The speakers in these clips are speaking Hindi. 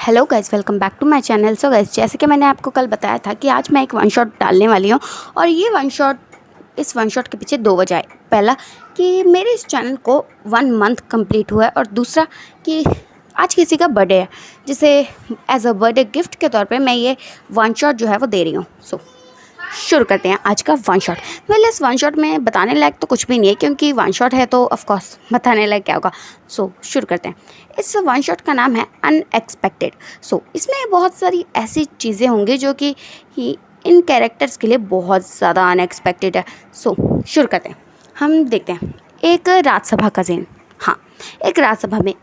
Hello guys, welcome back to my channel. So guys, जैसे कि मैंने आपको कल बताया था कि आज मैं एक वन शॉट डालने वाली हूँ। और ये इस वन शॉट के पीछे दो वजह है। पहला कि मेरे इस चैनल को 1 मंथ कंप्लीट हुआ है, और दूसरा कि आज किसी का बर्थडे है, जिसे एज अ बर्थडे गिफ्ट के तौर पे मैं ये वन शॉट जो है वो दे रही हूँ। सो शुरू करते हैं आज का वन शॉट। इस वन शॉट में बताने लायक तो कुछ भी नहीं है, क्योंकि वन शॉट है तो ऑफ कोर्स बताने लायक क्या होगा। सो शुरू करते हैं। इस वन शॉट का नाम है अनएक्सपेक्टेड। इसमें बहुत सारी ऐसी चीज़ें होंगी जो कि इन कैरेक्टर्स के लिए बहुत ज़्यादा अनएक्सपेक्टेड है। शुरू करते हैं। हम देखते हैं एक राज्यसभा का सीन। हाँ, एक राज्यसभा में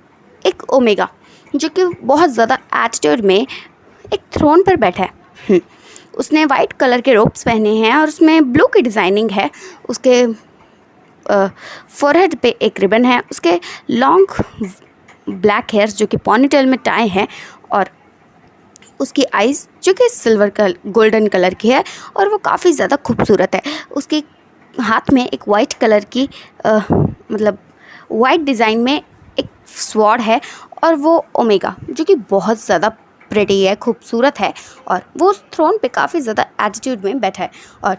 एक ओमेगा जो कि बहुत ज़्यादा एटीट्यूड में एक थ्रोन पर बैठा है। उसने वाइट कलर के रोब्स पहने हैं और उसमें ब्लू की डिज़ाइनिंग है। उसके फोरहेड पे एक रिबन है। उसके लॉन्ग ब्लैक हेयर्स जो कि पॉनीटेल में टाई है, और उसकी आइज़ जो कि गोल्डन कलर की है, और वो काफ़ी ज़्यादा खूबसूरत है। उसके हाथ में एक वाइट कलर की वाइट डिज़ाइन में एक स्वॉर्ड है, और वो ओमेगा जो कि बहुत ज़्यादा प्रेटी है, खूबसूरत है, और वो उस थ्रोन पे काफ़ी ज़्यादा एटीट्यूड में बैठा है। और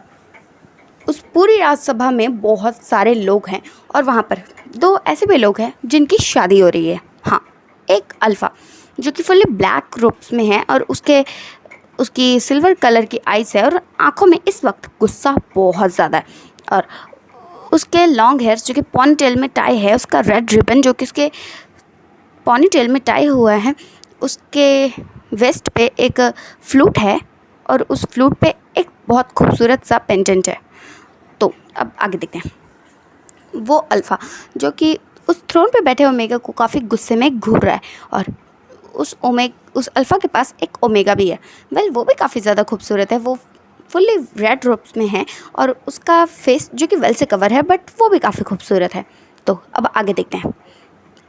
उस पूरी राज्यसभा में बहुत सारे लोग हैं, और वहाँ पर दो ऐसे भी लोग हैं जिनकी शादी हो रही है। हाँ, एक अल्फ़ा जो कि फुल्ली ब्लैक रोब्स में है, और उसकी सिल्वर कलर की आइज़ है, और आँखों में इस वक्त गुस्सा बहुत ज़्यादा है। और उसके लॉन्ग हेयर्स जो कि पॉनीटेल में टाई है, उसका रेड रिबन जो कि उसके पॉनीटेल में टाई हुआ है, उसके वेस्ट पे एक फ्लूट है, और उस फ्लूट पे एक बहुत खूबसूरत सा पेंडेंट है। तो अब आगे देखते हैं। वो अल्फ़ा जो कि उस थ्रोन पे बैठे ओमेगा को काफ़ी गुस्से में घूर रहा है, और उस अल्फ़ा के पास एक ओमेगा भी है। वो भी काफ़ी ज़्यादा खूबसूरत है। वो फुल्ली रेड रोब्स में है, और उसका फेस जो कि से कवर है, बट वो भी काफ़ी खूबसूरत है। तो अब आगे देखते हैं।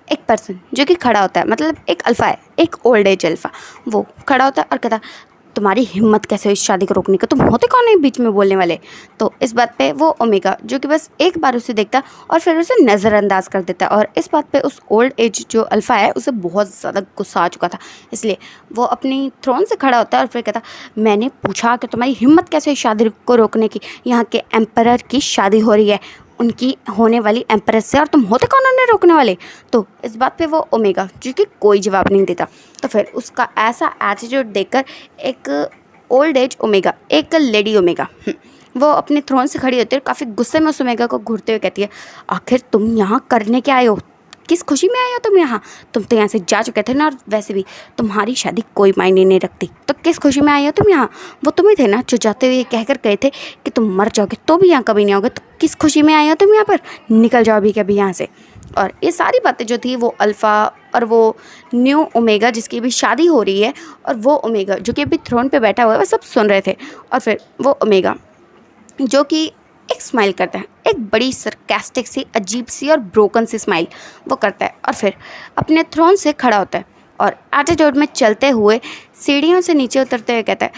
एक पर्सन जो कि खड़ा होता है, मतलब एक अल्फ़ा है, एक ओल्ड एज अल्फ़ा, वो खड़ा होता है और कहता है, तुम्हारी हिम्मत कैसे हुई इस शादी को रोकने का? तुम होते कौन है बीच में बोलने वाले? तो इस बात पे वो ओमेगा जो कि बस एक बार उसे देखता और फिर उसे नज़रअंदाज कर देता है। और इस बात पे उस ओल्ड एज जो अल्फ़ा है उसे बहुत ज़्यादा गुस्सा आ चुका था, इसलिए वो अपनी थ्रोन से खड़ा होता है और फिर कहता, मैंने पूछा कि तुम्हारी हिम्मत कैसे हुई शादी को रोकने की? यहाँ के एम्परर की शादी हो रही है, उनकी होने वाली एम्प्रेस से, और तुम होते कौन उन्हें रोकने वाले? तो इस बात पे वो ओमेगा जो कि कोई जवाब नहीं देता। तो फिर उसका ऐसा एटीट्यूड देखकर एक ओल्ड एज ओमेगा, एक लेडी ओमेगा, वो अपने थ्रोन से खड़ी होती है और काफ़ी गुस्से में उस ओमेगा को घूरते हुए कहती है, आखिर तुम यहाँ करने क्या आए हो? किस खुशी में आए हो तुम यहाँ? तुम तो यहाँ से जा चुके थे ना, और वैसे भी तुम्हारी शादी कोई मायने नहीं रखती, तो किस खुशी में आए हो तुम यहाँ? वो तुम ही थे ना जो जाते हुए कहकर गए थे कि तुम मर जाओगे तो भी यहाँ कभी नहीं आओगे, तो किस खुशी में आए हो तुम यहाँ पर? निकल जाओ अभी कभी यहाँ से। और ये सारी बातें जो थी, वो अल्फ़ा और वो न्यू ओमेगा जिसकी भी शादी हो रही है, और वो ओमेगा जो कि अभी थ्रोन पे बैठा हुआ है, वो सब सुन रहे थे। और फिर वो ओमेगा जो कि एक स्माइल करता है, एक बड़ी सरकास्टिक सी, अजीब सी और ब्रोकन सी स्माइल वो करता है, और फिर अपने थ्रोन से खड़ा होता है और एटीट्यूड में चलते हुए सीढ़ियों से नीचे उतरते हुए कहता है,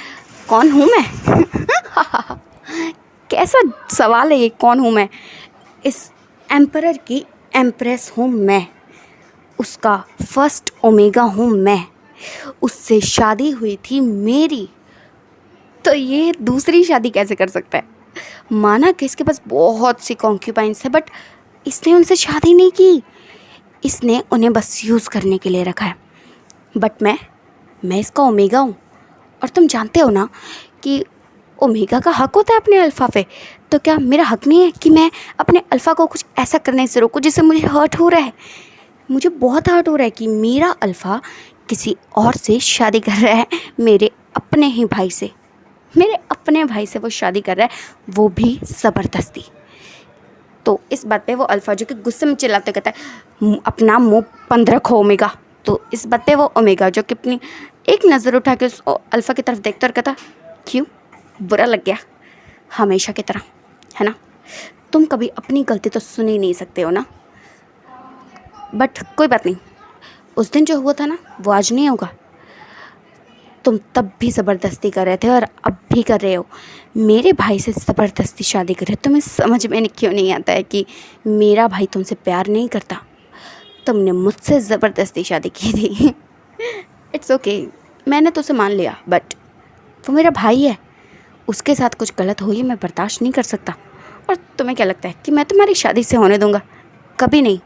कौन हूँ मैं? कैसा सवाल है ये, कौन हूँ मैं? इस एम्परर की एम्प्रेस हूँ मैं, उसका फर्स्ट ओमेगा हूँ मैं, उससे शादी हुई थी मेरी, तो ये दूसरी शादी कैसे कर सकता है? माना कि इसके पास बहुत सी कॉन्क्यूपाइंस है, बट इसने उनसे शादी नहीं की, इसने उन्हें बस यूज़ करने के लिए रखा है। बट मैं इसका ओमेगा हूँ, और तुम जानते हो ना कि ओमेगा का हक होता है अपने अल्फ़ा पे। तो क्या मेरा हक नहीं है कि मैं अपने अल्फ़ा को कुछ ऐसा करने से रोकूं जिससे मुझे हर्ट हो रहा है? मुझे बहुत हर्ट हो रहा है कि मेरा अल्फ़ा किसी और से शादी कर रहा है, मेरे अपने भाई से वो शादी कर रहा है, वो भी ज़बरदस्ती। तो इस बात पे वो अल्फ़ा जो कि गुस्से में चिल्लाते कहता है, अपना मुंह बंद रखो ओमेगा। तो इस बात पे वो ओमेगा जो कि अपनी एक नज़र उठा के उस अल्फ़ा की तरफ देखता और कहता, क्यों, बुरा लग गया? हमेशा की तरह, है ना? तुम कभी अपनी गलती तो सुन ही नहीं सकते हो ना। बट कोई बात नहीं, उस दिन जो हुआ था ना, वो आज नहीं होगा। तुम तब भी ज़बरदस्ती कर रहे थे और अब भी कर रहे हो, मेरे भाई से ज़बरदस्ती शादी कर रहे हो। तुम्हें समझ में क्यों नहीं आता है कि मेरा भाई तुमसे प्यार नहीं करता? तुमने मुझसे ज़बरदस्ती शादी की थी। इट्स ओके, मैंने तो उसे मान लिया, बट वो मेरा भाई है, उसके साथ कुछ गलत हो ये मैं बर्दाश्त नहीं कर सकता। और तुम्हें क्या लगता है कि मैं तुम्हारी शादी से होने दूंगा? कभी नहीं।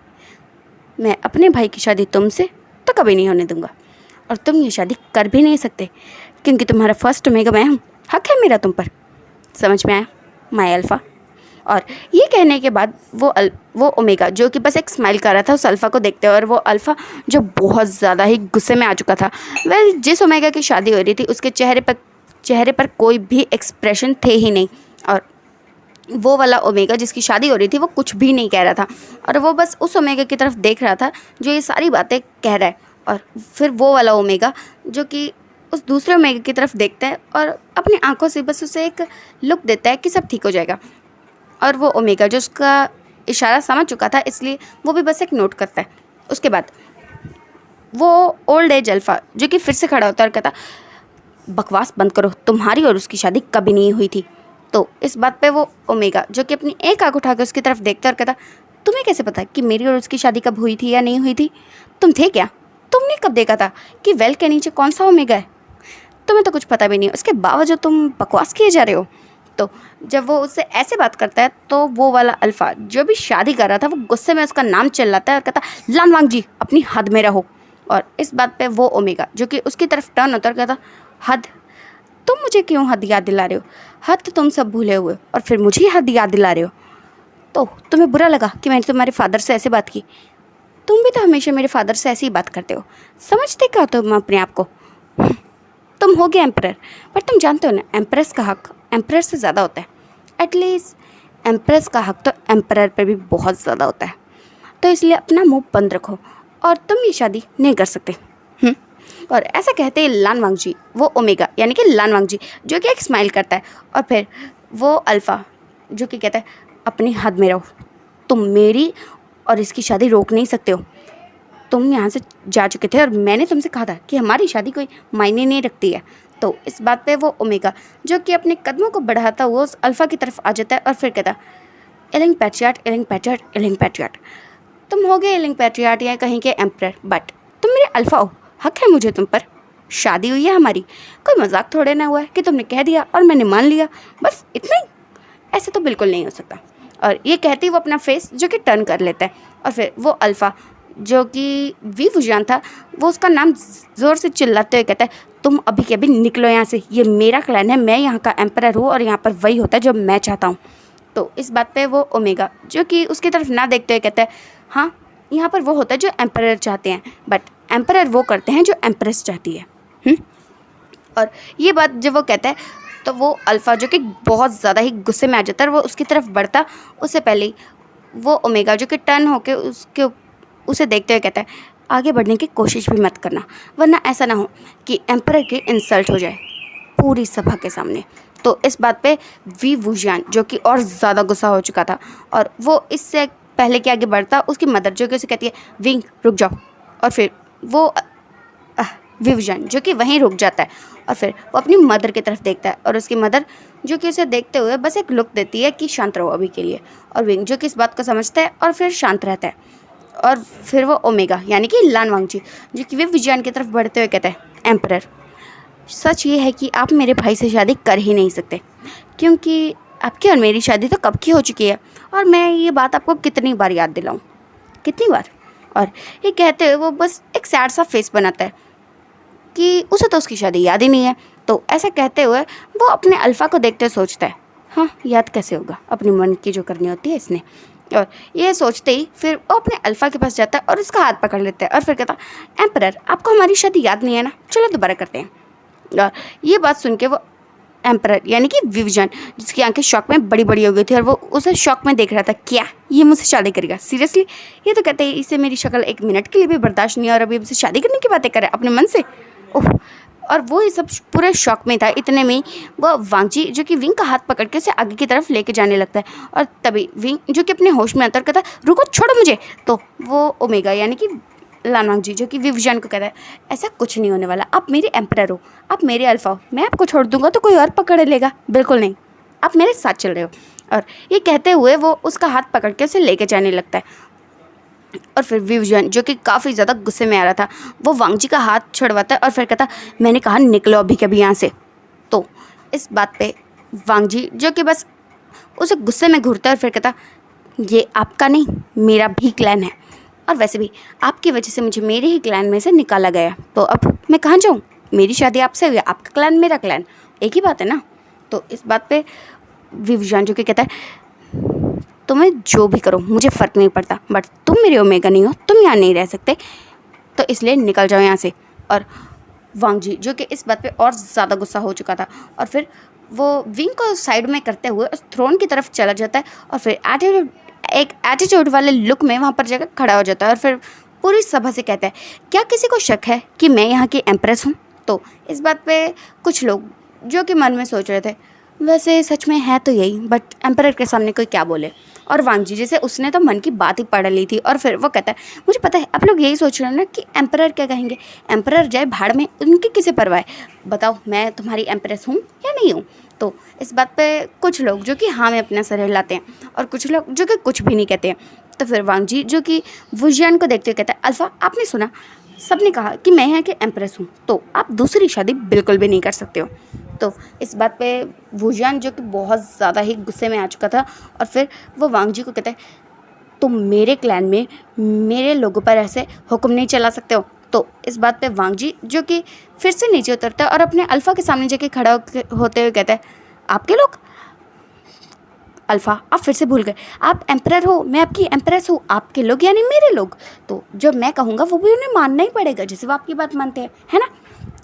मैं अपने भाई की शादी तुमसे तो कभी नहीं होने दूंगा, और तुम ये शादी कर भी नहीं सकते, क्योंकि तुम्हारा फर्स्ट ओमेगा मैं हूँ। हक है मेरा तुम पर। समझ में आया माय अल्फ़ा? और ये कहने के बाद वो ओमेगा जो कि बस एक स्माइल कर रहा था उस अल्फ़ा को देखते हुए, और वो अल्फ़ा जो बहुत ज़्यादा ही गुस्से में आ चुका था। वह जिस ओमेगा की शादी हो रही थी उसके चेहरे पर कोई भी एक्सप्रेशन थे ही नहीं, और वो वाला ओमेगा जिसकी शादी हो रही थी वो कुछ भी नहीं कह रहा था, और वो बस उस ओमेगा की तरफ देख रहा था जो ये सारी बातें कह रहा है। और फिर वो वाला ओमेगा जो कि उस दूसरे ओमेगा की तरफ देखता है और अपनी आंखों से बस उसे एक लुक देता है कि सब ठीक हो जाएगा। और वो ओमेगा जो उसका इशारा समझ चुका था इसलिए वो भी बस एक नोट करता है। उसके बाद वो ओल्ड एज अल्फ़ा जो कि फिर से खड़ा होता है और कहता, बकवास बंद करो, तुम्हारी और उसकी शादी कभी नहीं हुई थी। तो इस बात पे वो ओमेगा जो कि अपनी एक आंख उठा कर उसकी तरफ देखता है और कहता, तुम्हें कैसे पता कि मेरी और उसकी शादी कब हुई थी या नहीं हुई थी? तुम थे क्या? तुमने कब देखा था कि वेल के नीचे कौन सा ओमेगा है? तुम्हें तो कुछ पता भी नहीं, उसके बावजूद तुम बकवास किए जा रहे हो। तो जब वो उससे ऐसे बात करता है तो वो वाला अल्फ़ा जो भी शादी कर रहा था वो गुस्से में उसका नाम चिल्लाता है और कहता, लानवांग जी अपनी हद में रहो। और इस बात पे वो ओमेगा जो कि उसकी तरफ टर्न होता है और कहता, हद? तुम मुझे क्यों हद याद दिला रहे हो? हद तो तुम सब भूले हुए और फिर मुझे ही हद याद दिला रहे हो। तो तुम्हें बुरा लगा कि मैंने तुम्हारे फादर से ऐसे बात की? तुम भी तो हमेशा मेरे फादर से ऐसे ही बात करते हो। समझते क्या हो तुम अपने आप को? तुम हो गए एम्परर, पर तुम जानते हो ना एम्प्रेस का हक एम्परर से ज़्यादा होता है। एटलीस्ट एम्प्रेस का हक तो एम्परर पर भी बहुत ज़्यादा होता है। तो इसलिए अपना मुंह बंद रखो और तुम ये शादी नहीं कर सकते। और ऐसा कहते ही लानवांग जी वो ओमेगा यानी कि लानवांग जी जो कि एक स्माइल करता है, और फिर वो अल्फ़ा जो कि कहता है, अपनी हद में रहो, तुम मेरी और इसकी शादी रोक नहीं सकते हो। तुम यहाँ से जा चुके थे और मैंने तुमसे कहा था कि हमारी शादी कोई मायने नहीं रखती है। तो इस बात पे वो ओमेगा जो कि अपने कदमों को बढ़ाता हुआ उस अल्फ़ा की तरफ आ जाता है और फिर कहता, एलिंग पैट्रियार्ट, एलिंग पैट्रियार्ट, एलिंग पैट्रियार्ट। तुम हो गए एलिंग पैट्रियार्ट या कहीं के एम्परर, बट तुम मेरे अल्फ़ा हो। हक है मुझे तुम पर। शादी हुई है हमारी, कोई मजाक थोड़े ना हुआ है कि तुमने कह दिया और मैंने मान लिया, बस इतना ही। ऐसे तो बिल्कुल नहीं हो सकता। और ये कहते ही वो अपना फेस जो कि टर्न कर लेता है, और फिर वो अल्फ़ा जो कि वी वुजान था वो उसका नाम ज़ोर से चिल्लाते हुए कहता है, तुम अभी के अभी निकलो यहाँ से, ये मेरा क्लैन है, मैं यहाँ का एम्परर हूँ और यहाँ पर वही होता है जो मैं चाहता हूँ। तो इस बात पे वो ओमेगा जो कि उसकी तरफ ना देखते हुए कहता है, हाँ यहाँ पर वो होता है जो एम्परर चाहते हैं, बट एम्परर वो करते हैं जो एम्प्रेस चाहती है। और ये बात जब वो कहता है तो वो अल्फ़ा जो कि बहुत ज़्यादा ही गुस्से में आ जाता है और वो उसकी तरफ बढ़ता उससे पहले ही वो ओमेगा जो कि टर्न होके उसे देखते हुए कहता है, आगे बढ़ने की कोशिश भी मत करना, वरना ऐसा ना हो कि एम्परर की इंसल्ट हो जाए पूरी सभा के सामने। तो इस बात पे वी वुजियान जो कि और ज़्यादा गुस्सा हो चुका था, और वो इससे पहले कि आगे बढ़ता उसकी मदर जो कि उसे कहती है, विंग रुक जाओ। और फिर वो विवजन जो कि वहीं रुक जाता है और फिर वो अपनी मदर की तरफ देखता है, और उसकी मदर जो कि उसे देखते हुए बस एक लुक देती है कि शांत रहो अभी के लिए। और विंग जो कि इस बात को समझता है और फिर शांत रहता है। और फिर वो ओमेगा यानी कि लानवांग जी जो कि विवजन की तरफ बढ़ते हुए कहता है, एम्परर सच ये है कि आप मेरे भाई से शादी कर ही नहीं सकते, क्योंकि आपकी और मेरी शादी तो कब की हो चुकी है, और मैं ये बात आपको कितनी बार याद दिलाऊं, कितनी बार। और ये कहते हुए वो बस एक सैड सा फेस बनाता है कि उसे तो उसकी शादी याद ही नहीं है। तो ऐसा कहते हुए वो अपने अल्फ़ा को देखते सोचता है, हाँ याद कैसे होगा, अपनी मन की जो करनी होती है इसने। और ये सोचते ही फिर वो अपने अल्फ़ा के पास जाता है और उसका हाथ पकड़ लेता है और फिर कहता, एम्परर आपको हमारी शादी याद नहीं है ना, चलो दोबारा करते हैं। और ये बात सुन के वो एम्परर यानी कि विवजन जिसकी आंखें शॉक में बड़ी बड़ी हो गई थी और वो उसे शॉक में देख रहा था, क्या ये मुझसे शादी करेगा? सीरियसली? ये तो कहते हैं इसे मेरी शक्ल एक मिनट के लिए भी बर्दाश्त नहीं है और अभी मुझसे शादी करने की बातें करे अपने मन से। ओह! और वो ये सब पूरे शॉक में था। इतने में वो वांगजी जो कि विंग का हाथ पकड़ के उसे आगे की तरफ लेके जाने लगता है, और तभी विंग जो कि अपने होश में आता है कहता है, रुको छोड़ो मुझे। तो वो ओमेगा यानी कि लानवांग जी जो कि विवजन को कहता है, ऐसा कुछ नहीं होने वाला, आप मेरे एम्परर हो, आप मेरे अल्फ़ा हो, मैं आपको छोड़ दूंगा तो कोई और पकड़ लेगा? बिल्कुल नहीं, आप मेरे साथ चल रहे हो। और ये कहते हुए वो उसका हाथ पकड़ के उसे लेके जाने लगता है। और फिर विवजन जो कि काफ़ी ज़्यादा गुस्से में आ रहा था, वो वांग जी का हाथ छुड़वाता है और फिर कहता, मैंने कहा निकलो अभी कभी यहाँ से। तो इस बात पे वांग जी जो कि बस उसे गुस्से में घूरता है और फिर कहता, ये आपका नहीं मेरा भी क्लैन है, और वैसे भी आपकी वजह से मुझे मेरे ही क्लैन में से निकाला गया, तो अब मैं कहाँ जाऊँ? मेरी शादी आपसे हुई है, आपका क्लैन मेरा क्लैन एक ही बात है ना। तो इस बात पे विवजान जो कि कहता है, तुम्हें जो भी करो मुझे फ़र्क नहीं पड़ता, बट तुम मेरे ओमेगा नहीं हो, तुम यहाँ नहीं रह सकते, तो इसलिए निकल जाओ यहाँ से। और वांग जी जो कि इस बात पे और ज़्यादा गुस्सा हो चुका था, और फिर वो विंग को साइड में करते हुए उस थ्रोन की तरफ चला जाता है और फिर एक एटीट्यूड वाले लुक में वहाँ पर जाकर खड़ा हो जाता है और फिर पूरी सभा से कहता है, क्या किसी को शक है कि मैं यहाँ की एम्प्रेस हूँ? तो इस बात पे कुछ लोग जो कि मन में सोच रहे थे, वैसे सच में है तो यही, बट एम्परर के सामने कोई क्या बोले। और वांग जी जैसे उसने तो मन की बात ही पढ़ ली थी, और फिर वो कहता है, मुझे पता है आप लोग यही सोच रहे हो ना कि एम्परर क्या कहेंगे, एम्परर जाए भाड़ में, उनकी किसे परवाह है, बताओ मैं तुम्हारी एम्प्रेस हूँ या नहीं हूँ। तो इस बात पे कुछ लोग जो कि हाँ में अपना सर हिलाते हैं और कुछ लोग जो कि कुछ भी नहीं कहते हैं। तो फिर वांग जी जो कि वुजियान को देखते हुए कहता है, अल्फा आपने सुना, सबने कहा कि मैं यहाँ के एम्प्रेस हूँ, तो आप दूसरी शादी बिल्कुल भी नहीं कर सकते हो। तो इस बात पे वुजियान जो कि बहुत ज़्यादा ही गुस्से में आ चुका था, और फिर वो वांग जी को कहता है, तुम मेरे क्लैन में मेरे लोगों पर ऐसे हुक्म नहीं चला सकते हो। तो इस बात पे वांग जी जो कि फिर से नीचे उतरता है और अपने अल्फ़ा के सामने जाके खड़ा होते हुए कहता है, आपके लोग? अल्फ़ा आप फिर से भूल गए, आप एम्परर हो, मैं आपकी एम्प्रेस हूँ, आपके लोग यानी मेरे लोग, तो जो मैं कहूँगा वो भी उन्हें मानना ही पड़ेगा, जैसे वो आपकी बात मानते हैं, है ना।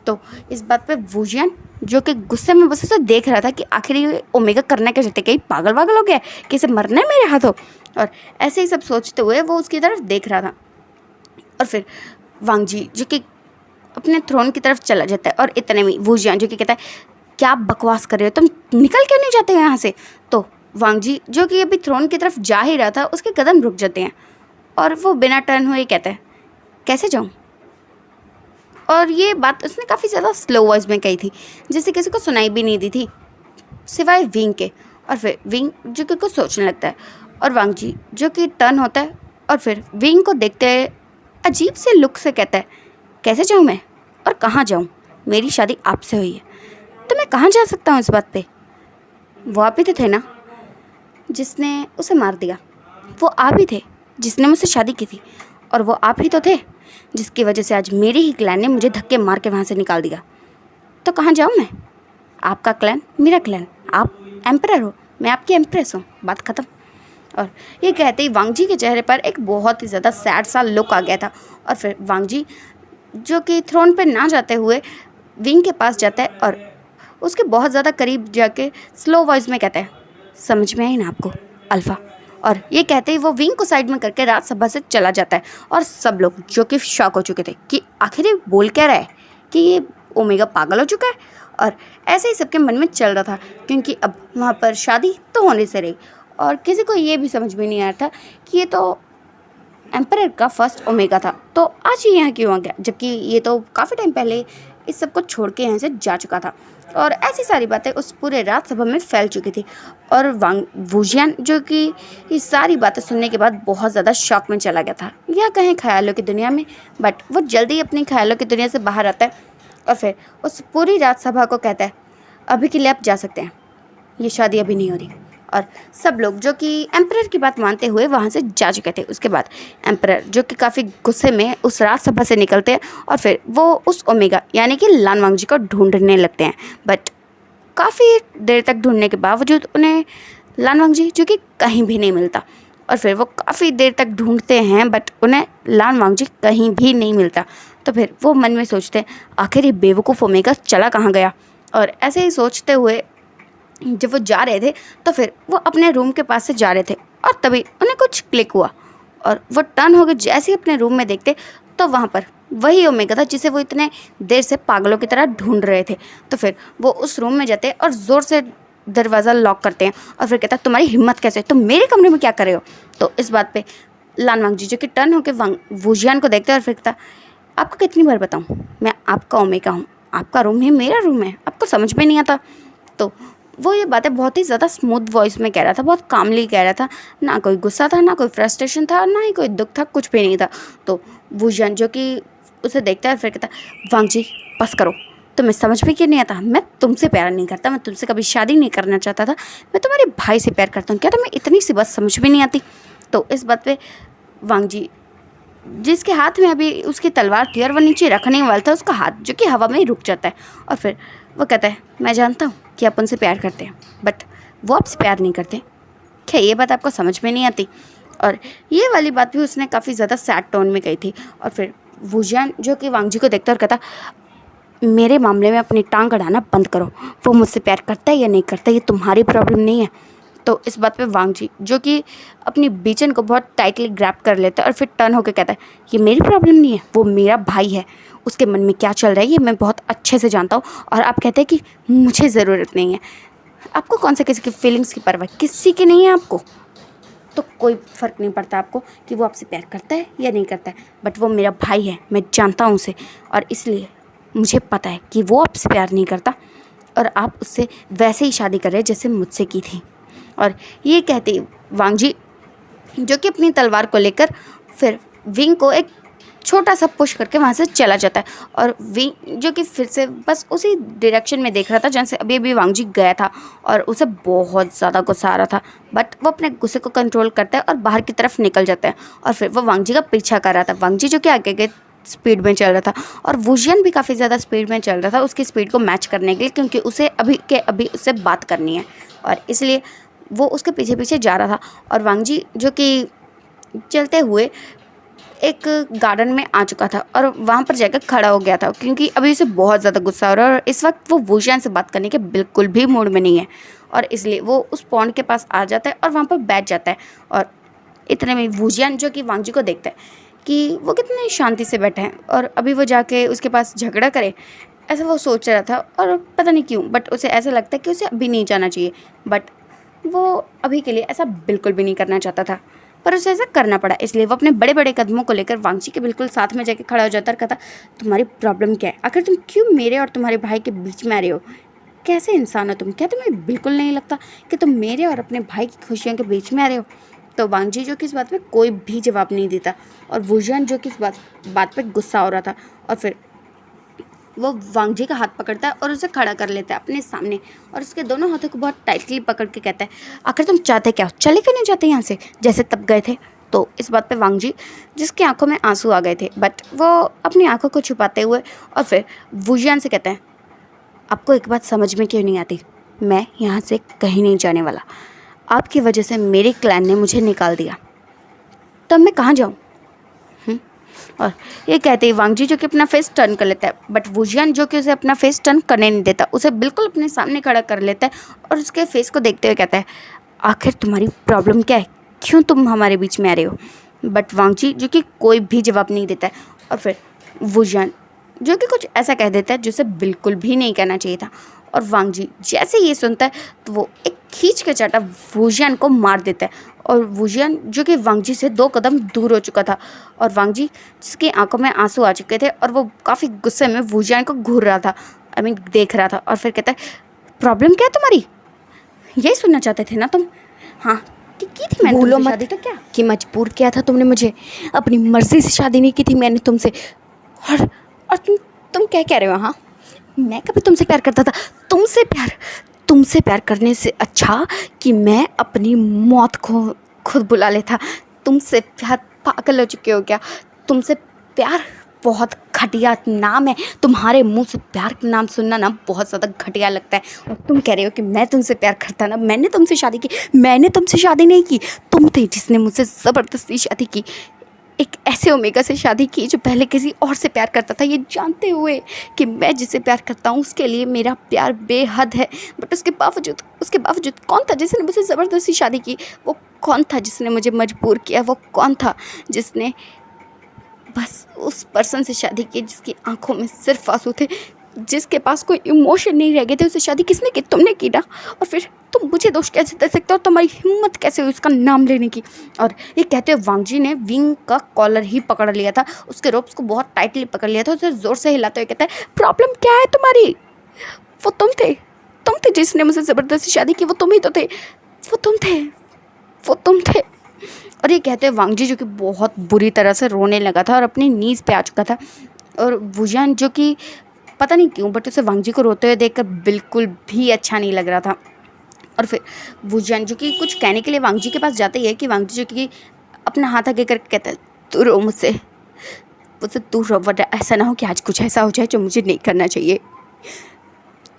तो इस बात पे वुजियान जो कि गुस्से में बस उसे देख रहा था कि आखिर ये ओमेगा करना क्या चाहते, कहीं पागल वागल हो गया कि इसे मरना है मेरे हाथों, और ऐसे ही सब सोचते हुए वो उसकी तरफ देख रहा था। और फिर वांग जी जो कि अपने थ्रोन की तरफ चला जाता है, और इतने में वुजियान जो कि कहता है, क्या आप बकवास कर रहे हो, तुम निकल क्यों नहीं जाते हो यहाँ से। तो वांग जी जो कि अभी थ्रोन की तरफ जा ही रहा था, उसके कदम रुक जाते हैं और वो बिना टर्न हुए कहता है, कैसे जाऊँ। और ये बात उसने काफ़ी ज़्यादा स्लो वॉइस में कही थी, जिससे किसी को सुनाई भी नहीं दी थी सिवाय विंग के। और फिर विंग जो कि कुछ सोचने लगता है, और वांग जी जो कि टर्न होता है और फिर विंग को देखते हुए अजीब से लुक से कहता है, कैसे जाऊँ मैं और कहाँ जाऊँ, मेरी शादी आपसे हुई है, तो मैं कहाँ जा सकता हूँ इस बात पे। वो आप ही तो थे ना जिसने उसे मार दिया, वो आप ही थे जिसने मुझसे शादी की थी, और वो आप ही तो थे जिसकी वजह से आज मेरे ही क्लैन ने मुझे धक्के मार के वहाँ से निकाल दिया। तो कहाँ जाऊँ मैं? आपका क्लैन मेरा क्लैन, आप एम्परर हो, मैं आपकी एम्प्रेस हूँ, बात ख़त्म। और ये कहते ही वांग जी के चेहरे पर एक बहुत ही ज़्यादा सैड सा लुक आ गया था, और फिर वांग जी जो कि थ्रोन पर ना जाते हुए विंग के पास जाता है और उसके बहुत ज़्यादा करीब जाके स्लो वॉइस में कहता है, समझ में आई ना आपको अल्फ़ा। और ये कहते ही वो विंग को साइड में करके राज्यसभा से चला जाता है, और सब लोग जो कि शॉक हो चुके थे कि आखिर ये बोल क्या रहा है, कि ये ओमेगा पागल हो चुका है। और ऐसे ही सबके मन में चल रहा था, क्योंकि अब वहाँ पर शादी तो होने से रही, और किसी को ये भी समझ में नहीं आ रहा था कि ये तो एम्परर का फर्स्ट ओमेगा था, तो आज ये यहाँ क्यों आ गया, जबकि ये तो काफ़ी टाइम पहले इस सब को छोड़ के यहाँ से जा चुका था। और ऐसी सारी बातें उस पूरे राज्यसभा में फैल चुकी थी, और वांग वुजियान जो कि ये सारी बातें सुनने के बाद बहुत ज़्यादा शॉक में चला गया था, या कहें ख्यालों की दुनिया में, बट वो जल्दी अपनी ख्यालों की दुनिया से बाहर आता है और फिर उस पूरी राज्यसभा को कहता है, अभी के लिए आप जा सकते हैं, ये शादी अभी नहीं हो रही। और सब लोग जो कि एम्परर की बात मानते हुए वहाँ से जा चुके थे। उसके बाद एम्परर जो कि काफ़ी गुस्से में उस राज्यसभा से निकलते हैं, और फिर वो उस ओमेगा यानी कि लान वांग जी को ढूंढने लगते हैं, बट काफ़ी देर तक ढूंढने के बावजूद उन्हें लान वांग जी जो कि कहीं भी नहीं मिलता। और फिर वो काफ़ी देर तक ढूंढते हैं, बट उन्हें लान वांग जी कहीं भी नहीं मिलता। तो फिर वो मन में सोचते हैं, आखिर ये बेवकूफ़ ओमेगा चला कहाँ गया। और ऐसे ही सोचते हुए जब वो जा रहे थे, तो फिर वो अपने रूम के पास से जा रहे थे, और तभी उन्हें कुछ क्लिक हुआ, और वो टर्न हो गए। जैसे ही अपने रूम में देखते, तो वहाँ पर वही ओमेगा था जिसे वो इतने देर से पागलों की तरह ढूंढ रहे थे। तो फिर वो उस रूम में जाते और ज़ोर से दरवाज़ा लॉक करते हैं, और फिर कहता, तुम्हारी हिम्मत कैसे, तुम मेरे कमरे में क्या कर रहे हो। तो इस बात पर लान वांग जी जो कि टर्न होकर वुजियान को देखते हैं और फिर कहता, आपको कितनी बार बताऊँ, मैं आपका ओमेगा हूँ, आपका रूम ही मेरा रूम है, आपको समझ में नहीं आता। तो वो ये बातें बहुत ही ज़्यादा स्मूथ वॉइस में कह रहा था, बहुत कामली कह रहा था, ना कोई गुस्सा था, ना कोई फ्रस्ट्रेशन था, ना ही कोई दुख था, कुछ भी नहीं था। तो वुजियान जो कि उसे देखता है और फिर कहता है, वांग जी बस करो, तुम्हें समझ में क्यों नहीं आता, मैं तुमसे प्यार नहीं करता, मैं तुमसे कभी शादी नहीं करना चाहता था, मैं तुम्हारे भाई से प्यार करता हूँ, क्या तुम्हें इतनी सी बात समझ में नहीं आती। तो इस बात पे वांग जी, जिसके हाथ में अभी उसकी तलवार थी और वो नीचे रखने वाला था, उसका हाथ जो कि हवा में ही रुक जाता है और फिर वो कहता है, मैं जानता हूँ कि आप उनसे प्यार करते हैं, बट वो आपसे प्यार नहीं करते, क्या ये बात आपको समझ में नहीं आती। और ये वाली बात भी उसने काफ़ी ज़्यादा सैड टोन में कही थी। और फिर वुजियान जो कि वांग जी को देखता और कहता, मेरे मामले में अपनी टांग अड़ाना बंद करो, वो मुझसे प्यार करता है या नहीं करता ये तुम्हारी प्रॉब्लम नहीं है। तो इस बात पे वांग जी जो कि अपनी बीचन को बहुत टाइटली ग्रैब कर लेता है और फिर टर्न होकर कहता है, ये मेरी प्रॉब्लम नहीं है, वो मेरा भाई है, उसके मन में क्या चल रहा है ये मैं बहुत अच्छे से जानता हूँ, और आप कहते हैं कि मुझे ज़रूरत नहीं है। आपको कौन सा किसी की फीलिंग्स की परवाह, किसी की नहीं है आपको, तो कोई फ़र्क नहीं पड़ता आपको कि वो आपसे प्यार करता है या नहीं करता है, बट वो मेरा भाई है, मैं जानता हूँ उसे, और इसलिए मुझे पता है कि वो आपसे प्यार नहीं करता और आप उससे वैसे ही शादी कर रहे हैं जैसे मुझसे की थी। और ये कहते वांग जी जो कि अपनी तलवार को लेकर फिर विंग को एक छोटा सा पुश करके वहाँ से चला जाता है, और विंग जो कि फिर से बस उसी डायरेक्शन में देख रहा था जहाँ से अभी अभी वांग जी गया था, और उसे बहुत ज़्यादा गुस्सा आ रहा था, बट वो अपने गुस्से को कंट्रोल करता है और बाहर की तरफ निकल जाता है। और फिर वो वांग जी का पीछा कर रहा था, वांग जी जो कि आगे के स्पीड में चल रहा था, और वुजियान भी काफ़ी ज़्यादा स्पीड में चल रहा था उसकी स्पीड को मैच करने के लिए, क्योंकि उसे अभी के अभी उससे बात करनी है, और इसलिए वो उसके पीछे पीछे जा रहा था। और वांग जी जो कि चलते हुए एक गार्डन में आ चुका था और वहाँ पर जाकर खड़ा हो गया था, क्योंकि अभी उसे बहुत ज़्यादा गुस्सा हो रहा है और इस वक्त वो वुजियान से बात करने के बिल्कुल भी मूड में नहीं है, और इसलिए वो उस पॉन्ड के पास आ जाता है और वहाँ पर बैठ जाता है। और इतने में वुजियान जो कि वांग जी को देखता है कि वो कितने शांति से बैठे हैं और अभी वो जाके उसके पास झगड़ा करे, ऐसा वो सोच रहा था, और पता नहीं क्यों बट उसे ऐसा लगता है कि उसे अभी नहीं जाना चाहिए, बट वो अभी के लिए ऐसा बिल्कुल भी नहीं करना चाहता था, पर उसे ऐसा करना पड़ा। इसलिए वो अपने बड़े बड़े कदमों को लेकर वांग जी के बिल्कुल साथ में जाके खड़ा हो जाता और कहता, तुम्हारी प्रॉब्लम क्या है, आखिर तुम क्यों मेरे और तुम्हारे भाई के बीच में आ रहे हो, कैसे इंसान हो तुम, क्या तुम्हें बिल्कुल नहीं लगता कि तुम मेरे और अपने भाई की खुशियों के बीच में आ रहे हो। तो वांग जी जो कि इस बात पे कोई भी जवाब नहीं देता, और वुजियान जो कि इस बात पे गुस्सा हो रहा था, और फिर वो वांग जी का हाथ पकड़ता है और उसे खड़ा कर लेता है अपने सामने, और उसके दोनों हाथों को बहुत टाइटली पकड़ के कहता है, आखिर तुम चाहते क्या हो, चले क्यों नहीं जाते यहाँ से जैसे तब गए थे। तो इस बात पे वांग जी जिसकी आंखों में आंसू आ गए थे, बट वो अपनी आंखों को छुपाते हुए और फिर वुजियान से कहते हैं, आपको एक बात समझ में क्यों नहीं आती, मैं यहाँ से कहीं नहीं जाने वाला, आपकी वजह से मेरे क्लैन ने मुझे निकाल दिया, तो अब मैं कहाँ जाऊँ। और ये कहते ही वांग जी जो कि अपना फेस टर्न कर लेता है, बट वुजियान जो कि उसे अपना फेस टर्न करने नहीं देता, उसे बिल्कुल अपने सामने खड़ा कर लेता है और उसके फेस को देखते हुए कहता है, आखिर तुम्हारी प्रॉब्लम क्या है, क्यों तुम हमारे बीच में आ रहे हो। बट वांग जी जो कि कोई भी जवाब नहीं देता है, और फिर वुजियान जो कि कुछ ऐसा कह देता है जो उसे बिल्कुल भी नहीं कहना चाहिए था, और वांग जी जैसे ये सुनता है तो वो एक खींच के चाटा वुजियान को मार देता है, और वुजियान जो कि वांग जी से 2 कदम दूर हो चुका था, और वांग जी जिसकी आंखों में आंसू आ चुके थे और वो काफ़ी गुस्से में वुजियान को घूर रहा था, आई मीन देख रहा था, और फिर कहता है, प्रॉब्लम क्या है तुम्हारी, यही सुनना चाहते थे ना तुम, हाँ की थी मैंने तुमसे शादी, तो क्या कि मजबूर किया था तुमने मुझे, अपनी मर्ज़ी से शादी नहीं की थी मैंने तुमसे, और तुम क्या कह रहे हो, हाँ मैं कभी तुमसे प्यार करता था, तुमसे प्यार करने से अच्छा कि मैं अपनी मौत को खुद बुला लेता, तुमसे प्यार, पागल हो चुके हो क्या, तुमसे प्यार बहुत घटिया नाम है, तुम्हारे मुंह से प्यार का नाम सुनना ना बहुत ज़्यादा घटिया लगता है, और तुम कह रहे हो कि मैं तुमसे प्यार करता ना, मैंने तुमसे शादी की, मैंने तुमसे शादी नहीं की, तुम थे जिसने मुझसे ज़बरदस्ती शादी की, एक ऐसे ओमेगा से शादी की जो पहले किसी और से प्यार करता था, ये जानते हुए कि मैं जिसे प्यार करता हूँ उसके लिए मेरा प्यार बेहद है, बट उसके बावजूद कौन था जिसने मुझसे ज़बरदस्ती शादी की, वो कौन था जिसने मुझे मजबूर किया, वो कौन था जिसने बस उस पर्सन से शादी की जिसकी आंखों में सिर्फ आंसू थे, जिसके पास कोई इमोशन नहीं रह गए थे, उससे शादी किसने की, तुमने की ना, और फिर तुम मुझे दोष कैसे दे सकते हो, और तुम्हारी हिम्मत कैसे हुई उसका नाम लेने की। और ये कहते हुए वांग जी ने विंग का कॉलर ही पकड़ लिया था, उसके रोप्स को बहुत टाइटली पकड़ लिया था, उसे ज़ोर से हिलाते हुए कहता है, प्रॉब्लम क्या है तुम्हारी, वो तुम थे जिसने मुझसे ज़बरदस्ती शादी की, वो तुम ही तो थे, वो तुम थे, वो तुम थे। और ये कहते वांग जी जो कि बहुत बुरी तरह से रोने लगा था और अपनी नीज़ पे आ चुका था। और वुजान जो कि पता नहीं क्यों बट उसे वांग जी को रोते हुए देखकर बिल्कुल भी अच्छा नहीं लग रहा था। और फिर वुजान जो कि कुछ कहने के लिए वांग जी के पास जाते ही है कि वांग जी जो कि अपना हाथ आगे करके कहता है, तू रो मुझसे तू रो, वरना ऐसा ना हो कि आज कुछ ऐसा हो जाए जो मुझे नहीं करना चाहिए।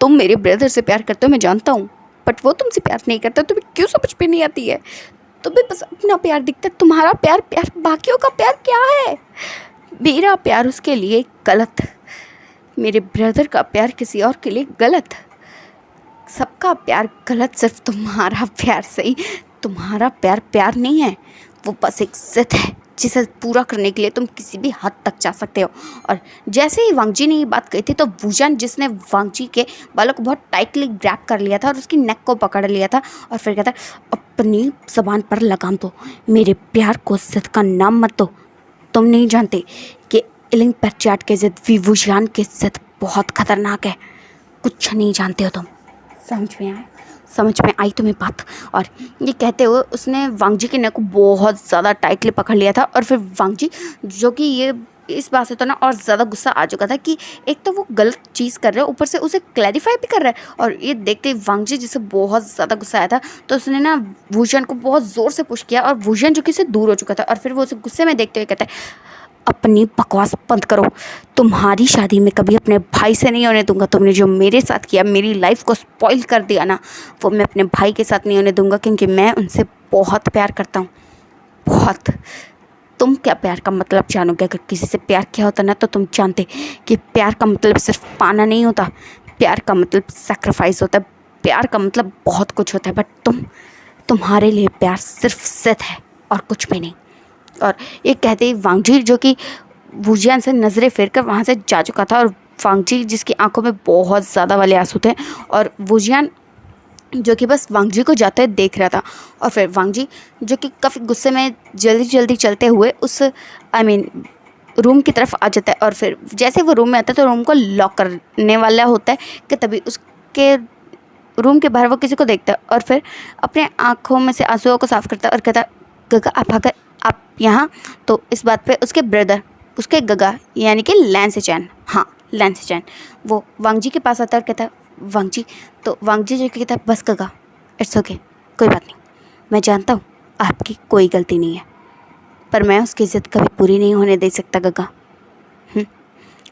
तुम मेरे ब्रदर से प्यार करते हो मैं जानता हूँ, बट वो तुमसे प्यार नहीं करता, तुम्हें क्यों समझ में नहीं आती है? तुम्हें बस अपना प्यार दिखता है, तुम्हारा प्यार बाकियों का प्यार क्या है? मेरा प्यार उसके लिए गलत, मेरे ब्रदर का प्यार किसी और के लिए गलत, सबका प्यार गलत, सिर्फ तुम्हारा प्यार सही। तुम्हारा प्यार प्यार नहीं है, वो बस एक जिद है जिसे पूरा करने के लिए तुम किसी भी हद तक जा सकते हो। और जैसे ही वांग जी ने ये बात कही थी तो वुजान जिसने वांग जी के बालों को बहुत टाइटली ग्रैब कर लिया था और उसकी नेक को पकड़ लिया था और फिर कहता अपनी ज़बान पर लगाम दो, मेरे प्यार को जिद का नाम मत दो। तुम नहीं जानते कि इलिंग परचाट के जिद वुजान के जिद बहुत खतरनाक है, कुछ नहीं जानते हो तुम। समझ में आई तुम्हें बात? और ये कहते हुए उसने वांग जी के नेक को बहुत ज़्यादा टाइटली पकड़ लिया था। और फिर वांग जी जो कि ये इस बात से तो ना और ज़्यादा गुस्सा आ चुका था कि एक तो वो गलत चीज़ कर रहा है, ऊपर से उसे क्लैरिफाई भी कर रहा है। और ये देखते ही वांग जी जिसे बहुत ज़्यादा गुस्सा आया था तो उसने ना वुजान को बहुत ज़ोर से पुश किया और वुजान जो कि इससे दूर हो चुका था। और फिर वो उसे गुस्से में देखते हुए कहता है अपनी बकवास बंद करो, तुम्हारी शादी में कभी अपने भाई से नहीं होने दूंगा। तुमने जो मेरे साथ किया, मेरी लाइफ को स्पॉइल कर दिया ना, वो मैं अपने भाई के साथ नहीं होने दूंगा, क्योंकि मैं उनसे बहुत प्यार करता हूँ, बहुत। तुम क्या प्यार का मतलब जानोगे? अगर किसी से प्यार किया होता ना तो तुम जानते कि प्यार का मतलब सिर्फ पाना नहीं होता, प्यार का मतलब सेक्रीफाइस होता है, प्यार का मतलब बहुत कुछ होता है। बट तुम्हारे लिए प्यार सिर्फ जिद है और कुछ भी नहीं। और ये कहते ही वांग जी जो कि वुजियान से नज़रें फेर कर वहाँ से जा चुका था। और वांग जी जिसकी आंखों में बहुत ज़्यादा वाले आंसू थे और वुजियान जो कि बस वांग जी को जाते हुए देख रहा था। और फिर वांग जी जो कि काफ़ी गुस्से में जल्दी जल्दी चलते हुए उस रूम की तरफ आ जाता है। और फिर जैसे वो रूम में आता है तो रूम को लॉक करने वाला होता है कि तभी उसके रूम के बाहर वो किसी को देखता है और फिर अपने आँखों में से आंसुओं को साफ करता है और कहता है गगा आप यहाँ। तो इस बात पे उसके ब्रदर, उसके गगा यानी कि लैंस चैन, हाँ लैंस चैन, वो वांग जी के पास आता है और कहता है वांग जी। तो वांग जी जो कहता है बस गगा, इट्स ओके, कोई बात नहीं, मैं जानता हूँ आपकी कोई गलती नहीं है, पर मैं उसकी इज़्ज़त कभी पूरी नहीं होने दे सकता गगा।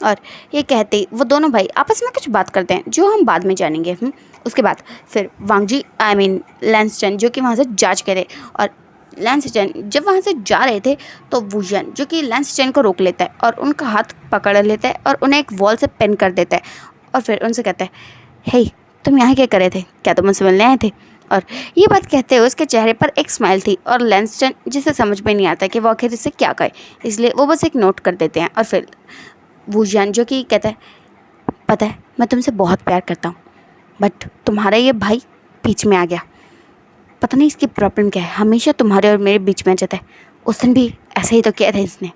और ये कहते ही वो दोनों भाई आपस में कुछ बात करते हैं जो हम बाद में जानेंगे। उसके बाद फिर वांग जी लैंस चैन जो कि वहाँ से जांच करे और लैंस चैन जब वहाँ से जा रहे थे तो वुजियान जो कि लैंस चैन को रोक लेता है और उनका हाथ पकड़ लेता है और उन्हें एक वॉल से पिन कर देता है। और फिर उनसे कहता है हे तुम यहाँ क्या कर रहे थे, क्या तुम मुझसे मिलने आए थे? और ये बात कहते हुए उसके चेहरे पर एक स्माइल थी और लैंस चैन जिसे समझ में नहीं आता कि वो आखिर इससे क्या कहे, इसलिए वो बस एक नोट कर देते हैं। और फिर वुजियान जो कि कहता है पता है मैं तुमसे बहुत प्यार करता हूँ, बट तुम्हारा ये भाई बीच में आ गया, पता नहीं इसकी प्रॉब्लम क्या है, हमेशा तुम्हारे और मेरे बीच में आ जाता है। उस दिन भी ऐसा ही तो किया था इसने,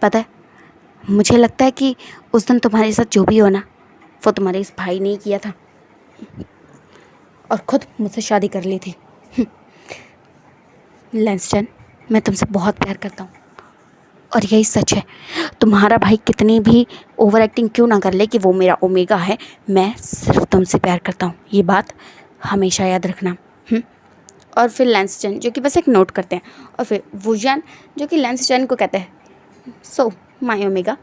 पता है मुझे लगता है कि उस दिन तुम्हारे साथ जो भी हो ना वो तुम्हारे इस भाई ने ही किया था और ख़ुद मुझसे शादी कर ली थी। लैंस चैन मैं तुमसे बहुत प्यार करता हूँ और यही सच है, तुम्हारा भाई कितनी भी ओवर एक्टिंग क्यों ना कर ले कि वो मेरा ओमेगा है, मैं सिर्फ तुमसे प्यार करता हूँ, ये बात हमेशा याद रखना। और फिर लैंस चैन जो कि बस एक नोट करते हैं और फिर वुजियान जो कि लैंस चैन को कहते हैं सो माय ओमेगा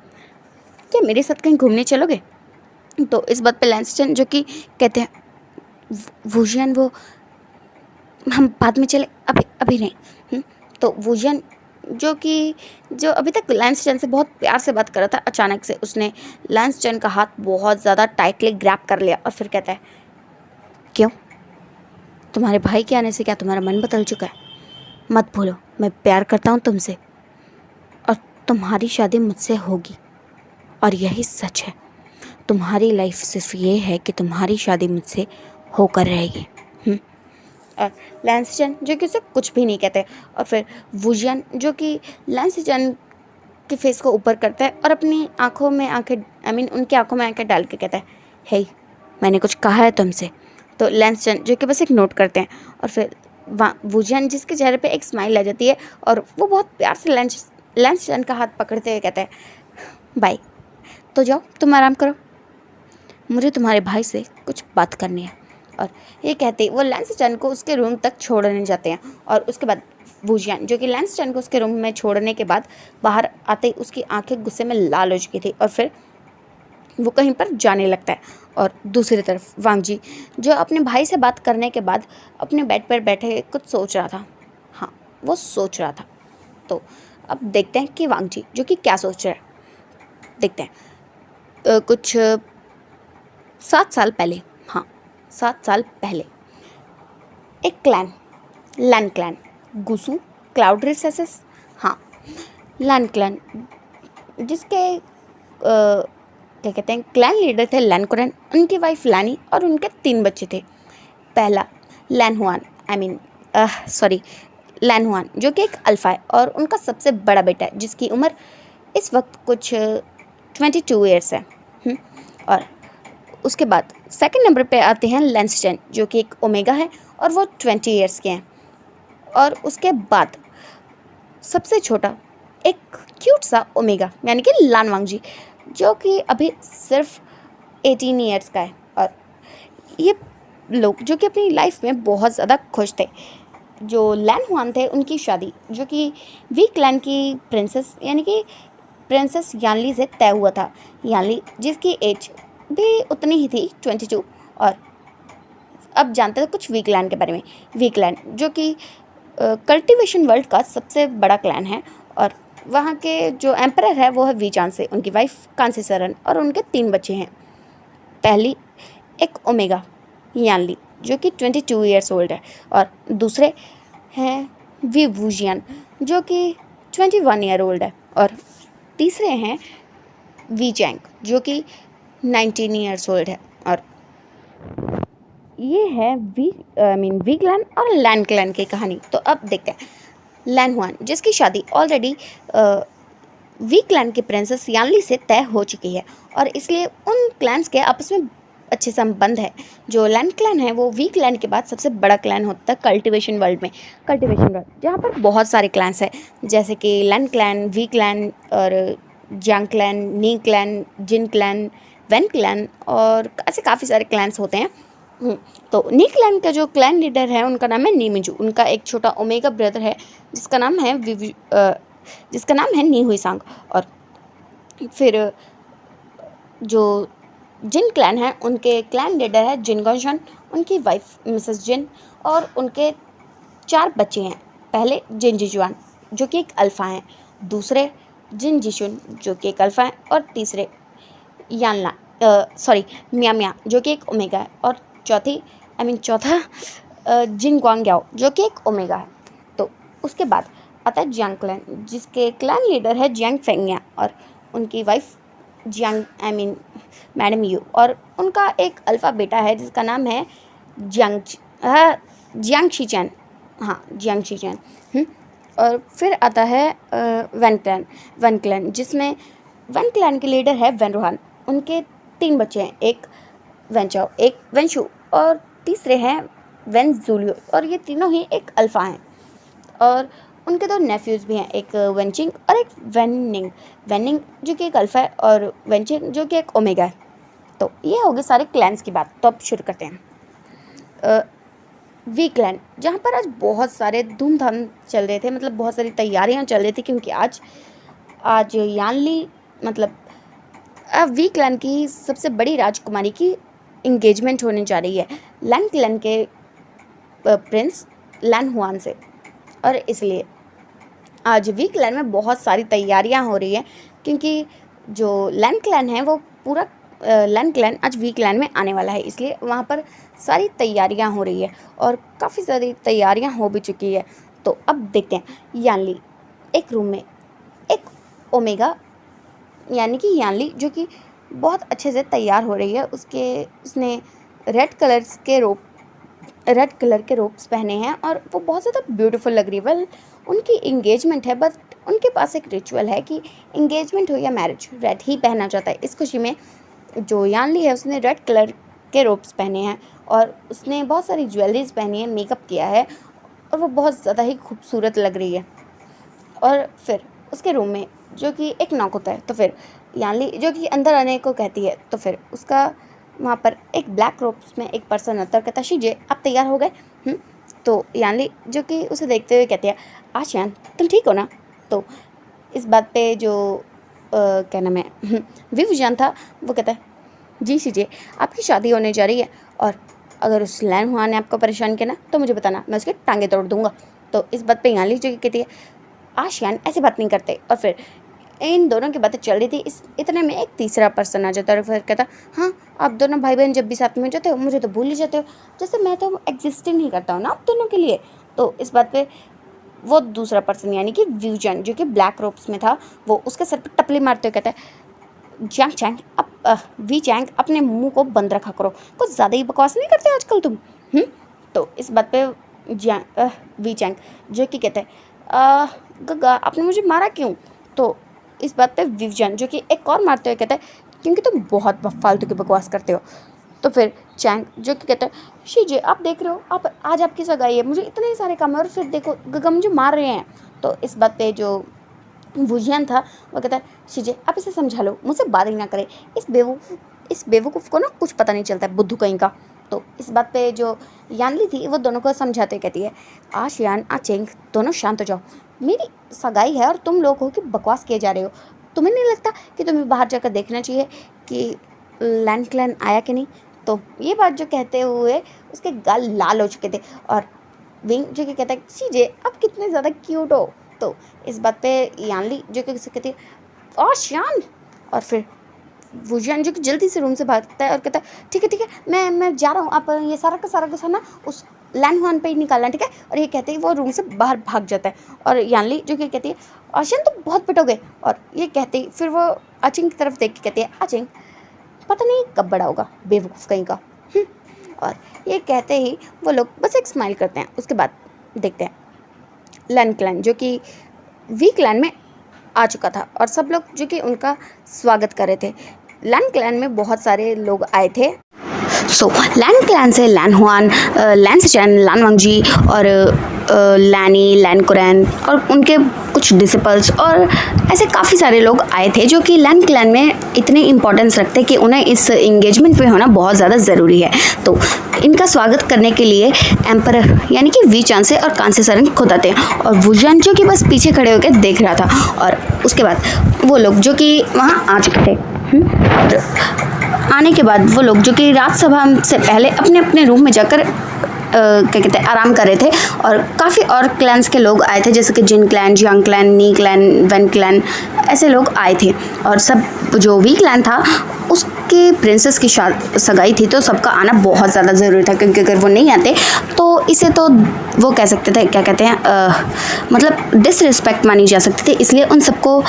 क्या मेरे साथ कहीं घूमने चलोगे? तो इस बात पे लैंस चैन जो कि कहते हैं वुजियान वो हम बाद में चले, अभी नहीं। तो वुजियान जो अभी तक लैंस चैन से बहुत प्यार से बात कर रहा था, अचानक से उसने लैंस चैन का हाथ बहुत ज़्यादा टाइटली ग्रैब कर लिया और फिर कहता है क्यों, तुम्हारे भाई के आने से क्या तुम्हारा मन बदल चुका है? मत भूलो मैं प्यार करता हूँ तुमसे और तुम्हारी शादी मुझसे होगी और यही सच है, तुम्हारी लाइफ सिर्फ ये है कि तुम्हारी शादी मुझसे होकर रहेगी। और लैंस चैन जो कि उसे कुछ भी नहीं कहते और फिर वुजियान जो कि लैंस चैन के फेस को ऊपर करता है और अपनी आँखों में आँखें उनकी आँखों में आँखें डाल के कहता है हे मैंने कुछ कहा है तुमसे, तो लैंस चैन जो कि बस एक नोट करते हैं और फिर वूजियान जिसके चेहरे पे एक स्माइल आ जाती है और वो बहुत प्यार से लैंस चैन का हाथ पकड़ते हुए कहते हैं, बाय, तो जाओ तुम आराम करो, मुझे तुम्हारे भाई से कुछ बात करनी है। और ये कहते ही वो लैंस चैन को उसके रूम तक छोड़ने जाते हैं और उसके बाद वूजियान जो कि लैंस चैन को उसके रूम में छोड़ने के बाद बाहर आते ही उसकी आंखें गुस्से में लाल हो चुकी थी और फिर वो कहीं पर जाने लगता है। और दूसरी तरफ वांग जी जो अपने भाई से बात करने के बाद अपने बेड पर बैठे कुछ सोच रहा था। हाँ, वो सोच रहा था। तो अब देखते हैं कि वांग जी जो कि क्या सोच रहा है। देखते हैं कुछ 7 साल पहले, हाँ 7 साल पहले एक क्लैन, लैन क्लैन, गुसू क्लाउड रिसेसेस, हाँ लैन क्लैन, जिसके क्या कहते हैं क्लैन लीडर थे लैन कुरन, उनकी वाइफ लैनी और उनके 3 बच्चे थे। पहला लैन हुआन, लैन हुआन जो कि एक अल्फ़ा है और उनका सबसे बड़ा बेटा है जिसकी उम्र इस वक्त कुछ 22 ईयर्स है। और उसके बाद सेकंड नंबर पे आते हैं लैंस चैन जो कि एक ओमेगा है और वो 20 ईयर्स के हैं। और उसके बाद सबसे छोटा एक क्यूट सा ओमेगा यानी कि लान वांग जी जो कि अभी सिर्फ 18 ईयर्स का है। और ये लोग जो कि अपनी लाइफ में बहुत ज़्यादा खुश थे। जो लैन हुआन थे उनकी शादी जो कि वी क्लैन की प्रिंसेस यानी कि प्रिंसेस यानली से तय हुआ था। यानली जिसकी एज भी उतनी ही थी 22। और अब जानते हैं कुछ वी क्लैन के बारे में। वी क्लैन जो कि कल्टिवेशन वर्ल्ड का सबसे बड़ा क्लैन है और वहाँ के जो एम्परर है वो है वी चांद से, उनकी वाइफ कांसी सरन और उनके 3 बच्चे हैं। पहली एक ओमेगा यानली जो कि 22 ईयर्स ओल्ड है और दूसरे हैं वी वूजियान जो कि 21 ईयर ओल्ड है और तीसरे हैं वी चैंग जो कि 19 ईयर्स ओल्ड है। और ये है वी क्लैन और लैन क्लैन की कहानी। तो अब देखते हैं लैन हुआन जिसकी शादी ऑलरेडी वी क्लैन की प्रिंसेस यानली से तय हो चुकी है और इसलिए उन क्लैन्स के आपस में अच्छे संबंध है। जो लैन क्लैन है वो वी क्लैन के बाद सबसे बड़ा क्लैन होता है कल्टिवेशन वर्ल्ड में। कल्टिवेशन वर्ल्ड जहाँ पर बहुत सारे क्लैन्स हैं जैसे कि लैन क्लैन, वी क्लैन और Jiang clan, Nie clan, Jin clan, Wen clan और ऐसे काफ़ी सारे क्लैन्स होते हैं। तो नी क्लैन का जो क्लैन लीडर है उनका नाम है नी मिंजू। उनका एक छोटा ओमेगा ब्रदर है जिसका नाम है नी हुई सांग। और फिर जो जिन क्लैन है उनके क्लैन लीडर है जिन गौशन, उनकी वाइफ मिसेस जिन और उनके 4 बच्चे हैं। पहले जिन जिजुआन जो कि एक अल्फ़ा हैं, दूसरे जिन जिशुन जो कि एक अल्फ़ा है और तीसरे मिया मिया जो कि एक ओमेगा है और चौथा जिन ग्वांग्याओ जो कि एक ओमेगा है। तो उसके बाद आता है जियांग क्लैन जिसके क्लैन लीडर है जियांग फेंगया और उनकी वाइफ मैडम यू और उनका एक अल्फ़ा बेटा है जिसका नाम है जियांग शीचैन, हाँ जियांग शीचैन। और फिर आता है वन क्लैन जिसमें वन क्लैन के लीडर है वेन रोहान। उनके 3 बच्चे हैं, एक वेंचाओ, एक वेंशु और तीसरे हैं वेन जूलियो और ये तीनों ही एक अल्फ़ा हैं। और उनके 2 नेफ्यूज़ भी हैं, एक वेंचिंग और एक वेनिंग जो कि एक अल्फ़ा है और वेंचिंग जो कि एक ओमेगा है। तो ये हो गए सारे क्लैन्स की बात। तो अब शुरू करते हैं वी क्लैन जहाँ पर आज बहुत सारे धूमधाम चल रहे थे, मतलब बहुत सारी तैयारियाँ चल रही थी क्योंकि आज यानली मतलब वी क्लैन की सबसे बड़ी राजकुमारी की इंगेजमेंट होने जा रही है लैन क्लैन के प्रिंस लैन हुआन से। और इसलिए आज वी क्लैन में बहुत सारी तैयारियां हो रही हैं क्योंकि जो लैन क्लैन है वो पूरा लैन क्लैन आज वी क्लैन में आने वाला है, इसलिए वहाँ पर सारी तैयारियां हो रही है और काफ़ी सारी तैयारियां हो भी चुकी है। तो अब देखते हैं यानली एक रूम में एक ओमेगा यानी कि यानली जो कि बहुत अच्छे से तैयार हो रही है। उसने रेड कलर के रोब्स पहने हैं और वो बहुत ज़्यादा ब्यूटीफुल लग रही है। वेल उनकी इंगेजमेंट है बट उनके पास एक रिचुअल है कि इंगेजमेंट हो या मैरिज रेड ही पहनना चाहता है। इस खुशी में जो यानली है उसने रेड कलर के रोब्स पहने हैं और उसने बहुत सारी ज्वेलरीज पहनी है, मेकअप किया है और वो बहुत ज़्यादा ही खूबसूरत लग रही है। और फिर उसके रूम में जो कि एक नॉक होता है, तो फिर यानली जो कि अंदर आने को कहती है, तो फिर उसका वहाँ पर एक ब्लैक रोब्स में एक पर्सन आता है और कहता है शीजे आप तैयार हो गए? तो यानली जो कि उसे देखते हुए कहती है आशियान तुम ठीक हो ना? तो इस बात पे जो क्या नाम है विवजान था, वो कहता है जी शीजे आपकी शादी होने जा रही है और अगर उस लैन हुआ ने आपको परेशान किया ना तो मुझे बताना, मैं उसके टांगे तोड़ दूंगा। तो इस बात पे यानली जो कि कहती है आशियान ऐसी बात नहीं करते। और फिर इन दोनों की बातें चल रही थी, इस इतने में एक तीसरा पर्सन आ जाता है और फिर कहता हाँ आप दोनों भाई बहन जब भी साथ में जाते हो मुझे तो भूल ही जाते हो, जैसे मैं तो एग्जिस्ट ही नहीं करता हूँ ना आप दोनों के लिए। तो इस बात पे वो दूसरा पर्सन यानी कि व्यूजन जो कि ब्लैक रोब्स में था, वो उसके सर पर टपली मारते हुए कहता है जैंग चैंग वी चैंग अपने मुंह को बंद रखा करो, कुछ ज़्यादा ही बकवास नहीं करते आजकल तुम। तो इस बात पे वी चैंग जो कि कहते हैं गग्गा आपने मुझे मारा क्यों? तो इस बात पे विवजन जो कि एक और मारते हुए कहता है क्योंकि तुम बहुत फालतू की बकवास करते हो। तो फिर चैंग जो कि कहता है शीजे आप देख रहे हो आप आज आपकी सगाई है, मुझे इतने सारे काम है और फिर देखो गग्गा मुझे मार रहे हैं। तो इस बात पे जो वुजियान था वो कहता है शीजे आप इसे समझा लो, मुझसे बात ही ना करे, इस बेवकूफ़ को ना कुछ पता नहीं चलता है, बुद्धू कहीं का। तो इस बात पे जो यानली थी वो दोनों को समझाते कहती है आशियान चेंग दोनों शांत हो जाओ, मेरी सगाई है और तुम लोग हो कि बकवास किए जा रहे हो, तुम्हें नहीं लगता कि तुम्हें बाहर जाकर देखना चाहिए कि लैंड क्लैन आया कि नहीं? तो ये बात जो कहते हुए उसके गाल लाल हो चुके थे और विंग जो कि कहता है शीजे आप कितने ज़्यादा क्यूट हो। तो इस बात पे यानली जो कि कहती है आशियान, और फिर वुजियान जो कि जल्दी से रूम से भागता है और कहता है ठीक है मैं जा रहा हूँ, आप ये सारा का सारा गुस्सा ना उस लैंड हुआन पे ही निकालना, ठीक है? और ये कहते ही वो रूम से बाहर भाग जाता है और यानली जो कि कहती है आशियान तुम बहुत पिटोगे, और ये कहते ही फिर वो अचिंग की तरफ देख के कहती है अचिंग पता नहीं कब बड़ा होगा बेवकूफ़ कहीं का। और ये कहते ही वो लोग बस एक स्माइल करते हैं। उसके बाद देखते हैं लैंड क्लैन जो कि वी क्लैन में आ चुका था और सब लोग जो कि उनका स्वागत कर रहे थे। लैंड क्लैन में बहुत सारे लोग आए थे। लैन क्लैन से लैन हुआन, लैन सेचैन, लैन वांगजी और लैनी, लैन कुरैन और उनके कुछ डिसिपल्स और ऐसे काफ़ी सारे लोग आए थे जो कि लैन क्लैन में इतने इम्पोर्टेंस रखते कि उन्हें इस इंगेजमेंट में होना बहुत ज़्यादा ज़रूरी है। तो इनका स्वागत करने के लिए एम्परर यानी कि वी चांसे और कांसे सरन खुद आते हैं और वुजियान जो कि बस पीछे खड़े होकर देख रहा था। और उसके बाद वो लोग जो कि वहाँ आ चुके थे और आने के बाद वो लोग जो कि रात सभा से पहले अपने अपने रूम में जाकर क्या कहते हैं आराम कर रहे थे और काफ़ी और क्लैंस के लोग आए थे जैसे कि Jin clan, Jiang clan, Nie clan, Wen clan, ऐसे लोग आए थे। और सब जो वी क्लैन था उसके प्रिंसेस की सगाई थी तो सबका आना बहुत ज़्यादा ज़रूरी था, क्योंकि अगर वो नहीं आते तो इसे तो वो कह सकते थे क्या कहते हैं मतलब डिसरिस्पेक्ट मानी जा सकती थी, इसलिए उन सबको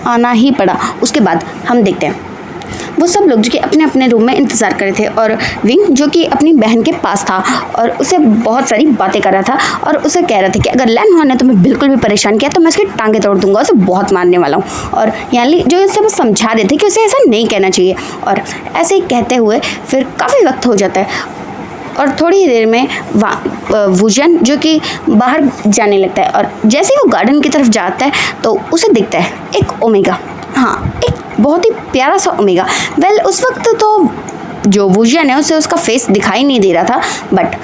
आना ही पड़ा। उसके बाद हम देखते हैं वो सब लोग जो कि अपने अपने रूम में इंतज़ार कर रहे थे और विंग जो कि अपनी बहन के पास था और उसे बहुत सारी बातें कर रहा था और उसे कह रहा था कि अगर लैन हुआ ने तुम्हें बिल्कुल भी परेशान किया तो मैं उसकी टांगें तोड़ दूंगा, उसे बहुत मारने वाला हूँ। और यानी जो उसे बस समझा रहे थे कि उसे ऐसा नहीं कहना चाहिए। और ऐसे ही कहते हुए फिर काफ़ी वक्त हो जाता है और थोड़ी ही देर में वुजियान जो कि बाहर जाने लगता है और जैसे ही वो गार्डन की तरफ जाता है तो उसे दिखता है एक ओमेगा, हाँ एक बहुत ही प्यारा सा ओमेगा। वेल उस वक्त तो जो वुजियान है उसे उसका फेस दिखाई नहीं दे रहा था, बट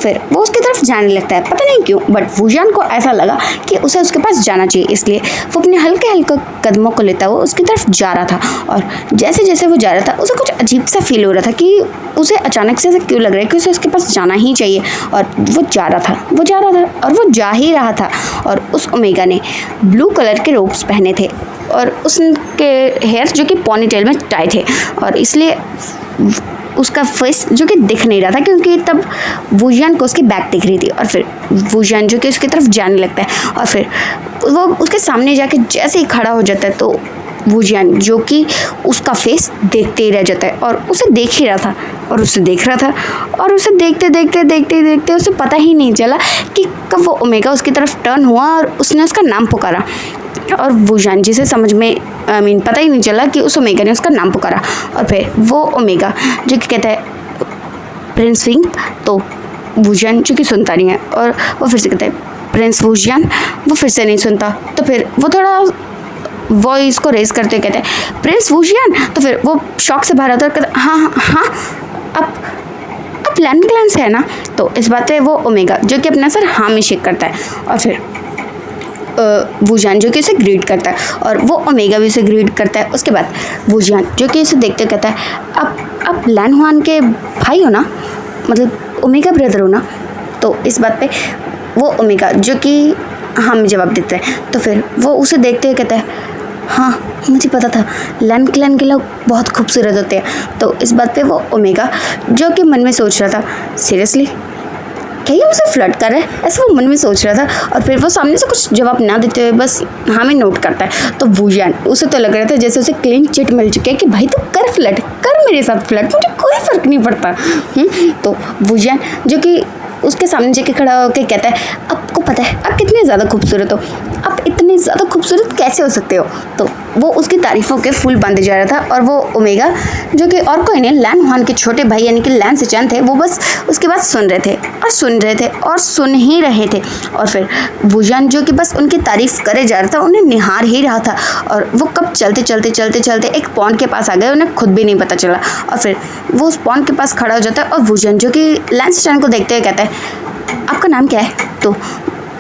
फिर वो उसकी तरफ जाने लगता है, पता नहीं क्यों, बट वुजियान को ऐसा लगा कि उसे उसके पास जाना चाहिए, इसलिए वो अपने हल्के हल्के कदमों को लेता हुआ उसकी तरफ जा रहा था। और जैसे जैसे वो जा रहा था उसे कुछ अजीब सा फील हो रहा था कि उसे अचानक से ऐसा क्यों लग रहा है कि उसे उसके पास जाना ही चाहिए। और वो जा रहा था और वो जा ही रहा था और उस ओमेगा ने ब्लू कलर के रोब्स पहने थे और उसके हेयर जो कि पॉनी टेल में टाई थे और इसलिए उसका फेस जो कि दिख नहीं रहा था, क्योंकि तब वुजियान को उसकी बैक दिख रही थी। और फिर वुजियान जो कि उसकी तरफ जाने लगता है और फिर वो उसके सामने जाके जैसे ही खड़ा हो जाता है तो वुजियान जो कि उसका फेस देखते ही रह जाता है और उसे देख ही रहा था और उसे देख रहा था और उसे देखते देखते उसे पता ही नहीं चला कि कब वो ओमेगा उसकी तरफ टर्न हुआ और उसने उसका नाम पुकारा। और वुजियान जिसे समझ में पता ही नहीं चला कि उस ओमेगा ने उसका नाम पुकारा। और फिर वो ओमेगा जो कि कहता है प्रिंस विंग। तो वूजियान जो कि सुनता नहीं है और वो फिर से कहता है प्रिंस वूजियान। वो फिर से नहीं सुनता, तो फिर वो थोड़ा वॉइस को रेज करते हुए कहते हैं प्रिंस वूजियान। तो फिर वो शॉक से बाहर आता है और कहता है हाँ हाँ हाँ अब लैन क्लैन से है ना। तो इस बात पे वो ओमेगा जो कि अपना सर हाँ में शेक करता है और फिर वूजियान जो कि उसे ग्रीट करता है और वो ओमेगा भी उसे ग्रीट करता है। उसके बाद वूजियान जो कि उसे देखते हुए कहता है आप लैन हुआन के भाई हो ना, मतलब ओमेगा ब्रदर हो ना। तो इस बात पे वो ओमेगा जो कि हाँ में जवाब देता है। तो फिर वो उसे देखते हुए कहता है हाँ मुझे पता था लैन क्लैन के लोग बहुत खूबसूरत होते हैं। तो इस बात पे वो ओमेगा जो कि मन में सोच रहा था सीरियसली क्या ये मुझसे फ्लर्ट कर रहा है, ऐसा वो मन में सोच रहा था। और फिर वो सामने से कुछ जवाब ना देते हुए बस हाँ में नोट करता है। तो वूजियान उसे तो लग रहा था जैसे उसे क्लीन चिट मिल चुकी है कि भाई तू कर फ्लर्ट कर मेरे साथ फ्लर्ट, मुझे कोई फ़र्क नहीं पड़ता। तो वूजियान जो कि उसके सामने जाके खड़ा होकर कहता है आपको पता है आप कितने ज़्यादा खूबसूरत हो, आप इतने ज़्यादा खूबसूरत कैसे हो सकते हो। तो वो उसकी तारीफ़ों के फूल बांधे जा रहा था और वो ओमेगा जो कि और कोई नहीं लैन हुआन के छोटे भाई यानी कि लैन सेचान थे, वो बस उसके बाद सुन रहे थे और सुन रहे थे और सुन ही रहे थे। और फिर वूजियान जो कि बस उनकी तारीफ़ करे जा रहा था, उन्हें निहार ही रहा था। और वो कब चलते चलते चलते चलते एक पॉन्ड के पास आ गए, उन्हें खुद भी नहीं पता चला। और फिर वो उस पॉन्ड के पास खड़ा हो जाता है और वूजियान जो कि लैन सेचान को देखते हुए कहता है आपका नाम क्या है। तो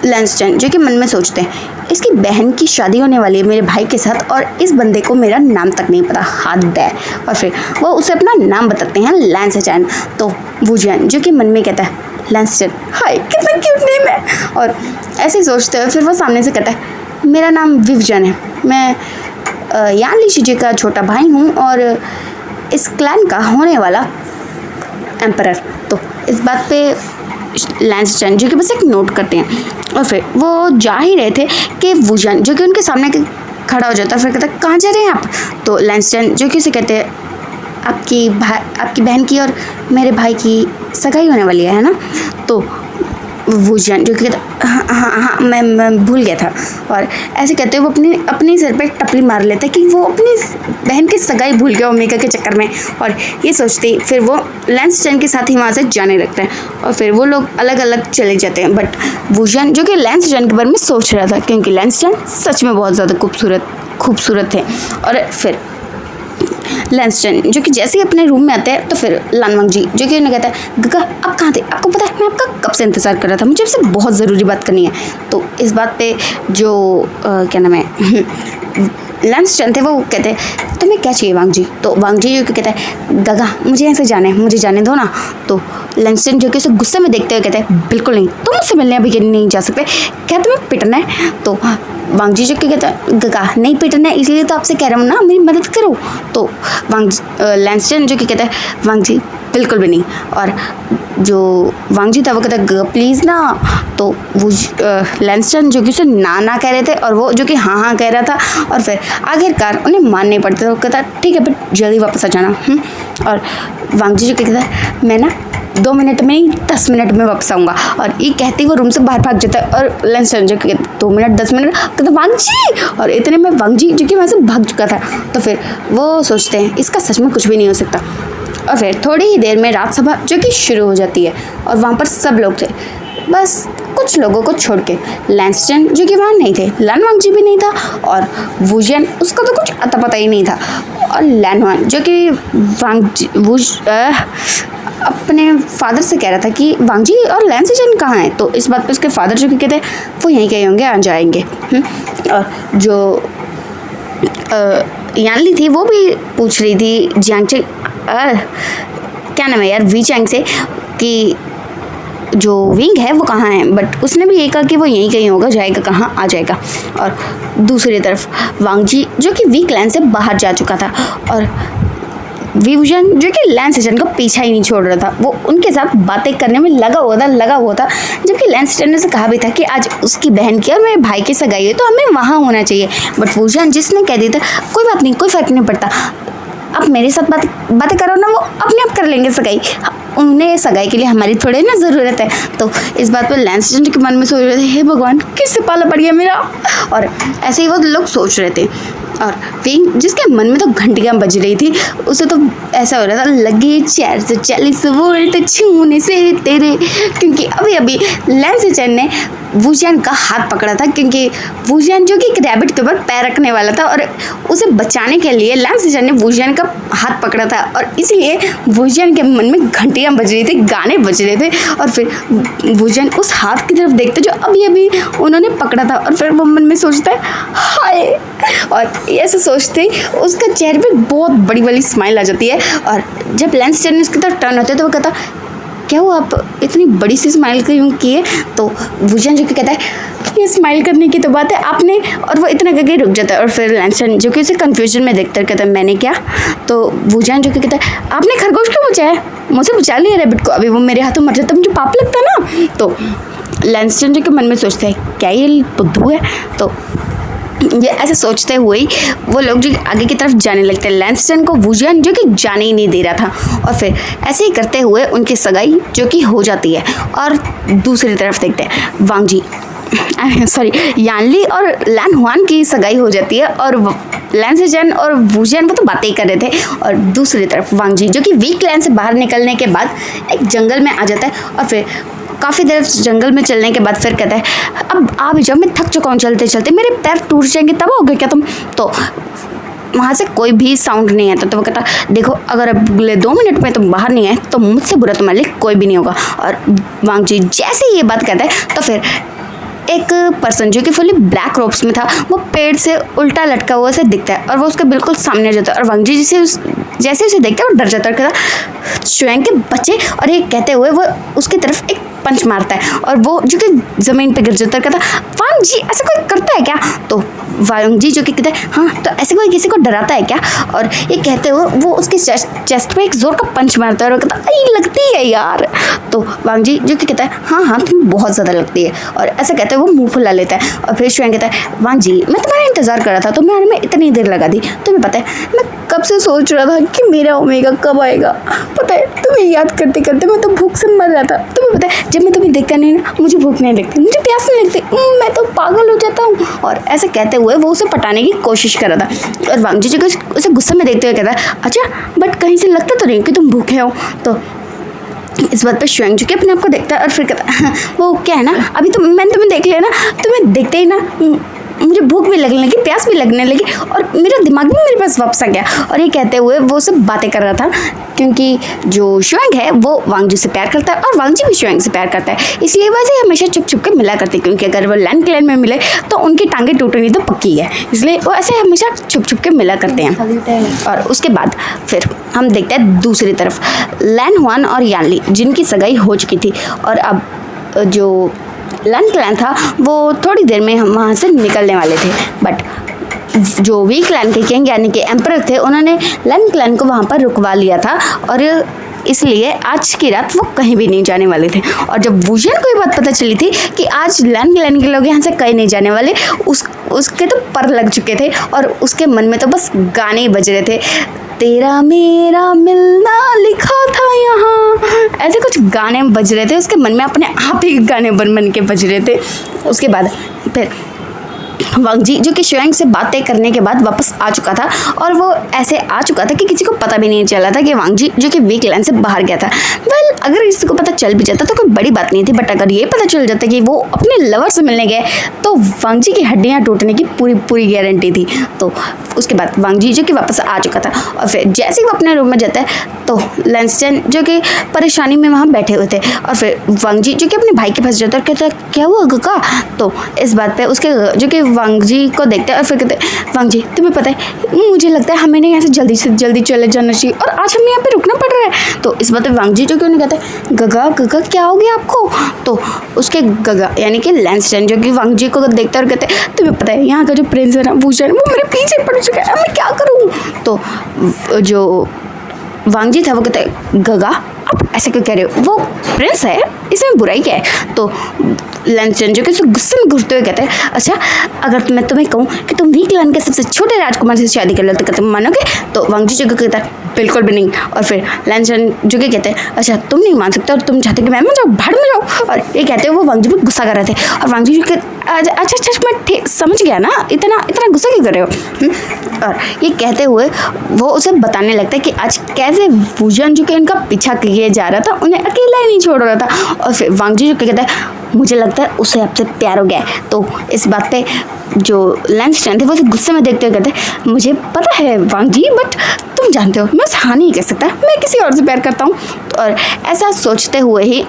लैन सेचान जो कि मन में सोचते हैं इसकी बहन की शादी होने वाली है मेरे भाई के साथ और इस बंदे को मेरा नाम तक नहीं पता, हद है। और फिर वो उसे अपना नाम बताते हैं लैन सेचान। तो वूजियान जो कि मन में कहता है लैन सेचान हाय कितना क्यूट नेम है। और ऐसे ही सोचते हुए फिर वो सामने से कहता है मेरा नाम विवजन है, मैं यान ली शीजी का छोटा भाई हूँ और इस क्लैन का होने वाला एम्परर। तो इस बात पे लैन सेचान जो कि बस एक नोट करते हैं और फिर वो जा ही रहे थे कि वूजियान जो कि उनके सामने खड़ा हो जाता है। फिर कहता है कहाँ जा रहे हैं आप। तो लैन सेचान जो कि उसे कहते हैं आपकी बहन की और मेरे भाई की सगाई होने वाली है ना। तो वूजियान जो कि कहता हाँ मैं भूल गया था। और ऐसे कहते हुए वो अपने सिर पे टपली मार लेता है कि वो अपनी बहन की सगाई भूल गया ओमेगा के चक्कर में। और ये सोचते ही फिर वो लैन सेचान के साथ ही वहाँ से जाने लगते हैं और फिर वो लोग अलग अलग चले जाते हैं। बट वूजियान जो कि लैन सेचान के बारे में सोच रहा था क्योंकि लैन सेचान सच में बहुत ज़्यादा खूबसूरत थे। और फिर लैन सेचान जो कि जैसे ही अपने रूम में आते हैं तो फिर लानवांग जी जो कि उन्हें कहता है गगा आप कहाँ थे, आपको पता है मैं आपका कब से इंतज़ार कर रहा था, मुझे आपसे बहुत ज़रूरी बात करनी है। तो इस बात पे जो क्या नाम है लैन सेचान थे वो कहते हैं तुम्हें क्या चाहिए वांग जी। तो वांग जी जो कि कहता है गगा मुझे यहाँ से जाना है, मुझे जाने दो ना। तो लैन सेचान जो कि उसे गुस्से में देखते हुए कहते हैं बिल्कुल नहीं, तुम मुझसे मिलने अभी नहीं जा सकते, क्या तुम्हें पिटना है। तो वांग जी जो कि कहता है गगा नहीं पिटना है इसलिए तो आपसे कह रहा हूँ ना मेरी मदद करो। तो लैन सेचान जो कि कहता है वांग जी बिल्कुल भी नहीं। और जो वांग जी था वो कहता है गगा प्लीज़ ना। तो वो लैन सेचान जो कि उसे ना कह रहे थे और वो जो कि हाँ कह रहा था। और फिर आखिरकार उन्हें मानने पड़ते थे। वो कहता ठीक है बट जल्दी वापस आ जाना। और वांग जी जो कि कहता है मैं ना 2 मिनट में नहीं 10 मिनट में वापस आऊँगा। और ये कहते ही वो रूम से बाहर भाग जाता है। और लैन सेचान जो कि 2 मिनट 10 मिनट कहते वांग जी। और इतने में वांग जी जो कि वहाँ से भाग चुका था। तो फिर वो सोचते हैं इसका सच में कुछ भी नहीं हो सकता। और फिर थोड़ी ही देर में रात सभा जो कि शुरू हो जाती है और वहाँ पर सब लोग थे बस कुछ लोगों को छोड़ के। लैन सेचान जो कि वहाँ नहीं थे, लानवांग जी भी नहीं था और वूजियान उसका तो कुछ अता पता ही नहीं था। और लैन हुआन जो कि अपने फादर से कह रहा था कि वांग जी और लैन सेचान कहाँ हैं। तो इस बात पे उसके फादर जो कि कहते हैं वो यहीं कहीं होंगे, आ जाएंगे। और जो यानली थी वो भी पूछ रही थी जियांगचे क्या नाम है यार वीचैंग से कि जो विंग है वो कहाँ है। बट उसने भी ये कहा कि वो यहीं कहीं होगा, जाएगा कहाँ, आ जाएगा। और दूसरी तरफ वांग जी जो कि वी क्लैन से बाहर जा चुका था और विवजन जो कि लैन सेचान का पीछा ही नहीं छोड़ रहा था, वो उनके साथ बातें करने में लगा हुआ था। जबकि लैन सेचान ने उसे कहा भी था कि आज उसकी बहन की और मेरे भाई की सगाई है तो हमें वहाँ होना चाहिए। बट वूजियान जिसने कह दिया था कोई बात नहीं, कोई फ़र्क नहीं पड़ता, आप मेरे साथ बातें करो ना, वो अपने आप कर लेंगे सगाई, उन्हें सगाई के लिए हमारी थोड़ी ना ज़रूरत है। तो इस बात पर लैन सेचान के मन में सोच रहे थे हे भगवान किससे पाला पड़ गया मेरा। और ऐसे ही वो लोग सोच रहे थे और विंग जिसके मन में तो घंटियाँ बज रही थी, उसे तो ऐसा हो रहा था लगे 440 वोल्ट छूने से तेरे, क्योंकि अभी अभी लैंस चैन ने वुजियान का हाथ पकड़ा था, क्योंकि वुजियान जो कि एक रैबिट के ऊपर पैर रखने वाला था और उसे बचाने के लिए लैंस चैन ने वुजियान का हाथ पकड़ा था, और इसलिए वुजियान के मन में घंटियाँ बज रही थी, गाने बज रहे थे। और फिर वुजियान उस हाथ की तरफ देखते जो अभी अभी उन्होंने पकड़ा था, और फिर वो मन में सोचता है हाय, और ऐसे सोचते ही उसका चेहरे पे बहुत बड़ी वाली स्माइल आ जाती है। और जब लैंस चैन उसकी तरफ टर्न होते हैं तो वो कहता क्या हुआ आप इतनी बड़ी सी स्माइल क्यों की है? तो वुजियान जो कि कहता है ये स्माइल करने की तो बात है आपने, और वो इतना करके रुक जाता है। और फिर लैंस चैन जो कि उसे कन्फ्यूजन में देखता है कहता है मैंने क्या? तो वुजियान जो कि कहता है आपने खरगोश क्यों बचाया? मुझे बचा लिया रैबिट को, अभी वो मेरे हाथों मर जाता मुझे पाप लगता ना। तो लैंस चैन जो कि मन में सोचता है क्या ये बुद्धू है? तो ये ऐसे सोचते हुए ही वो लोग जो आगे की तरफ जाने लगते हैं। लैंस चैन को वुजियान जो कि जाने ही नहीं दे रहा था, और फिर ऐसे ही करते हुए उनकी सगाई जो कि हो जाती है। और दूसरी तरफ देखते हैं वांग जी सॉरी यानली और लैन हुआन की सगाई हो जाती है, और लैंस चैन और वुजियान वो तो बातें ही कर रहे थे। और दूसरी तरफ वांग जी जो कि वीक लैंड से बाहर निकलने के बाद एक जंगल में आ जाता है, और फिर काफ़ी देर जंगल में चलने के बाद फिर कहता है अब आ भी जाओ, मैं थक चुका हूँ चलते चलते, मेरे पैर टूट जाएंगे, तब आओगे क्या तुम? तो वहाँ से कोई भी साउंड नहीं आता। तो वो कहता देखो अगर अगले 2 मिनट में तुम बाहर नहीं आए तो मुझसे बुरा तुम्हारे लिए कोई भी नहीं होगा। और वांग जी जैसे ही ये बात कहता है तो फिर एक पर्सन जो कि फुली ब्लैक रोब्स में था वो पेड़ से उल्टा लटका हुआ से दिखता है, और वो उसके बिल्कुल सामने आ जाता है। और वांग जी जैसे उसे देखता है वो डर जाता है और कहता शुएंग के बच्चे, और ये कहते हुए वो उसकी तरफ एक पंच मारता है, और वो जो कि ज़मीन पे गिर जाता है। कहता वांग जी ऐसा कोई करता है क्या? तो वांग जी जो कि कहता है हाँ तो ऐसे कोई किसी को डराता है क्या? और ये कहते हुए वो उसके चेस्ट पे एक जोर का पंच मारता है, और कहता आई लगती है यार। तो वांग जी जो कि कहता है हाँ हाँ तुम्हें बहुत ज़्यादा लगती है, और ऐसा कहते हुए वो मुँह फुला लेता है। और फिर शुएंग कहता है वांग जी मैं तुम्हारा इंतज़ार कर रहा था, तुम्हें आने में इतनी देर लगा दी, तुम्हें पता है मैं कब से सोच रहा था कि मेरा ओमेगा कब आएगा, पता है तुम्हें याद करते करते मैं तो भूख से मर रहा था। तुम्हें पता है जब मैं तुम्हें देखता नहीं ना मुझे भूख नहीं लगती, मुझे प्यास नहीं लगती, मैं तो पागल हो जाता हूँ। और ऐसे कहते हुए वो उसे पटाने की कोशिश कर रहा था, और वांग जी जो उसे गुस्से में देखते हुए कहता है अच्छा बट कहीं से लगता तो नहीं कि तुम भूखे हो। तो इस बात पे शुएंग जो कि अपने आप को देखता है और फिर कहता है वो क्या है ना अभी तो मैंने तुम्हें देख लिया ना, तुम्हें देखते ही ना मुझे भूख भी लगने लगी, प्यास भी लगने लगी, और मेरा दिमाग भी मेरे पास वापस आ गया। और ये कहते हुए वो सब बातें कर रहा था, क्योंकि जो शुएंग है वो वांग जी से प्यार करता है और वांग जी भी शुएंग से प्यार करता है, इसलिए वैसे हमेशा छुप छुप के मिला करते, क्योंकि अगर वो लैंड क्लैन में मिले तो उनकी टांगें टूटनी तो पक्की है, इसलिए वो ऐसे हमेशा छुप छुप के मिला करते हैं। और उसके बाद फिर हम देखते हैं दूसरी तरफ लैन हुआन और यानली जिनकी सगाई हो चुकी थी, और अब जो लैंड क्लैन था वो थोड़ी देर में हम वहाँ से निकलने वाले थे, बट जो वी क्लैन के किंग यानी कि एम्परर थे उन्होंने लैंड क्लैन को वहाँ पर रुकवा लिया था, और इसलिए आज की रात वो कहीं भी नहीं जाने वाले थे। और जब वुजियान को ये बात पता चली थी कि आज लैंड क्लैन के लोग यहाँ से कहीं नहीं जाने वाले, उसके तो पर लग चुके थे, और उसके मन में तो बस गाने ही बज रहे थे, तेरा मेरा मिलना लिखा था यहाँ, ऐसे कुछ गाने बज रहे थे उसके मन में, अपने आप ही गाने बन बन के बज रहे थे। उसके बाद फिर वांग जी जो कि शुएंग से बातें करने के बाद वापस आ चुका था, और वो ऐसे आ चुका था कि किसी को पता भी नहीं चला था कि वांग जी जो कि वीक लैंड से बाहर गया था। वेल अगर किसी को पता चल भी जाता तो कोई बड़ी बात नहीं थी, बट अगर ये पता चल जाता कि वो अपने लवर से मिलने गए तो वांग जी की हड्डियाँ टूटने की पूरी गारंटी थी। तो उसके बाद वांग जी जो कि वापस आ चुका था, और फिर जैसे ही वो अपने रूम में जाता है तो लैंस चैन जो कि परेशानी में वहाँ बैठे हुए थे, और फिर वांग जी जो कि अपने भाई के पास जाता है और कहता है क्या हुआ गका? तो इस बात पे उसके जो कि वांग जी को देखते हैं और फिर कहते हैं वांग जी तुम्हें पता है मुझे लगता है हमें यहाँ से जल्दी चले जाना चाहिए, और आज हमें यहाँ पे रुकना पड़ रहा है। तो इस बात पे वांग जी जो कि उन्हें कहते हैं गगा क्या हो गया आपको? तो उसके गगा यानी कि लैंस चैन जो कि वांग जी को देखते हैं और कहते हैं तुम्हें पता है यहाँ का जो प्रिंस है ना वुजियान वो मेरे पीछे पड़ चुका है, मैं क्या करूँ? तो जो वांग जी था वो कहते हैं गगा आप ऐसे क्यों कह रहे हो, वो प्रिंस है इसमें बुराई क्या है? तो लैंसचैन जो कि गुस्से में घुसते हुए कहते हैं, अच्छा अगर मैं तुम्हें कहूँ कि तुम वीक लैंड के सबसे छोटे राजकुमार से शादी कर लो तो तुम मानोगे? तो वांग जी जो कहता है बिल्कुल भी नहीं। और फिर लैंसचैन जो कि कहते हैं, अच्छा तुम नहीं मान सकते और तुम चाहते कि मैं मर जाऊँ, भाड़ में जाऊँ। और ये कहते हैं वो वांग जी पर गुस्सा कर रहे थे और वांग जी जो कहते अच्छा मैं समझ गया ना, इतना गुस्सा क्यों कर रहे हो? और ये कहते हुए वो उसे बताने लगता है कि आज कैसे वुजियान जो कि इनका पीछा किए जा रहा था, उन्हें अकेला ही नहीं छोड़ रहा था। और फिर वांग जी जो कहता है मुझे लगता है उसे आपसे प्यार हो गया है। तो इस बात पे जो लैंसचैन थे वो उसे गुस्से में देखते हुए कहते मुझे पता है वांग जी, बट तुम जानते हो मैं हाँ नहीं कह सकता, मैं किसी और से प्यार करता हूँ। और ऐसा सोचते हुए ही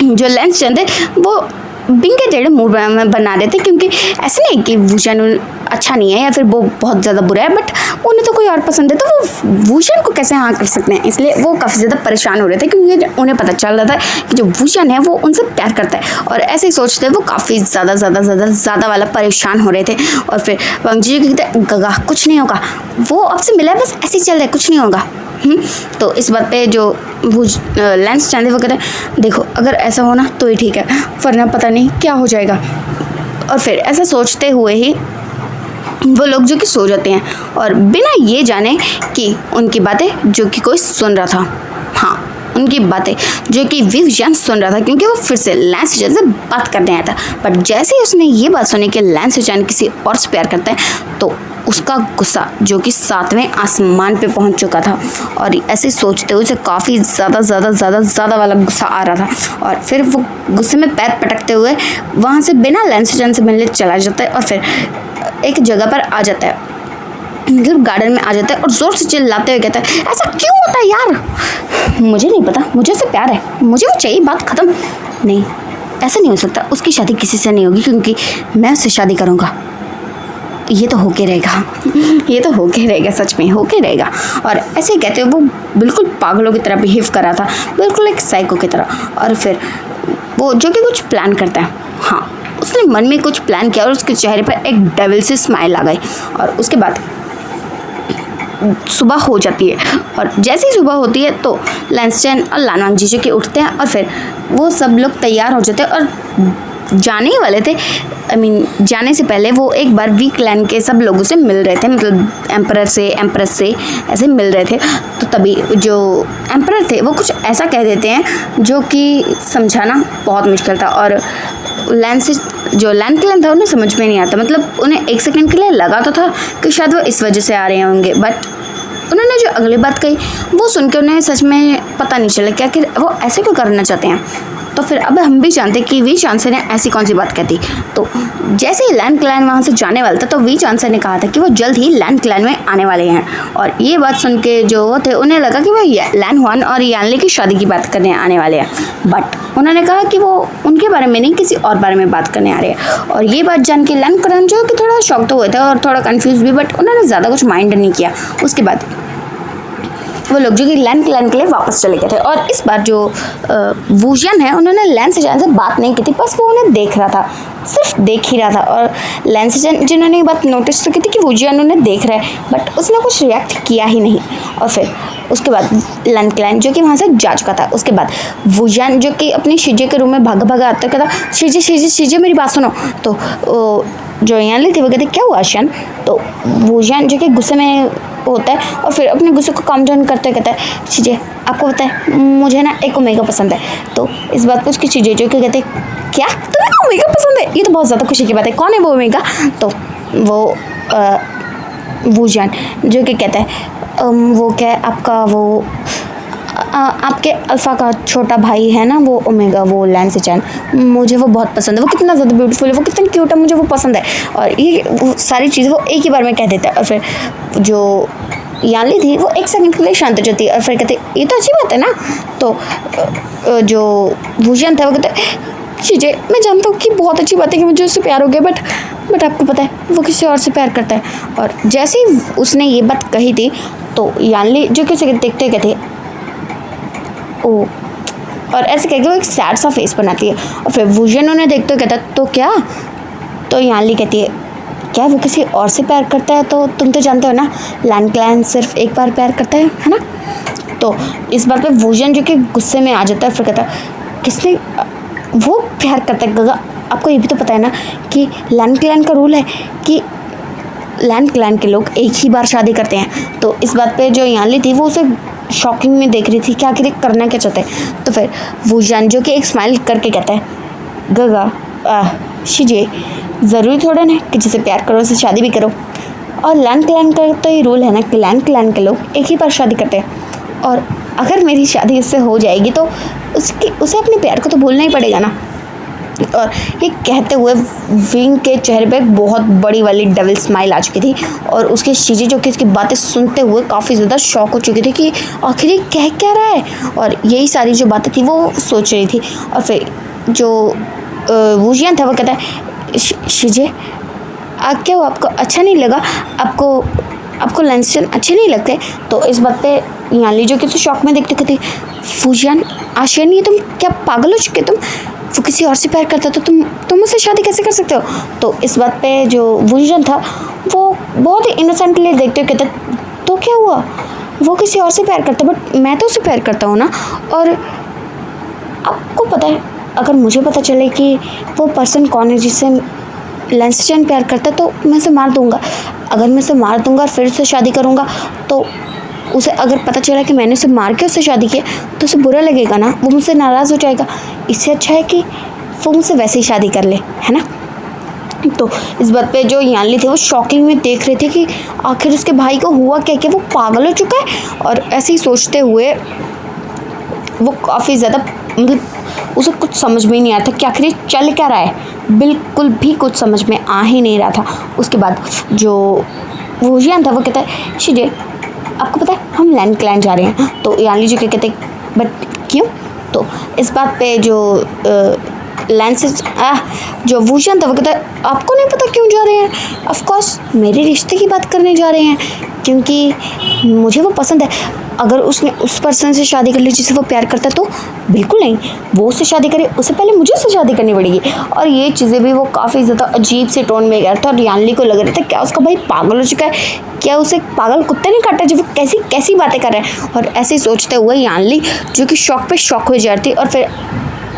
जो लैंसचैन थे वो बिंग के टेढ़े मुंह में बना देते, क्योंकि ऐसे नहीं कि वुजियान अच्छा नहीं है या फिर वो बहुत ज़्यादा बुरा है, बट उन्हें तो कोई और पसंद है, तो वो वुजियान को कैसे हाँ कर सकते हैं। इसलिए वो काफ़ी ज़्यादा परेशान हो रहे थे, क्योंकि उन्हें पता चल रहा था कि जो वुजियान है वो उनसे प्यार करता है। और ऐसे ही सोचते वो काफ़ी ज़्यादा वाला परेशान हो रहे थे। और फिर वांग जी कहते गगा कुछ नहीं होगा, वो आपसे मिला है, बस ऐसे ही चल रहा है, कुछ नहीं होगा। तो इस बात पे जो लैंसचैन थे वो कहते हैं देखो अगर ऐसा हो ना तो ही ठीक है, वरना पता नहीं क्या हो जाएगा। और फिर ऐसा सोचते हुए ही वो लोग जो कि सो जाते हैं और बिना ये जाने कि उनकी बातें जो कि कोई सुन रहा था, हाँ उनकी बातें जो कि वुजियान सुन रहा था, क्योंकि वो फिर से लैंसचैन से बात करने आया था। बट जैसे ही उसने ये बात सुनी कि लैंसचैन किसी और से प्यार करता है तो उसका गुस्सा जो कि 7वें आसमान पे पहुंच चुका था। और ऐसे सोचते हुए उसे काफ़ी ज़्यादा वाला गुस्सा आ रहा था। और फिर वो गुस्से में पैर पटकते हुए वहाँ से बिना लैंसचैन से मिलने चला जाता है और फिर एक जगह पर आ जाता है, मतलब गार्डन में आ जाता है और ज़ोर से चिल्लाते हुए कहता है ऐसा क्यों होता है यार, मुझे नहीं पता, मुझे उससे प्यार है, मुझे वो चाहिए, बात ख़त्म। नहीं ऐसा नहीं हो सकता, उसकी शादी किसी से नहीं होगी, क्योंकि मैं उससे शादी करूँगा, ये तो होके रहेगा, ये तो होके रहेगा, सच में होके रहेगा। और ऐसे ही कहते हुए वो बिल्कुल पागलों की तरह बिहेव कर रहा था, बिल्कुल एक साइको की तरह। और फिर वो जो कि कुछ प्लान करता है, हाँ उसने मन में कुछ प्लान किया और उसके चेहरे पर एक डेविल सी स्माइल आ गई। और उसके बाद सुबह हो जाती है और जैसे ही सुबह होती है तो लैंसचैन और लानवांग जी के उठते हैं और फिर वो सब लोग तैयार हो जाते हैं और जाने ही वाले थे। जाने से पहले वो एक बार वीक लैंड के सब लोगों से मिल रहे थे, मतलब एम्परर से एम्प्रेस से ऐसे मिल रहे थे। तो तभी जो एम्परर थे वो कुछ ऐसा कह देते हैं जो कि समझाना बहुत मुश्किल था। और जो लैंड क्लैन था उन्हें समझ में नहीं आता, मतलब उन्हें एक सेकंड के लिए लगा तो था कि शायद वो इस वजह से आ रहे होंगे, बट उन्होंने जो अगली बात कही वो सुन के उन्हें सच में पता नहीं चला क्या कि वो ऐसे क्यों करना चाहते हैं। तो फिर अब हम भी जानते कि वी चांसर ने ऐसी कौन सी बात कहती। तो जैसे ही लैंड क्लैन वहाँ से जाने वाला था तो वी चांसर ने कहा था कि वो जल्द ही लैंड क्लैन में आने वाले हैं। और ये बात सुन के जो वो थे उन्हें लगा कि वो लैंड हुआन और यानली की शादी की बात करने आने वाले हैं, बट उन्होंने कहा कि वो उनके बारे में नहीं किसी और बारे में बात करने आ रहे हैं। और ये बात जान के लैंड क्लैन जो कि थोड़ा शॉक तो हुए थे और थोड़ा कन्फ्यूज़ भी, बट उन्होंने ज़्यादा कुछ माइंड नहीं किया। उसके बाद वो लोग जो कि लैंड क्लैन के लिए वापस चले गए थे। और इस बार जो वुजियान है उन्होंने लैंसचैन से बात नहीं की थी, बस वो उन्हें देख रहा था, सिर्फ देख ही रहा था। और लैंसचैन जिन्होंने ये बात नोटिस तो की थी कि वुजियान उन्हें देख रहा है, बट उसने कुछ रिएक्ट किया ही नहीं। और फिर उसके बाद लैंड क्लैन जो कि वहाँ से जा चुका था। उसके बाद वुजियान जो कि अपनी शीजे के रूम में भागा आता कहता शीजे मेरी बात सुनो। तो जो यानली थी वो कहते क्या हुआ शियान। तो वुजियान जो कि गुस्से में होता है और फिर अपने गुस्से को काम डाउन करते कहता है शीजे आपको पता है मुझे ना एक ओमेगा पसंद है। तो इस बात पर उसकी शीजे जो कि कहते क्या तुम्हें ओमेगा पसंद है, ये तो बहुत ज़्यादा खुशी की बात है, कौन है वो ओमेगा। तो वो वुजियान जो कि कहता है वो क्या है आपका वो आपके अल्फ़ा का छोटा भाई है ना वो ओमेगा, वो लैंसचैन, मुझे वो बहुत पसंद है, वो कितना ज़्यादा ब्यूटीफुल है, वो कितना क्यूट है, मुझे वो पसंद है। और ये वो सारी चीज़ें वो एक ही बार में कह देता है। और फिर जो यानली थी वो एक सेकंड के लिए शांत हो जाती है और फिर कहते ये तो अच्छी बात है ना। तो जो वुजियान था वो कहते चीज़ें मैं जानता हूँ कि बहुत अच्छी बात है कि मुझे उससे प्यार हो गया, बट आपको पता है वो किसी और से प्यार करता है। और जैसे ही उसने ये बात कही थी तो यानली जो कि उसे देखते कहते ओ, और ऐसे कह के वो एक सैड सा फेस बनाती है। और फिर वुजियान उन्हें देखते कहता तो क्या। तो यानली कहती है क्या वो किसी और से प्यार करता है, तो तुम तो जानते हो ना लैंड क्लैन सिर्फ एक बार प्यार करता है ना। तो इस बात पे वुजियान जो कि गुस्से में आ जाता है, फिर कहता किसने वो प्यार करता है गगा। आपको ये भी तो पता है ना कि लैन क्लैन का रूल है कि लैन क्लैन के लोग एक ही बार शादी करते हैं। तो इस बात पे जो यानली थी वो उसे शॉकिंग में देख रही थी कि आखिर करना क्या चाहते हैं। तो फिर वुजियान जो कि एक स्माइल करके कहता है गगा शिजे, ज़रूरी थोड़ा ना कि जिसे प्यार करो उसे शादी भी करो। और लैन क्लैन का तो ये रूल है ना कि लैन क्लैन के लोग एक ही बार शादी करते हैं, और अगर मेरी शादी इससे हो जाएगी तो उसे अपने प्यार को तो भूलना ही पड़ेगा ना। और ये कहते हुए विंग के चेहरे पे बहुत बड़ी वाली डबल स्माइल आ चुकी थी, और उसके शीजी जो कि इसकी बातें सुनते हुए काफ़ी ज़्यादा शॉक हो चुकी थी कि आखिर ये कह क्या रहा है, और यही सारी जो बातें थी वो सोच रही थी। और फिर जो वुजियान था वो कहता है शीजे क्या वो आपको अच्छा नहीं लगा, आपको लैंसटन अच्छे नहीं लगते। तो इस बात पे यानली जो कि उसे शॉक में देखते कहती वुजियान आशियान, ये तुम क्या पागल हो चुके, तुम वो किसी और से प्यार करता तो तुम उससे शादी कैसे कर सकते हो। तो इस बात पे जो वुजियान था वो बहुत ही इनोसेंटली देखते हुए कहता तो क्या हुआ, वो किसी और से प्यार करता बट मैं तो उसे प्यार करता हूँ ना। और आपको पता है अगर मुझे पता चले कि वो पर्सन कौन है जिससे लैंसटन प्यार करता है तो मैं उसे मार दूँगा। अगर मैं उसे मार दूँगा और फिर उससे शादी करूँगा तो उसे अगर पता चला कि मैंने उसे मार के उससे शादी की तो उसे बुरा लगेगा ना, वो मुझसे नाराज़ हो जाएगा। इससे अच्छा है कि वो मुझसे वैसे ही शादी कर ले, है ना। तो इस बात पे जो यानली थे वो शॉकिंग में देख रहे थे कि आखिर उसके भाई को हुआ क्या, क्या वो पागल हो चुका है। और ऐसे ही सोचते हुए वो काफ़ी ज़्यादा मतलब उसे कुछ समझ में ही नहीं आता कि आखिर ये चल क्या रहा है, बिल्कुल भी कुछ समझ में आ ही नहीं रहा था। उसके बाद जो वुजियान था वो कहता है शिजे आपको पता है हम लैन क्लैन जा रहे हैं। तो यानली जो क्या कहते हैं बट क्यों। तो इस बात पे जो जो वुजियान था वो कहता है आपको नहीं पता क्यों जा रहे हैं, ऑफ कोर्स मेरे रिश्ते की बात करने जा रहे हैं क्योंकि मुझे वो पसंद है। अगर उसने उस पर्सन से शादी कर ली जिसे वो प्यार करता है तो बिल्कुल नहीं, वो उससे शादी करे उससे पहले मुझे उससे शादी करनी पड़ेगी। और ये चीज़ें भी वो काफ़ी ज़्यादा अजीब से टोन में गया था और यानली को लग रहा था क्या उसका भाई पागल हो चुका है, क्या उसे पागल कुत्ते ने काटा जो वो कैसी कैसी बातें कर रहे हैं। और ऐसे ही सोचते हुए यानली जो कि शॉक पे शॉक हो जाती और फिर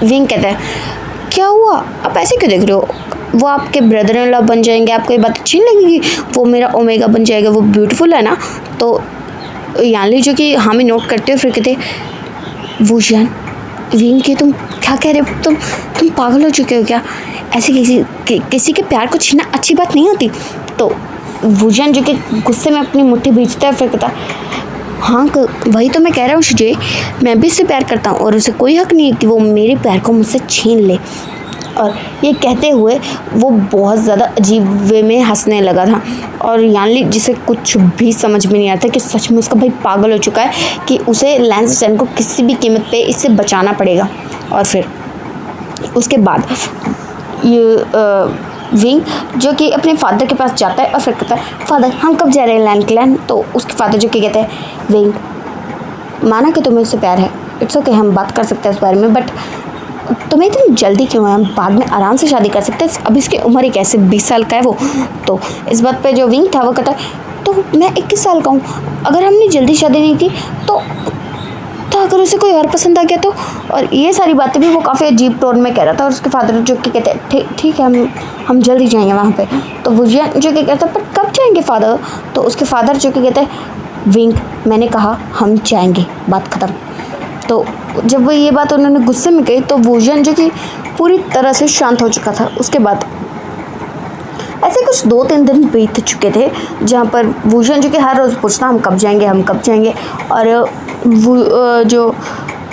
विंग कहता है क्या हुआ, आप ऐसे क्यों देख रहे हो, वो आपके ब्रदर इन लॉ बन जाएंगे, आपको ये बात अच्छी नहीं लगेगी, वो मेरा ओमेगा बन जाएगा, वो ब्यूटीफुल है ना। तो यानली जो कि हामी नोट करते हो फिर कहते वुजियान विंग के तुम क्या कह रहे हो, तुम पागल हो चुके हो क्या, ऐसे किसी के प्यार को छीनना अच्छी बात नहीं होती। तो वुजियान जो कि गुस्से में अपनी मुट्ठी भींचता है फिर कहता हाँ वही तो मैं कह रहा हूँ शिजे, मैं भी उससे प्यार करता हूँ और उसे कोई हक नहीं है कि वो मेरे प्यार को मुझसे छीन ले। और ये कहते हुए वो बहुत ज़्यादा अजीब वे में हंसने लगा था। और यानली जिसे कुछ भी समझ में नहीं आता कि सच में उसका भाई पागल हो चुका है कि उसे लैंसटन को किसी भी कीमत पे इससे बचाना पड़ेगा। और फिर उसके बाद ये विंग जो कि अपने फादर के पास जाता है और फिर कहता है फादर हम कब जा रहे हैं लैन क्लैन। तो उसके फादर जो कि कहते हैं विंग माना कि तुम्हें उससे प्यार है, इट्स ओके हम बात कर सकते हैं उस बारे में, बट तुम्हें इतनी जल्दी क्यों है, हम बाद में आराम से शादी कर सकते हैं, अभी इसकी उम्र ही कैसे 20 साल का है वो। तो इस बात पे जो विंग था वो कहता है तो मैं 21 साल का हूँ, अगर हमने जल्दी शादी नहीं की तो अगर उसे कोई और पसंद आ गया तो। और ये सारी बातें भी वो काफ़ी अजीब टोन में कह रहा था। और उसके फादर जो कि कहते हैं ठीक है हम जल्दी जाएंगे वहाँ पे। तो वुजियान जो कि कहता है पर कब जाएंगे फादर। तो उसके फादर जो कि कहते हैं विंग मैंने कहा हम जाएंगे, बात ख़त्म। तो जब वो ये बात उन्होंने गुस्से में कही तो वुजियान जो कि पूरी तरह से शांत हो चुका था। उसके बाद ऐसे कुछ 2-3 दिन बीत चुके थे जहाँ पर वुजियान जो कि हर रोज़ पूछता हम कब जाएंगे। और वो जो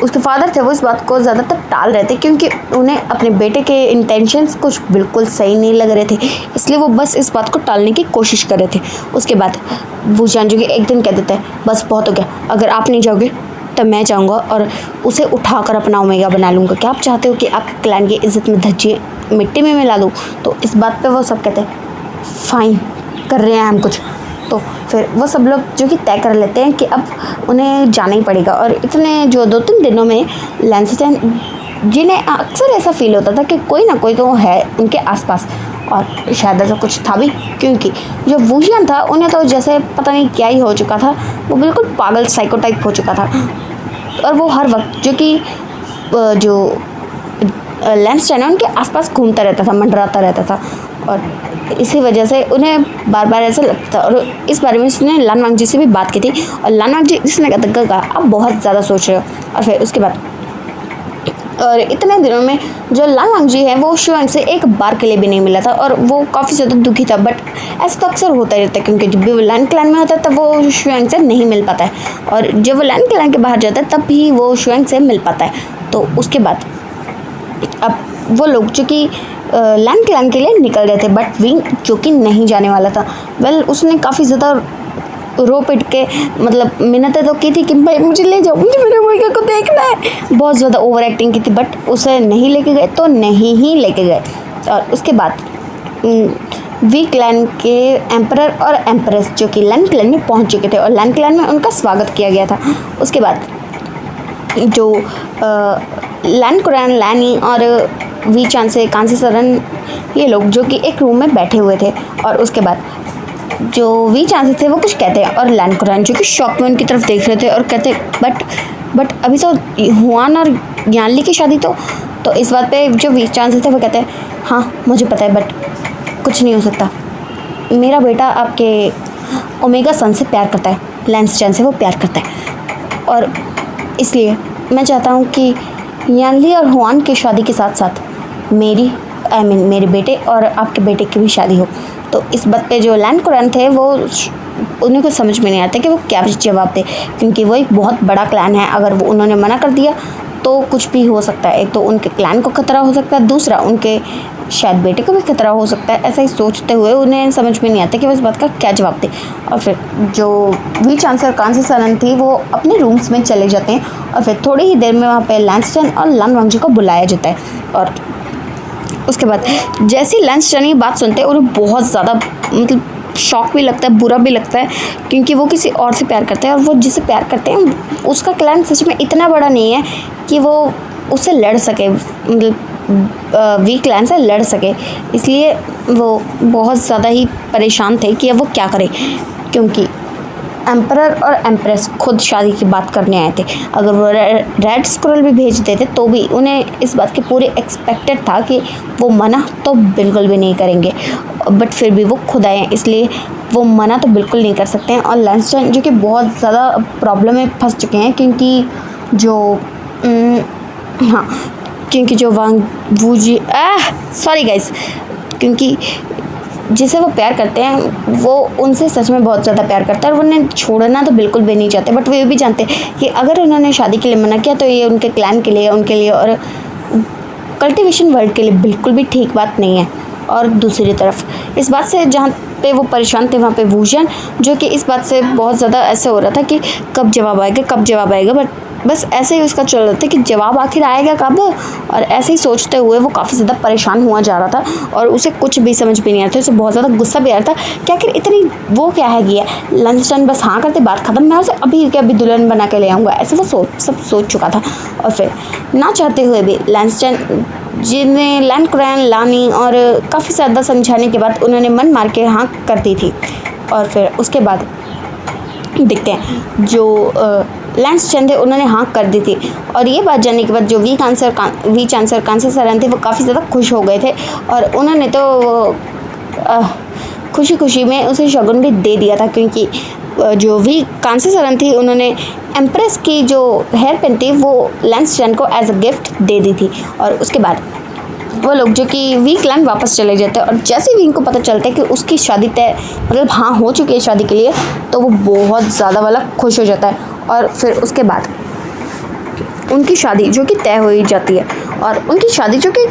उसके फादर थे वो इस बात को ज़्यादातर टाल रहे थे क्योंकि उन्हें अपने बेटे के इंटेंशंस कुछ बिल्कुल सही नहीं लग रहे थे, इसलिए वो बस इस बात को टालने की कोशिश कर रहे थे। उसके बाद वुजियान जो कि एक दिन कह देता है बस बहुत हो गया, अगर आप नहीं जाओगे तो मैं जाऊँगा और उसे उठाकर अपना ओमेगा बना लूँगा, क्या आप चाहते हो कि आपके क्लैन की इज़्ज़त में धज्जियाँ मिट्टी में मिला दूँ। तो इस बात पे वो सब कहते हैं फाइन कर रहे हैं हम कुछ। तो फिर वो सब लोग जो कि तय कर लेते हैं कि अब उन्हें जाना ही पड़ेगा। और इतने जो 2-3 दिनों में लैंसटन जिन्हें अक्सर ऐसा फील होता था कि कोई ना कोई तो है उनके आसपास, और शायद ऐसा कुछ था भी क्योंकि जो वुजियान था उन्हें तो जैसे पता नहीं क्या ही हो चुका था, वो बिल्कुल पागल साइको टाइप हो चुका था। और वो हर वक्त जो कि जो लेंस चैन उनके आसपास घूमता रहता था, मंडराता रहता था और इसी वजह से उन्हें बार बार ऐसा लगता था। और इस बारे में उसने लान वांग जी से भी बात की थी और लान वांग जी इसने कहा आप बहुत ज़्यादा सोच रहे हो। और फिर उसके बाद और इतने दिनों में जो लान वांग जी है वो शुआंग से एक बार के लिए भी नहीं मिला था और वो काफ़ी ज़्यादा दुखी था। बट ऐसा तो अक्सर होता ही रहता है क्योंकि जब भी वो लैन क्लैन में होता है तब वो शुआंग से नहीं मिल पाता है और जब वो लैन क्लैन के बाहर जाता है तब भी वो शुआंग से मिल पाता है। तो उसके बाद अब वो लोग जो कि लैन क्लैन के लिए निकल रहे थे बट विंग जो कि नहीं जाने वाला था। वेल उसने काफ़ी ज़्यादा रो पिट के मतलब मिन्नतें तो की थी कि भाई मुझे ले जाओ, मुझे मेरे ओमेगा को देखना है। बहुत ज़्यादा ओवर एक्टिंग की थी बट उसे नहीं लेके गए तो नहीं ही लेके गए। और उसके बाद वी क्लैन के एम्परर और एम्प्रेस जो कि लैन क्लैन में पहुंच चुके थे और लैन क्लैन में उनका स्वागत किया गया था। उसके बाद जो लैन कुरैन, लैनी और वी चांसे, कांसी सरन ये लोग जो कि एक रूम में बैठे हुए थे और उसके बाद जो वी चांसे थे वो कुछ कहते हैं और लैन कुरैन जो कि शॉक में उनकी तरफ देख रहे थे और कहते बट अभी तो हुआन और यानली की शादी तो इस बात पे जो वी चांसे थे वो कहते हैं हाँ मुझे पता है बट कुछ नहीं हो सकता। मेरा बेटा आपके ओमेगा सन से प्यार करता है, लैंस चैन से वो प्यार करता है और इसलिए मैं चाहता हूँ कि यानली और हुआन की शादी के साथ साथ मेरे बेटे और आपके बेटे की भी शादी हो। तो इस बात पे जो लैन कुरैन थे वो उन्हें कुछ समझ में नहीं आता कि वो क्या जवाब दे क्योंकि वो एक बहुत बड़ा क्लैन है। अगर वो उन्होंने मना कर दिया तो कुछ भी हो सकता है। एक तो उनके क्लैन को खतरा हो सकता है, दूसरा उनके शायद बेटे को भी खतरा हो सकता है। ऐसा ही सोचते हुए उन्हें समझ में नहीं आता कि वो इस बात का क्या जवाब दे। और फिर जो वी चांसलर कांसी सरन थी वो अपने रूम्स में चले जाते हैं और फिर थोड़ी ही देर में वहाँ पे लैंस चैन और लान वांग जी को बुलाया जाता है। और उसके बाद जैसे ही लैंस चैन ये बात सुनते हैं उन्हें बहुत ज़्यादा मतलब शॉक भी लगता है, बुरा भी लगता है क्योंकि वो किसी और से प्यार करते हैं और वो जिसे प्यार करते हैं उसका क्लैन सच में इतना बड़ा नहीं है कि वो उससे लड़ सके, मतलब वी क्लैन से लड़ सके। इसलिए वो बहुत ज़्यादा ही परेशान थे कि अब वो क्या करें क्योंकि एम्परर और एम्प्रेस खुद शादी की बात करने आए थे। अगर वो रेड स्क्रॉल भी भेज देते तो भी उन्हें इस बात के पूरे एक्सपेक्टेड था कि वो मना तो बिल्कुल भी नहीं करेंगे बट फिर भी वो खुद आए हैं इसलिए वो मना तो बिल्कुल नहीं कर सकते हैं। और लैंस चैन जो कि बहुत ज़्यादा प्रॉब्लम में फंस चुके हैं क्योंकि जो वांग वूजी सॉरी गाइस क्योंकि जिसे वो प्यार करते हैं वो उनसे सच में बहुत ज़्यादा प्यार करता है और उन्हें छोड़ना तो बिल्कुल भी नहीं चाहते। बट वो ये भी जानते हैं कि अगर उन्होंने शादी के लिए मना किया तो ये उनके क्लैन के लिए, उनके लिए और कल्टिवेशन वर्ल्ड के लिए बिल्कुल भी ठीक बात नहीं है। और दूसरी तरफ इस बात से जहाँ पे वो परेशान थे वहाँ पे वूजन जो कि इस बात से बहुत ज़्यादा ऐसे हो रहा था कि कब जवाब आएगा बट बस ऐसे ही उसका चल रहा था कि जवाब आखिर आएगा कब। और ऐसे ही सोचते हुए वो काफ़ी ज़्यादा परेशान हुआ जा रहा था और उसे कुछ भी समझ भी नहीं आ रहा था। उसे बहुत ज़्यादा गुस्सा भी आ रहा था कि आखिर इतनी वो क्या है कि लंच टाइम बस हाँ करते बात ख़त्म, मैं उसे अभी के अभी दुल्हन बना के ले आऊँगा, ऐसे वो सब सोच चुका था। और फिर ना चाहते हुए भी लैंस चैन जिन्हें लैन कुरैन, लानी और काफ़ी ज़्यादा समझाने के बाद उन्होंने मन मार के हाँ कर दी थी। और फिर उसके बाद देखते हैं जो लैंस चैन थे उन्होंने हाँ कर दी थी और ये बात जानने के बाद जो वी चांसलर कांसी सरन थे वो काफ़ी ज़्यादा खुश हो गए थे और उन्होंने तो खुशी खुशी में उसे शगुन भी दे दिया था क्योंकि जो वी कांसी सरन थी उन्होंने एम्प्रेस की जो हेयर पेन थी वो लैंस चैन को एज अ गिफ्ट दे दी थी। और उसके बाद वो लोग जो कि वी क्लैन वापस चले जाते हैं और जैसे विंग को पता चलता है कि उसकी शादी तय मतलब हाँ हो चुकी है शादी के लिए तो वो बहुत ज़्यादा वाला खुश हो जाता है। और फिर उसके बाद उनकी शादी जो कि तय हो ही जाती है और उनकी शादी जो कि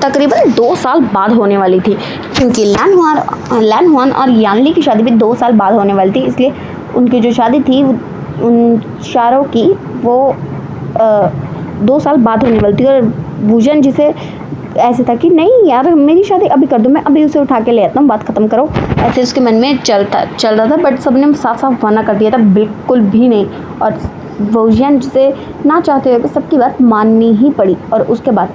तकरीबन 2 साल बाद होने वाली थी क्योंकि लैन हुआन और यानली की शादी भी 2 साल बाद होने वाली थी। इसलिए उनकी जो शादी थी उन चारों की वो 2 साल बाद होने वाली थी। और वूजन जिसे ऐसे था कि नहीं यार मेरी शादी अभी कर दो, मैं अभी उसे उठा के ले आता हूँ, बात ख़त्म करो, ऐसे उसके मन में चल रहा था। बट सबने साफ साफ मना कर दिया था, बिल्कुल भी नहीं। और वूजन जिसे ना चाहते हुए सबकी बात माननी ही पड़ी। और उसके बाद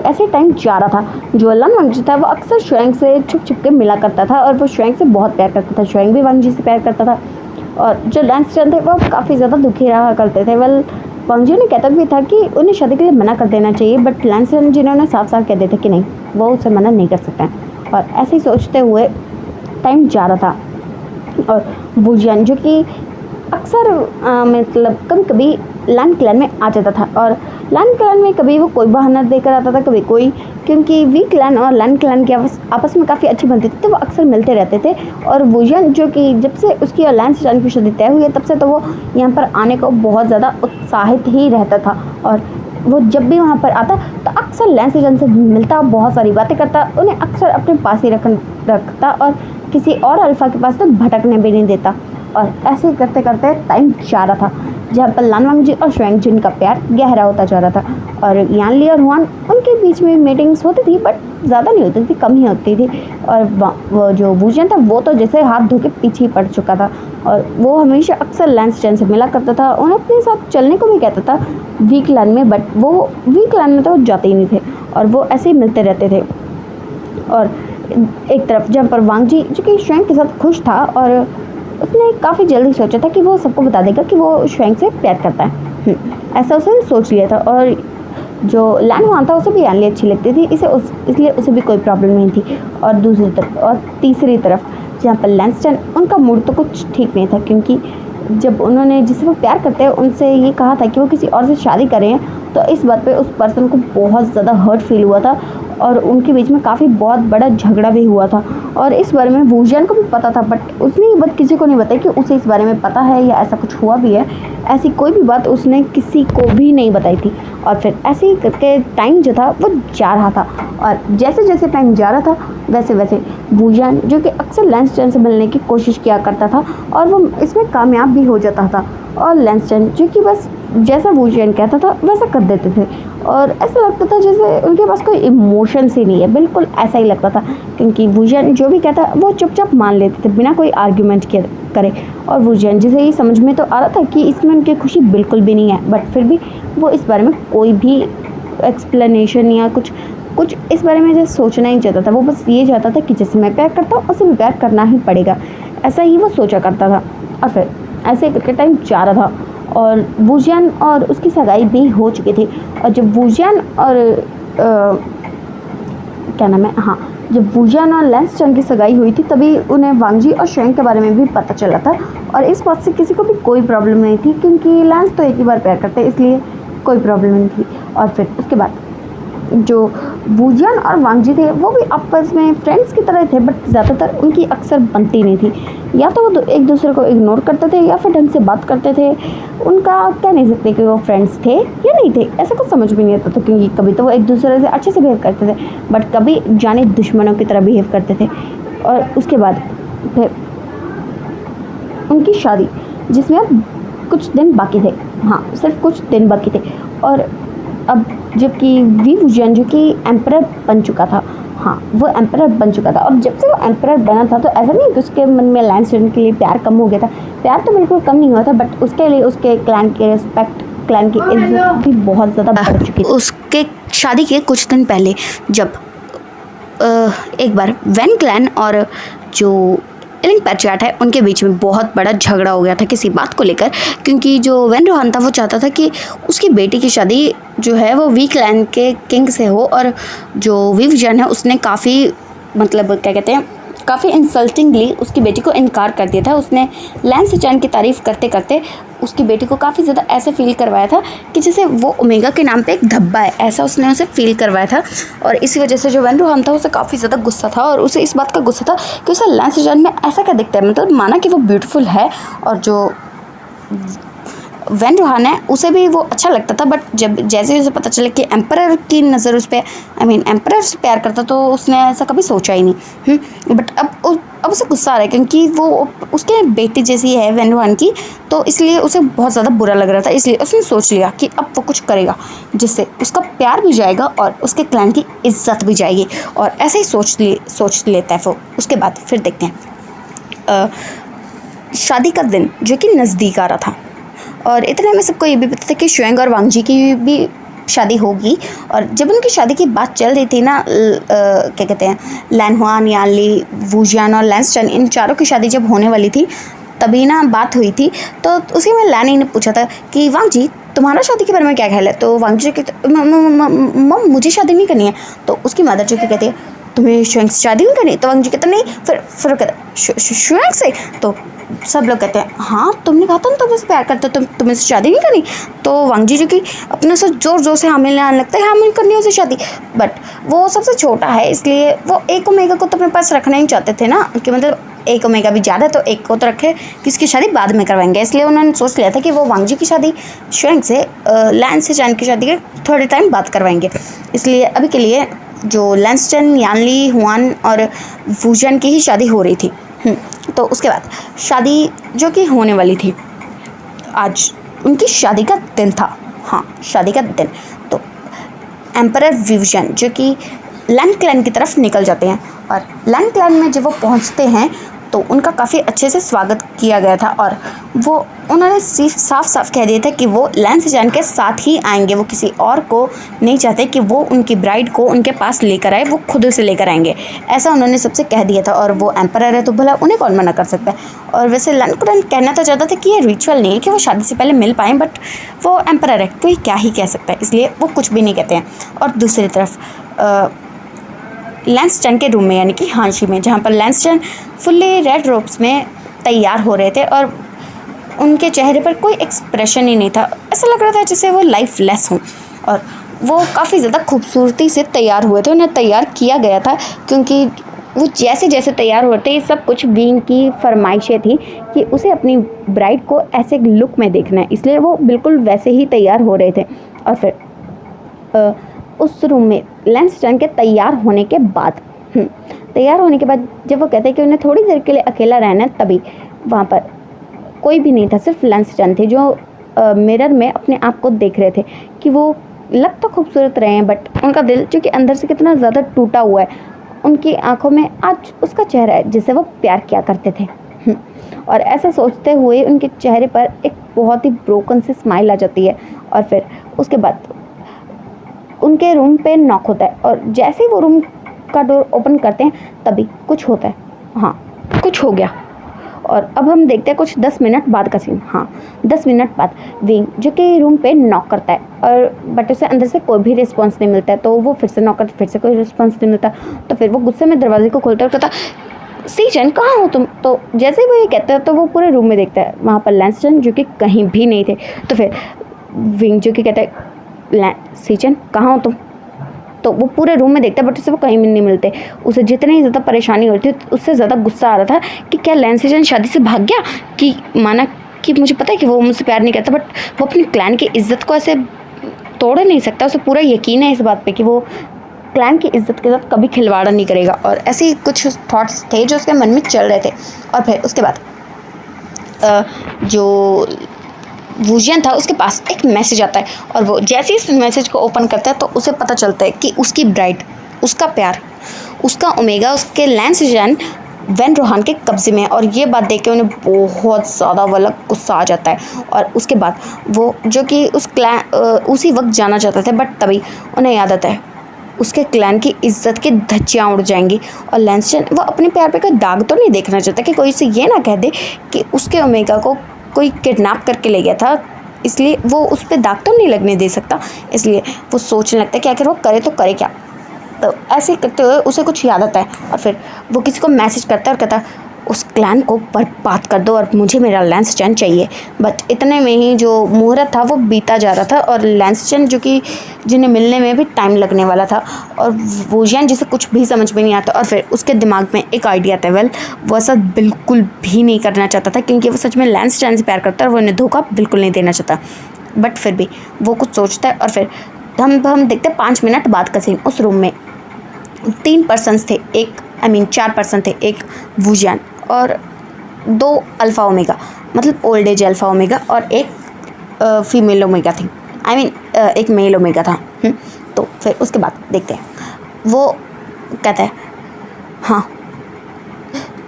ऐसे टाइम जा रहा था जो लान वांग जी था वो अक्सर शुआंग से छुप के मिला करता था और वो शुआंग से बहुत प्यार करता था, शुआंग भी वांग जी से प्यार करता था। और जो लैंस चैन थे वो काफ़ी ज़्यादा दुखी रहा करते थे। वेल वांग जी ने कहता भी था कि उन्हें शादी के लिए मना कर देना चाहिए, बट लैंसन जिन्होंने साफ साफ कह देते कि नहीं, वो उसे मना नहीं कर सकते हैं। और ऐसे ही सोचते हुए टाइम जा रहा था और वुजियान जो कि अक्सर मतलब कभी कभी लैन क्लैन में आ जाता था, और लैन क्लैन में कभी वो कोई बहाना देकर आता था, कभी कोई, क्योंकि वी क्लैन और लैन क्लैन की आपस में काफ़ी अच्छी बनती थी, तो वो अक्सर मिलते रहते थे। और वुजियान जो कि जब से उसकी और लैन सेजान की शादी तय हुई है, तब से तो वो यहाँ पर आने को बहुत ज़्यादा उत्साहित ही रहता था। और वो जब भी वहाँ पर आता तो अक्सर लैन सेजान से मिलता, बहुत सारी बातें करता, उन्हें अक्सर अपने पास ही रखता और किसी और अल्फ़ा के पास तो भटकने भी नहीं देता। और ऐसे करते करते टाइम जा रहा था, जहाँ पर लान वांग जी और शुएंग जिन का प्यार गहरा होता जा रहा था। और यान ली और हुआन, उनके बीच में मीटिंग्स होती थी, बट ज़्यादा नहीं होती थी, कम ही होती थी। और वो जो वुजियान था, वो तो जैसे हाथ धो के पीछे ही पड़ चुका था, और वो हमेशा अक्सर लैन सेजान से मिला करता था, उन्हें अपने साथ चलने को भी कहता था वी क्लैन में, बट वो वी क्लैन में तो जाते ही नहीं थे, और वो ऐसे ही मिलते रहते थे। और एक तरफ जहाँ पर वांग जी जो कि शुएंग के साथ खुश था, और उसने काफ़ी जल्दी सोचा था कि वो सबको बता देगा कि वो शुएंग से प्यार करता है। ऐसा उसने सोच लिया था। और जो लैन हुआन था, उसे भी यान ली अच्छी लगती थी, इसलिए उसे भी कोई प्रॉब्लम नहीं थी। और दूसरी तरफ और तीसरी तरफ जहाँ पर लैंसटन, उनका मूड तो कुछ ठीक नहीं था, क्योंकि जब उन्होंने जिससे वो प्यार करते हैं उनसे ये कहा था कि वो किसी और से शादी करें, तो इस बात पे उस पर्सन को बहुत ज़्यादा हर्ट फील हुआ था, और उनके बीच में काफ़ी बहुत बड़ा झगड़ा भी हुआ था। और इस बारे में वुजियान को भी पता था, बट उसने ये बात किसी को नहीं बताई कि उसे इस बारे में पता है या ऐसा कुछ हुआ भी है। ऐसी कोई भी बात उसने किसी को भी नहीं बताई थी। और फिर ऐसे ही करके टाइम जो था वो जा रहा था, और जैसे जैसे टाइम जा रहा था वैसे वैसे वुजियान जो कि अक्सर लैंसटन से मिलने की कोशिश किया करता था, और वो इसमें कामयाब भी हो जाता था। और लैंसटन जो कि बस जैसा वुजियान कहता था वैसा कर देते थे, और ऐसा लगता था जैसे उनके पास कोई इमोशंस ही नहीं है, बिल्कुल ऐसा ही लगता था, क्योंकि वुजियान जो भी कहता वो चुपचाप मान लेते थे बिना कोई आर्ग्यूमेंट करे। और वुजियान जिसे ये समझ में तो आ रहा था कि इसमें उनकी खुशी बिल्कुल भी नहीं है, बट फिर भी वो इस बारे में कोई भी एक्सप्लेनेशन या कुछ इस बारे में जैसे सोचना ही चाहता था। वो बस ये चाहता था कि जैसे मैं प्यार करता हूँ उसे भी प्यार करना ही पड़ेगा, ऐसा ही वो सोचा करता था। और फिर ऐसे करके टाइम जा रहा था, और वुजियान और उसकी सगाई भी हो चुकी थी। और जब वुजियान और क्या नाम है, हाँ, जब वुजियान और लैंसटन की सगाई हुई थी, तभी उन्हें वांग जी और शुएंग के बारे में भी पता चला था। और इस बात से किसी को भी कोई प्रॉब्लम नहीं थी, क्योंकि लैंस तो एक ही बार प्यार करते, इसलिए कोई प्रॉब्लम नहीं थी। और फिर उसके बाद जो वुजियान और वांग जी थे, वो भी आपस में फ्रेंड्स की तरह थे, बट ज़्यादातर उनकी अक्सर बनती नहीं थी। या तो वो एक दूसरे को इग्नोर करते थे, या फिर ढंग से बात करते थे। उनका कह नहीं सकते कि वो फ्रेंड्स थे या नहीं थे, ऐसा कुछ समझ में नहीं आता था, क्योंकि कभी तो वो एक दूसरे से अच्छे से बिहेव करते थे, बट कभी जाने दुश्मनों की तरह बिहेव करते थे। और उसके बाद फिर उनकी शादी, जिसमें अब कुछ दिन बाकी थे, हाँ, सिर्फ कुछ दिन बाकी थे। और अब जबकि वी वुजियान जो कि एम्परर बन चुका था, हाँ, वो एम्परर बन चुका था। और जब से वो एम्परर बना था, तो ऐसा नहीं कि उसके मन में लैंसटन के लिए प्यार कम हो गया था, प्यार तो बिल्कुल कम नहीं हुआ था, बट उसके लिए उसके क्लैन की रिस्पेक्ट, क्लैन की इज्जत भी बहुत ज़्यादा बढ़ चुकी थी। उसके शादी के कुछ दिन पहले जब एक बार वैन क्लैन और जो इलिंग पैट्रियार्ट है, उनके बीच में बहुत बड़ा झगड़ा हो गया था किसी बात को लेकर, क्योंकि जो वैन रोहान था वो चाहता था कि उसकी बेटी की शादी जो है वो वी क्लैन के किंग से हो, और जो वी वुजियान है उसने काफ़ी मतलब क्या कहते हैं, काफ़ी इंसल्टिंगली उसकी बेटी को इनकार कर दिया था। उसने लैन सेजान की तारीफ़ करते करते उसकी बेटी को काफ़ी ज़्यादा ऐसे फील करवाया था कि जैसे वो ओमेगा के नाम पे एक धब्बा है, ऐसा उसने उसे फील करवाया था। और इसी वजह से जो वैन रोहान था उसे काफ़ी ज़्यादा गुस्सा था, और उसे इस बात का गुस्सा था कि उसे लैन सेजान में ऐसा क्या दिखता है, मतलब माना कि वो ब्यूटीफुल है, और जो वैन रोहान है उसे भी वो अच्छा लगता था, बट जब जैसे जैसे पता चला कि एम्परर की नज़र उस पर, एम्परर से प्यार करता, तो उसने ऐसा कभी सोचा ही नहीं। बट अब उसे गुस्सा आ रहा है, क्योंकि वो उसके बेटी जैसी है वैन रोहान की, तो इसलिए उसे बहुत ज़्यादा बुरा लग रहा था। इसलिए उसने सोच लिया कि अब वो कुछ करेगा जिससे उसका प्यार भी जाएगा और उसके क्लैन की इज्जत भी जाएगी, और ऐसे ही सोच लेता है वो। उसके बाद फिर देखते हैं शादी का दिन जो कि नज़दीक आ रहा था, और इतने में सबको ये भी पता था कि शुएंग और वांग जी की भी शादी होगी। और जब उनकी शादी की बात चल रही थी ना, क्या कहते हैं, लैन हुआन, यान ली, वुजियान और लैंसटन, इन चारों की शादी जब होने वाली थी, तभी ना बात हुई थी, तो उसी में लैनी ने पूछा था कि वांग जी तुम्हारा शादी के बारे में क्या ख्याल है। तो वांग जी कहते मम मुझे शादी नहीं करनी है। तो उसकी मदर जो कि कहती है तुम्हें शुएंग से शादी नहीं करनी। तो वांग जी कहते नहीं, फिर वो कहते शुएंग से। तो सब लोग कहते हैं हाँ तुमने कहा था ना तुम मुझसे प्यार करते हो, तुम इससे शादी नहीं करनी। तो वांग जी जो कि अपने से ज़ोर ज़ोर से हाँ मिलने आने लगता है, हाँ मिल करनी है उसे शादी। बट वो सबसे छोटा है, इसलिए वो एक ओमेगा को तो अपने पास रखना ही चाहते थे ना, कि मतलब एक ओमेगा भी ज़्यादा है तो एक को तो रखे कि उसकी शादी बाद में करवाएंगे। इसलिए उन्होंने सोच लिया था कि वो वांग जी की शादी शुएंग से लैंस से चैन की शादी के थोड़े टाइम बाद करवाएंगे। इसलिए अभी के लिए जो लैंस चैन, यानली, हुआन और वूजन की ही शादी हो रही थी। तो उसके बाद शादी जो कि होने वाली थी, आज उनकी शादी का दिन था। हाँ शादी का दिन। तो एम्परर विवजन जो कि लैंड क्लैन की तरफ निकल जाते हैं, और लैंड क्लैन में जब वो पहुंचते हैं तो उनका काफ़ी अच्छे से स्वागत किया गया था, और वो उन्होंने सिर्फ साफ साफ कह दिया था कि वो लैंस जैन के साथ ही आएंगे, वो किसी और को नहीं चाहते कि वो उनकी ब्राइड को उनके पास लेकर आए, वो खुद से लेकर आएंगे, ऐसा उन्होंने सबसे कह दिया था। और वो एम्परर है तो भला उन्हें कौन मना कर सकता है। और वैसे लैंड क्लैन कहना तो चाहता था कि ये रिचुअल नहीं है कि वो शादी से पहले मिल पाएँ, बट वो एम्परर है, कोई क्या ही कह सकता है, इसलिए वो कुछ भी नहीं कहते हैं। और दूसरी तरफ लैंस चैन के रूम में, यानी कि हांशी में, जहाँ पर लैंस चैन फुल्ली रेड रोब्स में तैयार हो रहे थे और उनके चेहरे पर कोई एक्सप्रेशन ही नहीं था, ऐसा लग रहा था जैसे वो लाइफलेस हों। और वो काफ़ी ज़्यादा खूबसूरती से तैयार हुए थे, उन्हें तैयार किया गया था क्योंकि वो जैसे जैसे तैयार होते ये सब कुछ विंग की फरमाइशें थी कि उसे अपनी ब्राइड को ऐसे लुक में देखना है, इसलिए वो बिल्कुल वैसे ही तैयार हो रहे थे। और फिर उस रूम में लैंस चैन के तैयार होने के बाद जब वो कहते हैं कि उन्हें थोड़ी देर के लिए अकेला रहना है, तभी वहाँ पर कोई भी नहीं था, सिर्फ लैंस चैन थे जो मिरर में अपने आप को देख रहे थे कि वो लग तो खूबसूरत रहे हैं, बट उनका दिल जो कि अंदर से कितना ज़्यादा टूटा हुआ है। उनकी आंखों में आज उसका चेहरा है जिसे वो प्यार किया करते थे। और ऐसा सोचते हुए उनके चेहरे पर एक बहुत ही ब्रोकन सी स्माइल आ जाती है। और फिर उसके बाद उनके रूम पे नॉक होता है, और जैसे ही वो रूम का डोर ओपन करते हैं तभी कुछ होता है। हाँ कुछ हो गया। और अब हम देखते हैं कुछ 10 मिनट बाद का सीन। हाँ 10 मिनट बाद विंग जो कि रूम पे नॉक करता है, और बट उसे अंदर से कोई भी रिस्पॉन्स नहीं मिलता है, तो वो फिर से नॉक करता, फिर से कोई रिस्पॉन्स नहीं मिलता। तो फिर वो गुस्से में दरवाजे को खोलता है और कहता सीजन कहाँ हो तुम। तो जैसे ही वो ये कहता है तो वो पूरे रूम में देखता है, वहाँ पर लैंस चैन जो कि कहीं भी नहीं थे। तो फिर विंग जो कि कहता है सीजन कहाँ हो तुम। तो वो पूरे रूम में देखता है बट उसे वो कहीं भी नहीं मिलते। उसे जितनी ज़्यादा परेशानी हो रही थी उससे ज़्यादा गुस्सा आ रहा था कि क्या लैंस सीजन शादी से भाग गया, कि माना कि मुझे पता है कि वो मुझसे प्यार नहीं करता, बट वो अपनी क्लैन की इज्जत को ऐसे तोड़ नहीं सकता। उसे पूरा यकीन है इस बात पे कि वो क्लैन की इज्जत के साथ कभी खिलवाड़ नहीं करेगा। और ऐसे ही कुछ थॉट्स थे जो उसके मन में चल रहे थे। और फिर उसके बाद जो वूजियन था उसके पास एक मैसेज आता है, और वो जैसे ही इस मैसेज को ओपन करता है तो उसे पता चलता है कि उसकी ब्राइड, उसका प्यार, उसका ओमेगा, उसके लैंस जैन वैन रोहान के कब्ज़े में है। और ये बात देख के उन्हें बहुत ज़्यादा वाला गुस्सा आ जाता है। और उसके बाद वो जो कि उसी वक्त जाना चाहते थे, बट तभी उन्हें याद आता है उसके क्लैन की इज्जत की धज्जियाँ उड़ जाएंगी। और लैंस जैन वो अपने प्यार पे कोई दाग तो नहीं देखना चाहता कि कोई इसे ये ना कह दे कि उसके ओमेगा को कोई किडनैप करके ले गया था, इसलिए वो उस पर दाग तो नहीं लगने दे सकता। इसलिए वो सोचने लगता है कि आखिर वो करे तो करे क्या। तो ऐसे करते हुए उसे कुछ याद आता है, और फिर वो किसी को मैसेज करता है और कहता है उस क्लैन को बर्बाद कर दो और मुझे मेरा लैंस चैन चाहिए। बट इतने में ही जो मुहूर्त था वो बीता जा रहा था, और लैंस चैन जो कि जिन्हें मिलने में भी टाइम लगने वाला था, और वूजियन जिसे कुछ भी समझ में नहीं आता। और फिर उसके दिमाग में एक आइडिया आता है। वेल वो ऐसा बिल्कुल भी नहीं करना चाहता था क्योंकि वो सच में लैंस चैन से प्यार करता है और वो उन्हें धोखा बिल्कुल नहीं देना चाहता, बट फिर भी वो कुछ सोचता है। और फिर हम देखते हैं 5 मिनट बाद का सीन। उस रूम में 3 पर्सन्स थे, 4 पर्सन थे, एक वूजियन और 2 अल्फ़ा ओमेगा, मतलब ओल्ड एज अल्फ़ा ओमेगा, और एक फीमेल ओमेगा थी, एक मेल ओमेगा था। तो फिर उसके बाद देखते हैं वो कहता है हाँ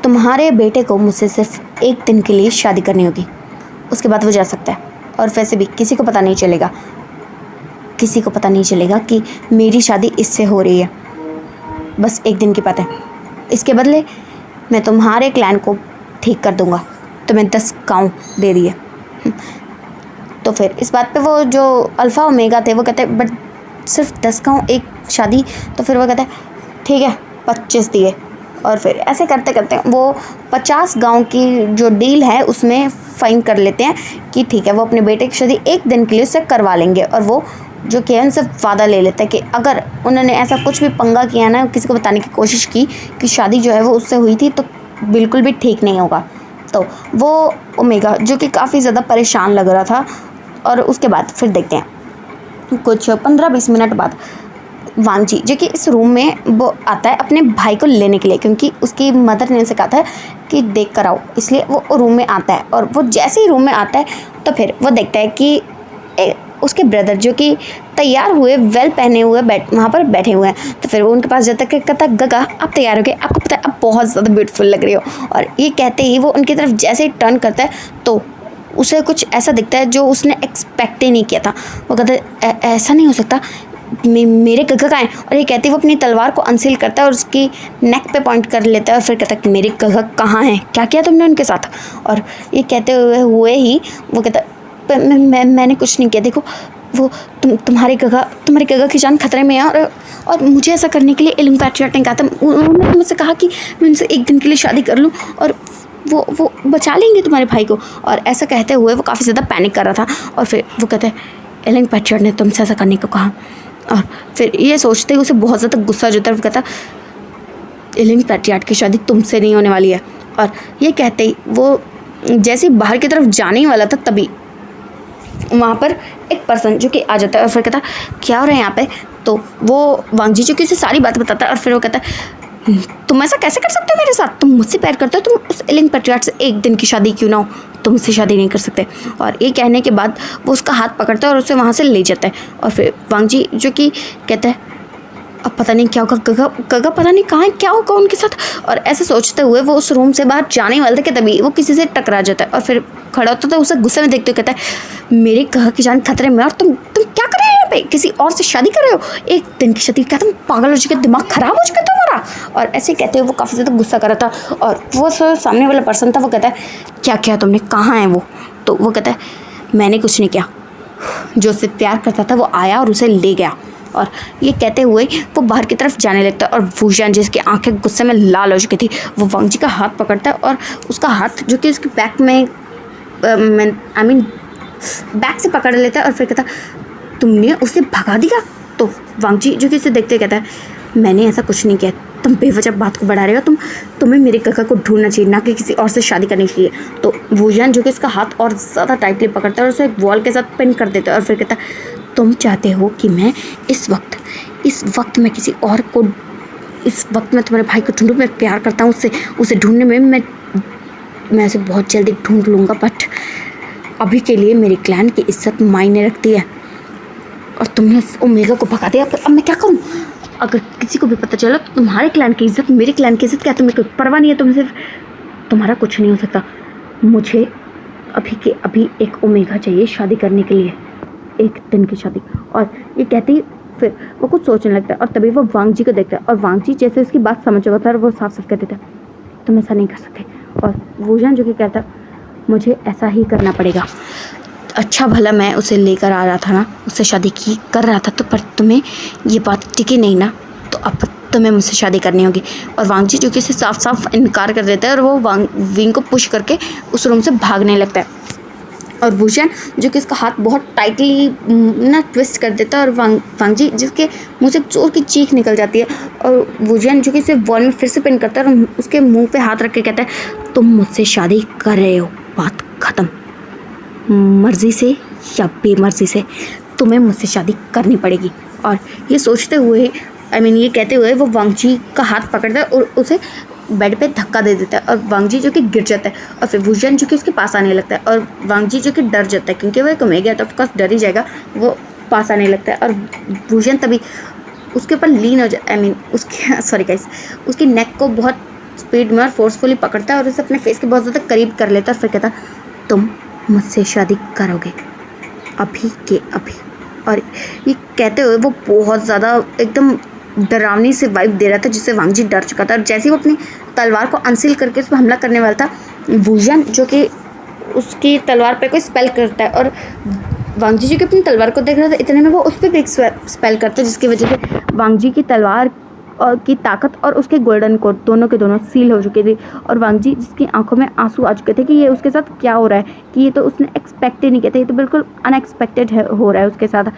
तुम्हारे बेटे को मुझसे सिर्फ 1 दिन के लिए शादी करनी होगी, उसके बाद वो जा सकता है। और वैसे भी किसी को पता नहीं चलेगा कि मेरी शादी इससे हो रही है, बस 1 दिन की बात है। इसके बदले मैं तुम्हारे क्लैन को ठीक कर दूंगा, तुम्हें 10 गाँव दे दिए। तो फिर इस बात पे वो जो अल्फ़ा ओमेगा थे वो कहते बट सिर्फ 10 गाँव एक शादी। तो फिर वो कहते ठीक है 25 दिए। और फिर ऐसे करते करते वो 50 गाँव की जो डील है उसमें फाइन कर लेते हैं कि ठीक है वो अपने बेटे की शादी एक दिन के लिए उससे करवा लेंगे। और वो जो कि है उनसे वादा ले लेता है कि अगर उन्होंने ऐसा कुछ भी पंगा किया ना, किसी को बताने की कोशिश की कि शादी जो है वो उससे हुई थी, तो बिल्कुल भी ठीक नहीं होगा। तो वो ओमेगा जो कि काफ़ी ज़्यादा परेशान लग रहा था। और उसके बाद फिर देखते हैं कुछ 15-20 मिनट बाद वांग जी जो कि इस रूम में वो आता है अपने भाई को लेने के लिए, क्योंकि उसकी मदर ने उनसे कहा था कि देख कर आओ, इसलिए वो रूम में आता है। और वो जैसे ही रूम में आता है तो फिर वो देखता है कि उसके ब्रदर जो कि तैयार हुए वेल पहने हुए वहाँ पर बैठे हुए हैं। तो फिर वो उनके पास जाता है, कहता गगा आप तैयार हो गए, आपको पता है आप बहुत ज़्यादा ब्यूटीफुल लग रही हो। और ये कहते ही वो उनकी तरफ जैसे ही टर्न करता है तो उसे कुछ ऐसा दिखता है जो उसने एक्सपेक्ट ही नहीं किया था। वो कहता है ऐसा नहीं हो सकता, मेरे गगा कहाँ हैं। और ये कहते वो अपनी तलवार को अनसील करता है और उसकी नेक पे पॉइंट कर लेता है और फिर कहता है कि मेरे गगा कहाँ हैं, क्या किया तुमने उनके साथ। और ये कहते हुए ही वो कहता मैंने कुछ नहीं किया, देखो वो तुम्हारे गगा की जान खतरे में है। और मुझे ऐसा करने के लिए इलिंग पैट्रियार्ट ने कहा था, उन्होंने मुझसे कहा कि मैं उनसे एक दिन के लिए शादी कर लूँ और वो बचा लेंगे तुम्हारे भाई को। और ऐसा कहते हुए वो काफ़ी ज़्यादा पैनिक कर रहा था। और फिर वो कहते हैं इलिंग पैट्रियार्ट ने तुमसे ऐसा करने को कहा। और फिर ये सोचते ही उसे बहुत ज़्यादा गुस्सा जो तरफ कहता इलिंग पैट्रियार्ट की शादी तुमसे नहीं होने वाली है। और ये कहते ही वो जैसे बाहर की तरफ जाने ही वाला था तभी वहाँ पर एक पर्सन जो कि आ जाता है और फिर कहता क्या हो रहा है यहाँ पे। तो वो वांग जी जो कि उसे सारी बातें बताता है। और फिर वो कहता है तुम ऐसा कैसे कर सकते हो मेरे साथ, तुम मुझसे प्यार करते हो, तुम उस इलिंग पैट्रियार्ट से एक दिन की शादी क्यों ना हो, तुम मुझसे शादी नहीं कर सकते। और ये कहने के बाद वो उसका हाथ पकड़ता है और उसे वहाँ से ले जाता है। और फिर वांग जी जो कि कहता है अब पता नहीं क्या होगा, गगा पता नहीं कहाँ है, क्या होगा उनके साथ। और ऐसे सोचते हुए वो उस रूम से बाहर जाने वाला था कि तभी वो किसी से टकरा जाता है। और फिर खड़ा होता था, उसे गुस्से में देखते हुए कहता है मेरे गगा की जान खतरे में और तुम क्या कर रहे हो यहाँ पे, किसी और से शादी कर रहे हो, एक दिन की शादी, क्या तुम पागल हो चुके, दिमाग खराब हो चुका तुम्हारा। और ऐसे कहते हुए वो काफ़ी ज़्यादा गुस्सा कर रहा था। और वो सामने वाला पर्सन था, वो कहता है क्या किया तुमने, कहाँ है वो। तो वो कहता है मैंने कुछ नहीं किया, जो उससे प्यार करता था वो आया और उसे ले गया। और ये कहते हुए वो बाहर की तरफ जाने लगता है। और वूजान जिसकी आंखें गुस्से में लाल हो चुकी थी वो वांग जी का हाथ पकड़ता है और उसका हाथ जो कि उसके बैक में बैक से पकड़ लेता है। और फिर कहता तुमने उसे भगा दिया। तो वांग जी जो कि इसे देखते कहता है मैंने ऐसा कुछ नहीं किया, तुम बेवजह बात को बढ़ा रहे हो, तुम्हें मेरे गगा को ढूंढना चाहिए, ना कि किसी और से शादी करनी चाहिए। तो वूजान जो कि इसका हाथ और ज़्यादा टाइटली पकड़ता है और उसे एक वॉल के साथ पिन कर देता है। और फिर कहता तुम चाहते हो कि मैं इस वक्त मैं किसी और को, इस वक्त मैं तुम्हारे भाई को ढूंढूं, मैं प्यार करता हूँ उससे, उसे ढूंढने में मैं उसे बहुत जल्दी ढूंढ लूँगा, बट अभी के लिए मेरी क्लैन की इज्जत मायने रखती है। और तुमने ओमेगा को भगा दिया, अब मैं क्या करूँ, अगर किसी को भी पता चला तो तुम्हारे क्लैन की इज्जत, मेरे क्लैन की इज्जत क्या, तुम्हें कोई परवाह नहीं है, तुम सिर्फ, तुम्हारा कुछ नहीं हो सकता। मुझे अभी के अभी एक ओमेगा चाहिए शादी करने के लिए, एक दिन की शादी। और ये कहते ही फिर वो कुछ सोचने लगता है। और तभी वो वांग जी को देखता है और वांग जी जैसे उसकी बात समझ चुका था और वो साफ साफ कहते थे तुम ऐसा नहीं कर सकते। और वूजान जो कि कहता मुझे ऐसा ही करना पड़ेगा, अच्छा भला मैं उसे लेकर आ रहा था ना, उससे शादी की कर रहा था, तो पर तुम्हें ये बात टिकी नहीं ना, तो अब तुम्हें मुझसे शादी करनी होगी। और वांग जी जो कि इसे साफ साफ इनकार कर देता है और वो विंग को पुश करके उस रूम से भागने लगता है। और वूजान जो कि इसका हाथ बहुत टाइटली ना ट्विस्ट कर देता है और वांग जी जिसके मुंह से जोर की चीख निकल जाती है। और वूजान जो कि इसे वॉल में फिर से पिन करता है और उसके मुंह पे हाथ रख के कहता है तुम मुझसे शादी कर रहे हो, बात ख़त्म, मर्ज़ी से या बेमर्ज़ी से तुम्हें मुझसे शादी करनी पड़ेगी। और ये सोचते हुए ये कहते हुए वो वांग जी का हाथ पकड़ता है और उसे बेड पे धक्का दे देता है और वांग जी जो कि गिर जाता है। और फिर वूजान जो कि उसके पास आने लगता है और वांग जी जो कि डर जाता है क्योंकि वो एक ओमेगा तो ऑफकोर्स डर ही जाएगा, वो पास आने लगता है। और वूजान तभी उसके ऊपर लीन हो जाए, उसकी नेक को बहुत स्पीड में और फोर्सफुली पकड़ता है और उसे अपने फेस के बहुत ज़्यादा करीब कर लेता है। फिर कहता तुम मुझसे शादी करोगे अभी के अभी। और ये कहते हुए वो बहुत ज़्यादा एकदम डरावनी से वाइब दे रहा था जिससे वांग जी डर चुका था। और जैसे ही वो अपनी तलवार को अनसील करके उस पर हमला करने वाला था वुजन जो कि उसकी तलवार पे कोई स्पेल करता है और वांग जी जो कि अपनी तलवार को देख रहा था, इतने में वो उस पर भी एक स्पेल करता है, जिसकी वजह से वांग जी की तलवार और की ताकत और उसके गोल्डन कोट दोनों के दोनों सील हो चुके थे। और वांग जी जिसकी आंखों में आंसू आ चुके थे कि ये उसके साथ क्या हो रहा है, कि ये तो उसने एक्सपेक्ट ही नहीं किया था, ये तो बिल्कुल अनएक्सपेक्टेड हो रहा है उसके साथ।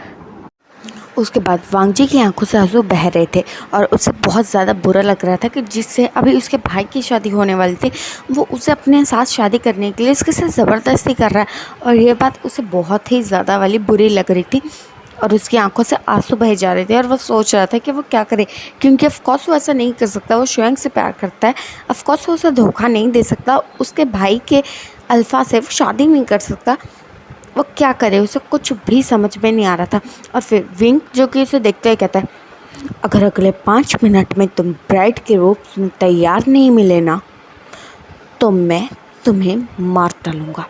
उसके बाद वांग जी की आंखों से आंसू बह रहे थे और उसे बहुत ज़्यादा बुरा लग रहा था कि जिससे अभी उसके भाई की शादी होने वाली थी, वो उसे अपने साथ शादी करने के लिए उसके साथ ज़बरदस्ती कर रहा है। और ये बात उसे बहुत ही ज़्यादा वाली बुरी लग रही थी और उसकी आंखों से आंसू बह जा रहे थे और वो सोच रहा था कि वो क्या करे, क्योंकि ऑफकोर्स वो ऐसा नहीं कर सकता, वो स्वयं से प्यार करता है। ऑफकोर्स वो उसे धोखा नहीं दे सकता, उसके भाई के अल्फा से वो शादी नहीं कर सकता। वो क्या करे, उसे कुछ भी समझ में नहीं आ रहा था। और फिर विंग जो कि उसे देखते हुए कहता है, अगर अगले 5 मिनट में तुम ब्राइड के रूप में तैयार नहीं मिले ना, तो मैं तुम्हें मार डालूंगा।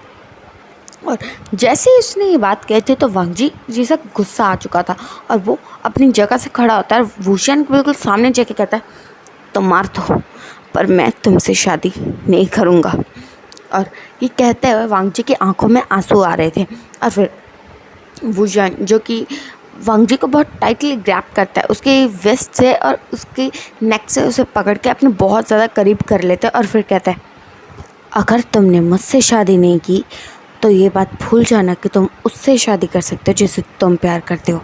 और जैसे ही उसने ये बात कही थी तो वांग जी जैसा गुस्सा आ चुका था और वो अपनी जगह से खड़ा होता है और वुशन के बिल्कुल सामने जाके कहता है, तो मार दो, पर मैं तुमसे शादी नहीं करूँगा। और ये कहते हुए वांग जी की आंखों में आंसू आ रहे थे। और फिर वुशन जो कि वांग जी को बहुत टाइटली ग्रैप करता है उसके वेस्ट से और उसकी नेक से उसे पकड़ के अपने बहुत ज़्यादा करीब कर लेता है और फिर कहता है, अगर तुमने मुझसे शादी नहीं की तो ये बात भूल जाना कि तुम उससे शादी कर सकते हो जिससे तुम प्यार करते हो।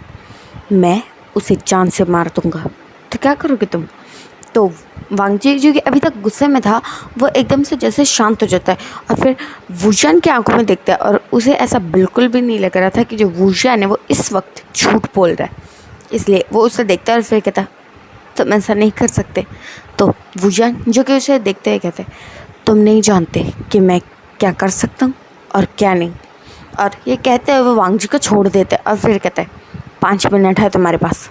मैं उसे जान से मार दूंगा, तो क्या करोगे तुम? तो वांग जी जो कि अभी तक गुस्से में था, वो एकदम से जैसे शांत हो जाता है और फिर वुशन की आंखों में देखता है और उसे ऐसा बिल्कुल भी नहीं लग रहा था कि जो वुशन है वो इस वक्त झूठ बोल रहा है। इसलिए वो उसे देखता है और फिर कहता है, तुम ऐसा नहीं कर सकते। तो वुशन जो कि उसे देखते हुए कहते हैं, तुम नहीं जानते कि मैं क्या कर सकता हूँ और क्या नहीं। और ये कहते हुए वो वांग जी को छोड़ देते हैं और फिर कहते हैं, 5 मिनट है तुम्हारे पास,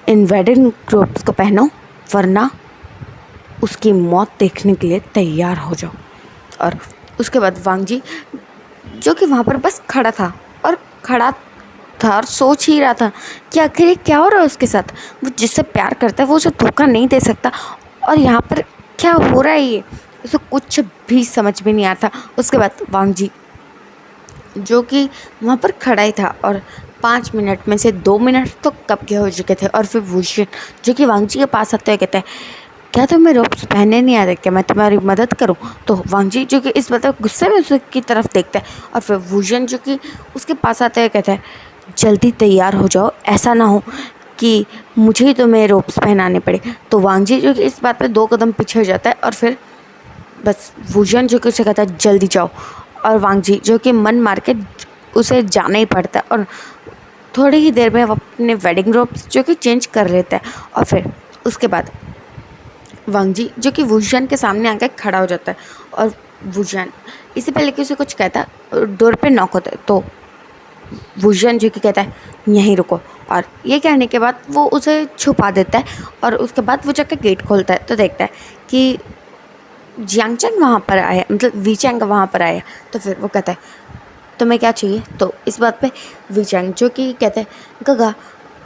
इन वेडिंग क्लोथ्स को पहनो वरना उसकी मौत देखने के लिए तैयार हो जाओ। और उसके बाद वांग जी जो कि वहाँ पर बस खड़ा था और सोच ही रहा था कि आखिर ये क्या हो रहा है उसके साथ। वो जिससे प्यार करता है वो उसे धोखा नहीं दे सकता और यहाँ पर क्या हो रहा है, ये उसे कुछ भी समझ में नहीं आता। उसके बाद वांग जी जो कि वहाँ पर खड़ा ही था और 5 मिनट में से 2 मिनट तो कब के हो चुके थे। और फिर वुशन जो कि वांग जी के पास आते हुए कहता है, क्या तुम्हें रोप्स पहनने नहीं आते, क्या मैं तुम्हारी मदद करूं? तो वांग जी जो कि इस बात पर गुस्से में उसकी तरफ देखता है और फिर वुशन जो कि उसके पास आते हुए कहता है, जल्दी तैयार हो जाओ, ऐसा ना हो कि मुझे ही तुम्हें रोप्स पहनाने पड़े। तो वांग जी जो कि इस बात पर 2 कदम पीछे हो जाता है और फिर बस वुशन जो कि उसे कहता है, जल्दी जाओ। और वांग जी जो कि मन मार के उसे जाना ही पड़ता है और थोड़ी ही देर में वो अपने वेडिंग रोब्स जो कि चेंज कर लेता है। और फिर उसके बाद वांग जी जो कि वुशन के सामने आकर खड़ा हो जाता है और वुशन इससे पहले कि उसे कुछ कहता डोर पे नॉक होता है। तो वुशन जो कि कहता है, यहीं रुको। और ये कहने के बाद वो उसे छुपा देता है और उसके बाद वो जाकर गेट खोलता है तो देखता है कि जियांगचैंग वहाँ पर आया, मतलब वीचैंग वहाँ पर आया। तो फिर वो कहता है, तुम्हें क्या चाहिए? तो इस बात पे वीचैंग जो कि कहते हैं, गगा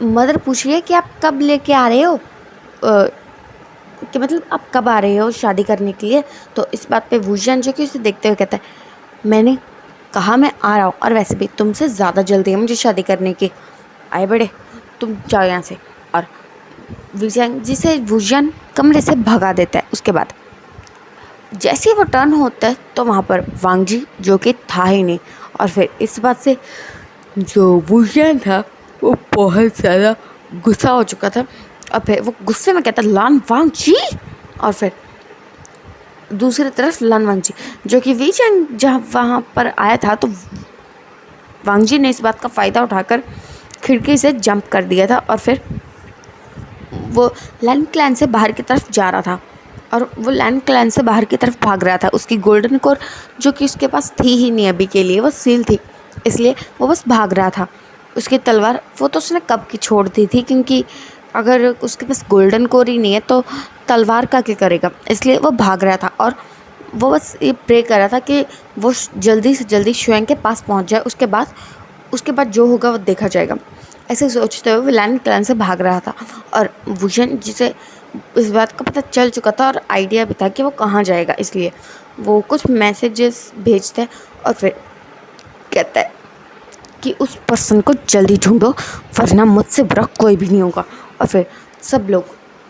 मदर पूछ रही है कि आप कब लेके आ रहे हो, कि मतलब आप कब आ रहे हो शादी करने के लिए? तो इस बात पे वुशन जो कि उसे देखते हुए कहता है, मैंने कहा मैं आ रहा हूँ और वैसे भी तुमसे ज़्यादा जल्दी है मुझे शादी करने की, आए बड़े तुम जाओ यहाँ से। और वीचैंग जिसे वुशन कमरे से भगा देता है। उसके बाद जैसे ही वो टर्न होता है तो वहाँ पर वांग जी जो कि था ही नहीं और फिर इस बात से जो वुशन था वो बहुत ज़्यादा गुस्सा हो चुका था और फिर वो गुस्से में कहता, लान वांग जी। और फिर दूसरी तरफ लान वांग जी जो कि वीचैंग जहाँ वहाँ पर आया था, तो वांग जी ने इस बात का फ़ायदा उठाकर खिड़की से जंप कर दिया था और फिर वो लैन क्लैन से बाहर की तरफ जा रहा था और वो लैन क्लैन से बाहर की तरफ भाग रहा था। उसकी गोल्डन कोर जो कि उसके पास थी ही नहीं अभी के लिए, वो सील थी, इसलिए वो बस भाग रहा था। उसकी तलवार वो तो उसने कब की छोड़ दी थी, क्योंकि अगर उसके पास गोल्डन कोर ही नहीं है तो तलवार का क्या करेगा, इसलिए वो भाग रहा था और वो बस ये प्रे कर रहा था कि वो जल्दी से जल्दी शुएंग के पास पहुंच जाए, उसके बाद जो होगा वो देखा जाएगा। ऐसे सोचते हुए वो लैन क्लैन से भाग रहा था और वुशन जिसे इस बात का पता चल चुका था और आइडिया भी था कि वो कहाँ जाएगा, इसलिए वो कुछ मैसेजेस भेजता है और फिर कहता है कि उस पर्सन को जल्दी ढूंढो वरना मुझसे बुरा कोई भी नहीं होगा। और फिर सब लोग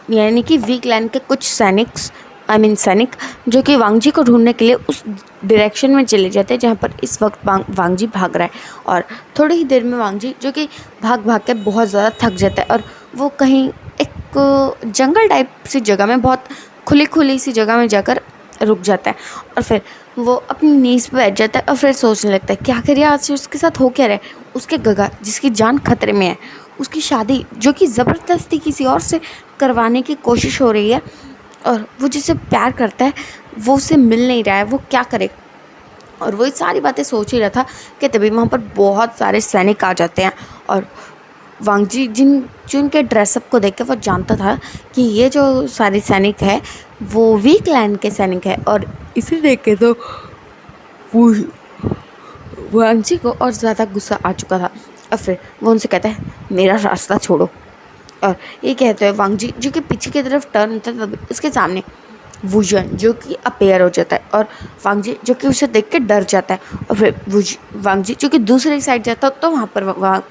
यानी कि वीक लैंड के कुछ सैनिक जो कि वांगजी को ढूंढने के लिए उस डायरेक्शन में चले जाते हैं जहाँ पर इस वक्त वांगजी भाग रहा है। और थोड़ी ही देर में वांगजी जो कि भाग भाग के बहुत ज़्यादा थक जाता है और वो कहीं एक जंगल टाइप सी जगह में, बहुत खुली सी जगह में जाकर रुक जाता है और फिर वो अपनी नीज़ पे बैठ जाता है और फिर सोचने लगता है कि आखिर यार आज उसके साथ हो क्या रहा है। उसके गगा जिसकी जान खतरे में है, उसकी शादी जो कि ज़बरदस्ती किसी और से करवाने की कोशिश हो रही है और वो जिससे प्यार करता है वो उसे मिल नहीं रहा है, वो क्या करे। और वो ये सारी बातें सोच ही रहा था कि तभी वहाँ पर बहुत सारे सैनिक आ जाते हैं और वांगजी जिनके ड्रेसअप को देख के वो जानता था कि ये जो सारे सैनिक है वो वीक लैंड के सैनिक है। और इसे देख के तो वांगजी को और ज़्यादा गुस्सा आ चुका था और फिर वो उनसे कहता है मेरा रास्ता छोड़ो। और ये कहते हैं वांगजी जो कि पीछे की तरफ टर्न होता है तभी उसके सामने वुजन जो कि अपेयर हो जाता है और वांगजी जो कि उसे देख के डर जाता है। और फिर वांगजी जो कि दूसरी साइड जाता तो वहाँ पर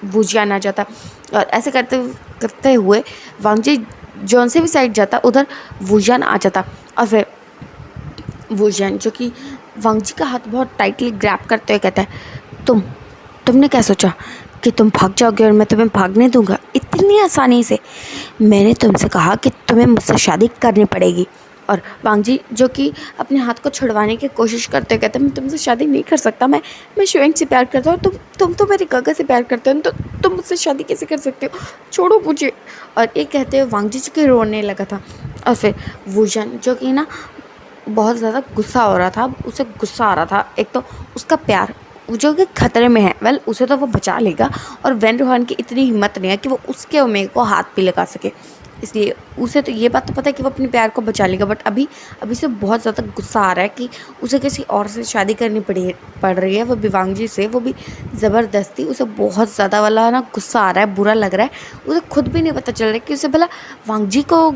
वुजियान आ जाता और ऐसे करते हुए वांगजी जौन से भी साइड जाता उधर वुजियान आ जाता। और फिर वुजियान जो कि वांगजी का हाथ बहुत टाइटली ग्रैब करते हुए कहता है तुमने क्या सोचा कि तुम भाग जाओगे और मैं तुम्हें भागने दूंगा इतनी आसानी से? मैंने तुमसे कहा कि तुम्हें मुझसे शादी करनी पड़ेगी। और वांगजी जो कि अपने हाथ को छुड़वाने की कोशिश करते कहते मैं तुमसे शादी नहीं कर सकता, मैं शुएंग से प्यार करता हूँ, तुम तो मेरे गगा से प्यार करते हो, तो तुम मुझसे शादी कैसे कर सकते हो, छोड़ो मुझे। और ये कहते हुए वांगजी जो कि रोने लगा था। और फिर वुजन जो कि ना बहुत ज़्यादा गुस्सा हो रहा था, उसे गुस्सा आ रहा था, एक तो उसका प्यार जो कि खतरे में है, उसे तो वो बचा लेगा और वैन रोहान की इतनी हिम्मत नहीं है कि वो उसके ओमेगा को हाथ भी लगा सके, इसलिए उसे तो ये बात तो पता है कि वो अपने प्यार को बचा लेगा। बट अभी से बहुत ज़्यादा गुस्सा आ रहा है कि उसे किसी और से शादी करनी पड़ रही है, वो भी वांगजी से, वो भी ज़बरदस्ती। उसे बहुत ज़्यादा वाला ना गुस्सा आ रहा है, बुरा लग रहा है। उसे खुद भी नहीं पता चल रहा है कि उसे भला वांगजी को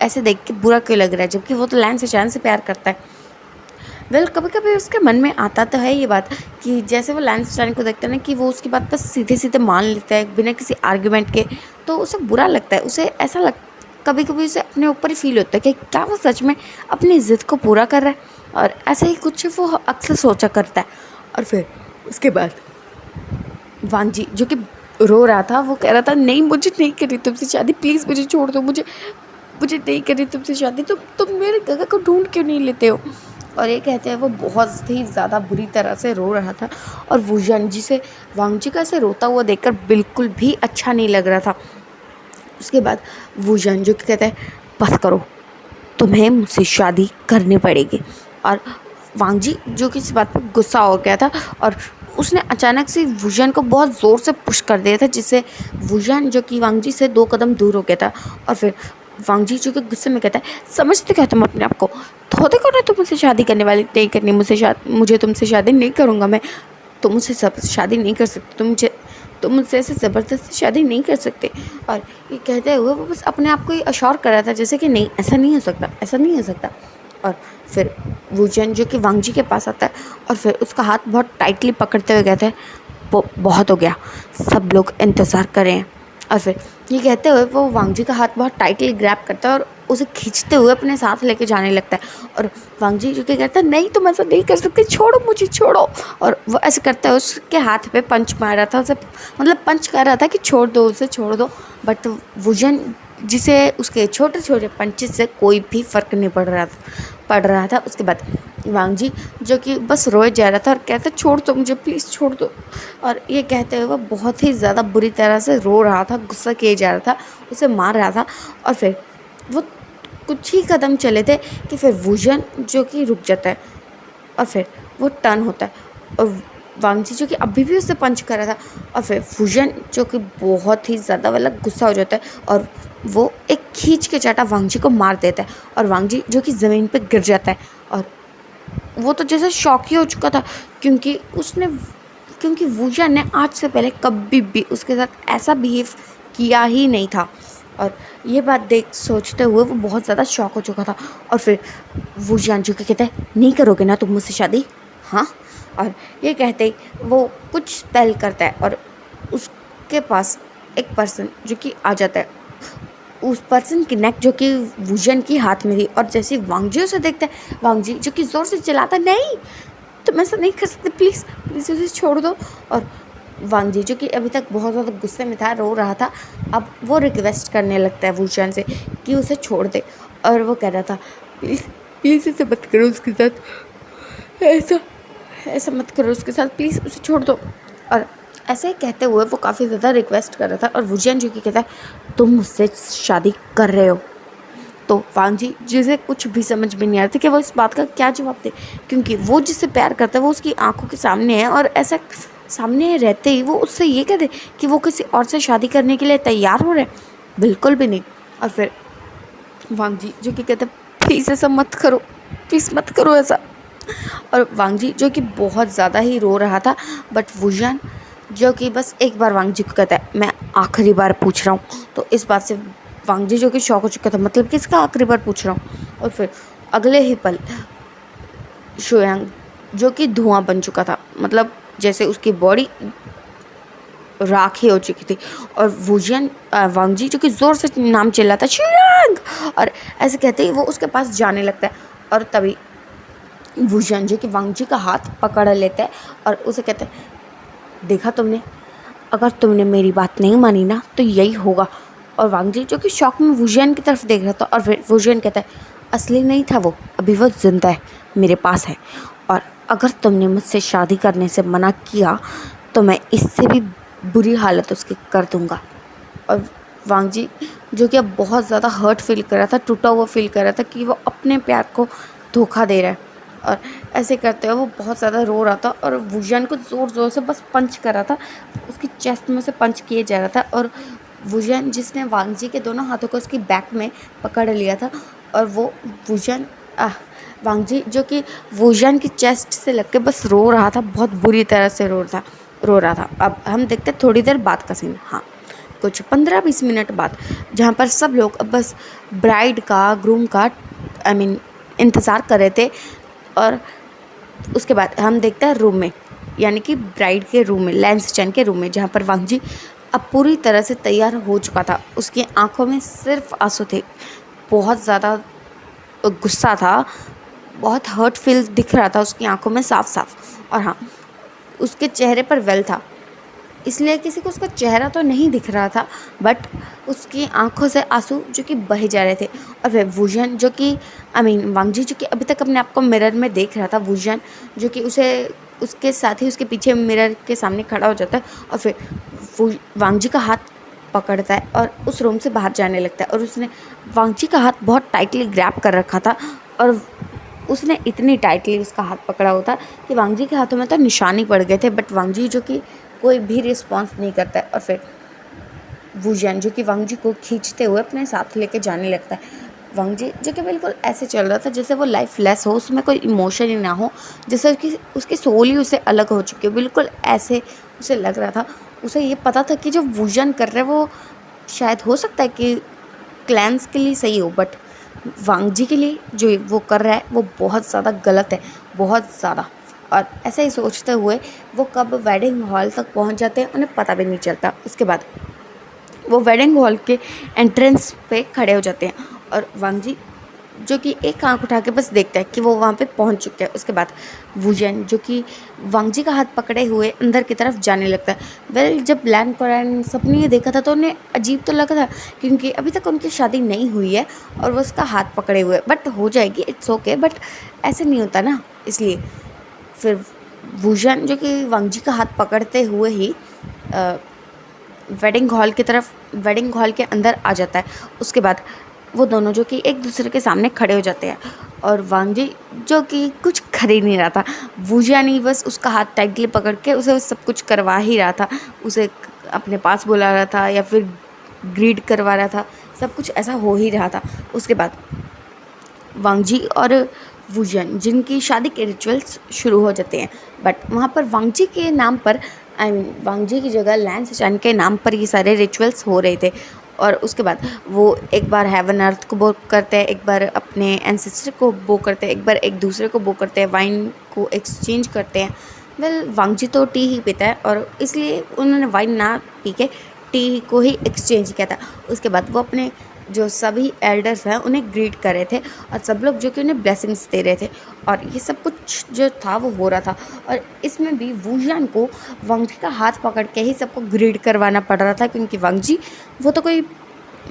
ऐसे देख के बुरा क्यों लग रहा है, जबकि वो तो लैन से चैन से प्यार करता है। कभी कभी उसके मन में आता तो है ये बात कि जैसे वो लैन से चैन को देखता है ना कि वो उसकी बात बस सीधे मान लेता है बिना किसी आर्ग्यूमेंट के, तो उसे बुरा लगता है। उसे ऐसा कभी कभी उसे अपने ऊपर ही फील होता है कि क्या वो सच में अपनी ज़िद को पूरा कर रहा है, और ऐसे ही कुछ वो अक्सर सोचा करता है। और फिर उसके बाद वांगजी जो कि रो रहा था, वो कह रहा था नहीं मुझे नहीं करनी तुमसे शादी, प्लीज़ मुझे छोड़ दो, मुझे नहीं करनी तुमसे शादी, तुम मेरे गगा को ढूंढ क्यों नहीं लेते हो। और ये कहते हैं वो बहुत ही ज़्यादा बुरी तरह से रो रहा था और वुजन जिसे वांगजी का ऐसे रोता हुआ देखकर बिल्कुल भी अच्छा नहीं लग रहा था। उसके बाद वुजन जो कि कहता है बस करो, तुम्हें मुझसे शादी करनी पड़ेगी। और वांगजी जो कि इस बात पर गुस्सा हो गया था और उसने अचानक से वुजन को बहुत ज़ोर से पुश कर दिया था, जिससे वुजन जो कि वांगजी से 2 कदम दूर हो गया था। और फिर वांगजी जो कि गुस्से में कहता है समझते क्या तुम अपने आप को, थोड़े को ना तुम मुझसे शादी करने वाली नहीं करनी, मुझे तुमसे शादी नहीं करूँगा मैं, तुम मुझसे शादी नहीं कर सकते, तुम मुझसे ऐसे ज़बरदस्ती शादी नहीं कर सकते। और ये कहते हुए वो बस अपने आप को ही अश्योर कर रहा था जैसे कि नहीं ऐसा नहीं हो सकता, ऐसा नहीं हो सकता। और फिर वुजन जो कि वांगजी के पास आता है और फिर उसका हाथ बहुत टाइटली पकड़ते हुए कहता है बहुत हो गया, सब लोग इंतज़ार करें। और फिर ये कहते हुए वो वांगजी का हाथ बहुत टाइटली ग्रैब करता है और उसे खींचते हुए अपने साथ लेके जाने लगता है। और वांगजी जो कि कहता है नहीं तुम ऐसा नहीं कर सकते, छोड़ो मुझे, छोड़ो। और वो ऐसे करता है उसके हाथ पे पंच मार रहा था, उसे मतलब पंच कर रहा था कि छोड़ दो उसे, छोड़ दो। बट वुजन जिसे उसके छोटे छोटे पंचेस से कोई भी फ़र्क नहीं पड़ रहा था। उसके बाद वांगजी जो कि बस रोए जा रहा था और कहता छोड़ दो मुझे, प्लीज़ छोड़ दो। और ये कहते हुए वो बहुत ही ज़्यादा बुरी तरह से रो रहा था, गुस्सा किए जा रहा था, उसे मार रहा था। और फिर वो कुछ ही कदम चले थे कि फिर वुजन जो कि रुक जाता है और फिर वो टर्न होता है और वांगजी जो कि अभी भी उससे पंच कर रहा था। और फिर वुजन जो कि बहुत ही ज़्यादा वाला गुस्सा हो जाता है और वो एक खींच के चाटा वांगजी को मार देता है और वांगजी जो कि ज़मीन पे गिर जाता है। और वो तो जैसे शॉक ही हो चुका था क्योंकि वुजन ने आज से पहले कभी भी उसके साथ ऐसा बिहेव किया ही नहीं था। और ये बात देख सोचते हुए वो बहुत ज़्यादा शॉक हो चुका था। और फिर वो जानजू के कहता है, नहीं करोगे ना तुम मुझसे शादी? हाँ। और ये कहते ही वो कुछ स्पेल करता है और उसके पास एक पर्सन जो कि आ जाता है। उस पर्सन की नेक जो कि वुजन की हाथ में थी, और जैसे वांग जी उसे देखता है, वांग जी जो कि ज़ोर से चिल्लाता है, नहीं तुम ऐसा नहीं कर सकते, प्लीज़ प्लीज़ उसे छोड़ दो। और वांग जी जो कि अभी तक बहुत ज़्यादा गुस्से में था, रो रहा था, अब वो रिक्वेस्ट करने लगता है वुजन से कि उसे छोड़ दे। और वो कह रहा था, प्लीज़ प्लीज़ ऐसे मत करो उसके साथ, ऐसा ऐसा मत करो उसके साथ, प्लीज़ उसे छोड़ दो। और ऐसे ही कहते हुए वो काफ़ी ज़्यादा रिक्वेस्ट कर रहा था। और वुजन जो कि कहता है, तुम मुझसे शादी कर रहे हो? तो वांग जी जिसे कुछ भी समझ में नहीं आ रहा था कि वो इस बात का क्या जवाब दे, क्योंकि वो जिससे प्यार करता है वो उसकी आंखों के सामने है, और ऐसा सामने रहते ही वो उससे ये कह दे कि वो किसी और से शादी करने के लिए तैयार हो रहे हैं, बिल्कुल भी नहीं। और फिर वांग जी जो कि कहते हैं, प्लीज़ ऐसा मत करो, प्लीज़ मत करो ऐसा। और वांग जी जो कि बहुत ज़्यादा ही रो रहा था, बट वुजन जो कि बस एक बार वांग जी को कहता है, मैं आखिरी बार पूछ रहा हूँ। तो इस बात से वांग जी जो कि शॉक हो चुका था, मतलब कि इसका आखिरी बार पूछ रहा हूँ। और फिर अगले ही पल शोयांग जो कि धुआं बन चुका था, मतलब जैसे उसकी बॉडी राख ही हो चुकी थी। और वुजन वांग जी जो कि ज़ोर से नाम चिल्लाता, शोयांग, और ऐसे कहते ही वो उसके पास जाने लगता है। और तभी वुजन जो कि वांग जी का हाथ पकड़ लेता है और उसे कहते हैं, देखा तुमने, अगर तुमने मेरी बात नहीं मानी ना तो यही होगा। और वांग जी जो कि शॉक में वुजन की तरफ देख रहा था। और फिर वुजन कहता है, असली नहीं था वो, अभी वो जिंदा है, मेरे पास है, और अगर तुमने मुझसे शादी करने से मना किया तो मैं इससे भी बुरी हालत उसकी कर दूंगा। और वांग जी जो कि अब बहुत ज़्यादा हर्ट फील कर रहा था, टूटा हुआ फील कर रहा था कि वो अपने प्यार को धोखा दे रहा है। और ऐसे करते हुए वो बहुत ज़्यादा रो रहा था और वुजन को ज़ोर ज़ोर से बस पंच कर रहा था, उसकी चेस्ट में से पंच किए जा रहा था। और वुजन जिसने वांग जी के दोनों हाथों को उसकी बैक में पकड़ लिया था, और वो वुजन वांग जी जो कि वुजन की चेस्ट से लग के बस रो रहा था, बहुत बुरी तरह से रो रहा था। अब हम देखते हैं थोड़ी देर बाद का सीन, हाँ कुछ 15-20 मिनट बाद, जहाँ पर सब लोग अब बस ब्राइड का, ग्रूम का इंतज़ार कर रहे थे। और उसके बाद हम देखते हैं रूम में, यानी कि ब्राइड के रूम में, लैंस चैन के रूम में, जहाँ पर वांग जी अब पूरी तरह से तैयार हो चुका था। उसकी आंखों में सिर्फ आंसू थे, बहुत ज़्यादा गुस्सा था, बहुत हर्ट फील दिख रहा था उसकी आंखों में साफ साफ। और हाँ, उसके चेहरे पर वेल था, इसलिए किसी को उसका चेहरा तो नहीं दिख रहा था, बट उसकी आंखों से आंसू जो कि बहे जा रहे थे। और फिर वुजन जो कि वांग जी जो कि अभी तक अपने आप को मिरर में देख रहा था, वुजन जो कि उसे उसके साथ ही उसके पीछे मिरर के सामने खड़ा हो जाता है। और फिर वांग जी का हाथ पकड़ता है और उस रूम से बाहर जाने लगता है। और उसने वांग जी का हाथ बहुत टाइटली ग्रैब कर रखा था, और उसने इतनी टाइटली उसका हाथ पकड़ा होता कि वांग जी के हाथों में तो निशान ही पड़ गए थे, बट वांग जी जो कि कोई भी रिस्पॉन्स नहीं करता है। और फिर वुजन जो कि वांग जी को खींचते हुए अपने साथ लेके जाने लगता है। वांग जी जो कि बिल्कुल ऐसे चल रहा था जैसे वो लाइफ लेस हो, उसमें कोई इमोशन ही ना हो, जैसे उसकी सोल ही उससे अलग हो चुकी है, बिल्कुल ऐसे उसे लग रहा था। उसे ये पता था कि जो वुजन कर रहे वो शायद हो सकता है कि क्लैंस के लिए सही हो, बट वांग जी के लिए जो वो कर रहा है वो बहुत ज़्यादा गलत है, बहुत ज़्यादा। और ऐसा ही सोचते हुए वो कब वेडिंग हॉल तक पहुंच जाते हैं उन्हें पता भी नहीं चलता। उसके बाद वो वेडिंग हॉल के एंट्रेंस पे खड़े हो जाते हैं, और वांग जी जो कि एक आंख उठा के बस देखता है कि वो वहाँ पे पहुँच चुके हैं। उसके बाद वुजन जो कि वांग जी का हाथ पकड़े हुए अंदर की तरफ जाने लगता है। वेल, जब लैन कोरैन सबने ये देखा था तो उन्हें अजीब तो लगा था, क्योंकि अभी तक उनकी शादी नहीं हुई है और वो उसका हाथ पकड़े हुए, बट हो जाएगी, इट्स ओके, बट ऐसे नहीं होता ना। इसलिए फिर वुजन जो कि वांग जी का हाथ पकड़ते हुए ही वेडिंग हॉल के अंदर आ जाता है। उसके बाद वो दोनों जो कि एक दूसरे के सामने खड़े हो जाते हैं, और वांग जी जो कि कुछ कर ही नहीं रहा था, वुजन ही बस उसका हाथ टाइटली पकड़ के उसे सब कुछ करवा ही रहा था, उसे अपने पास बुला रहा था या फिर ग्रीड करवा रहा था, सब कुछ ऐसा हो ही रहा था। उसके बाद वांग जी और वुजन जिनकी शादी के रिचुअल्स शुरू हो जाते हैं, बट वहाँ पर वांग जी के नाम पर वांग जी की जगह लैंस चैन के नाम पर ये सारे रिचुअल्स हो रहे थे। और उसके बाद वो एक बार हेवन अर्थ को बो करते हैं, एक बार अपने एंसेस्टर को बो करते हैं, एक बार एक दूसरे को बो करते हैं, वाइन को एक्सचेंज करते हैं। वेल वांगजी तो टी ही पीता है और इसलिए उन्होंने वाइन ना पी के टी को ही एक्सचेंज किया था। उसके बाद वो अपने जो सभी एल्डर्स हैं उन्हें ग्रीट कर रहे थे और सब लोग जो कि उन्हें ब्लेसिंग्स दे रहे थे और ये सब कुछ जो था वो हो रहा था। और इसमें भी वूजियान को वांगजी का हाथ पकड़ के ही सबको ग्रीट करवाना पड़ रहा था, क्योंकि वांगजी वो तो कोई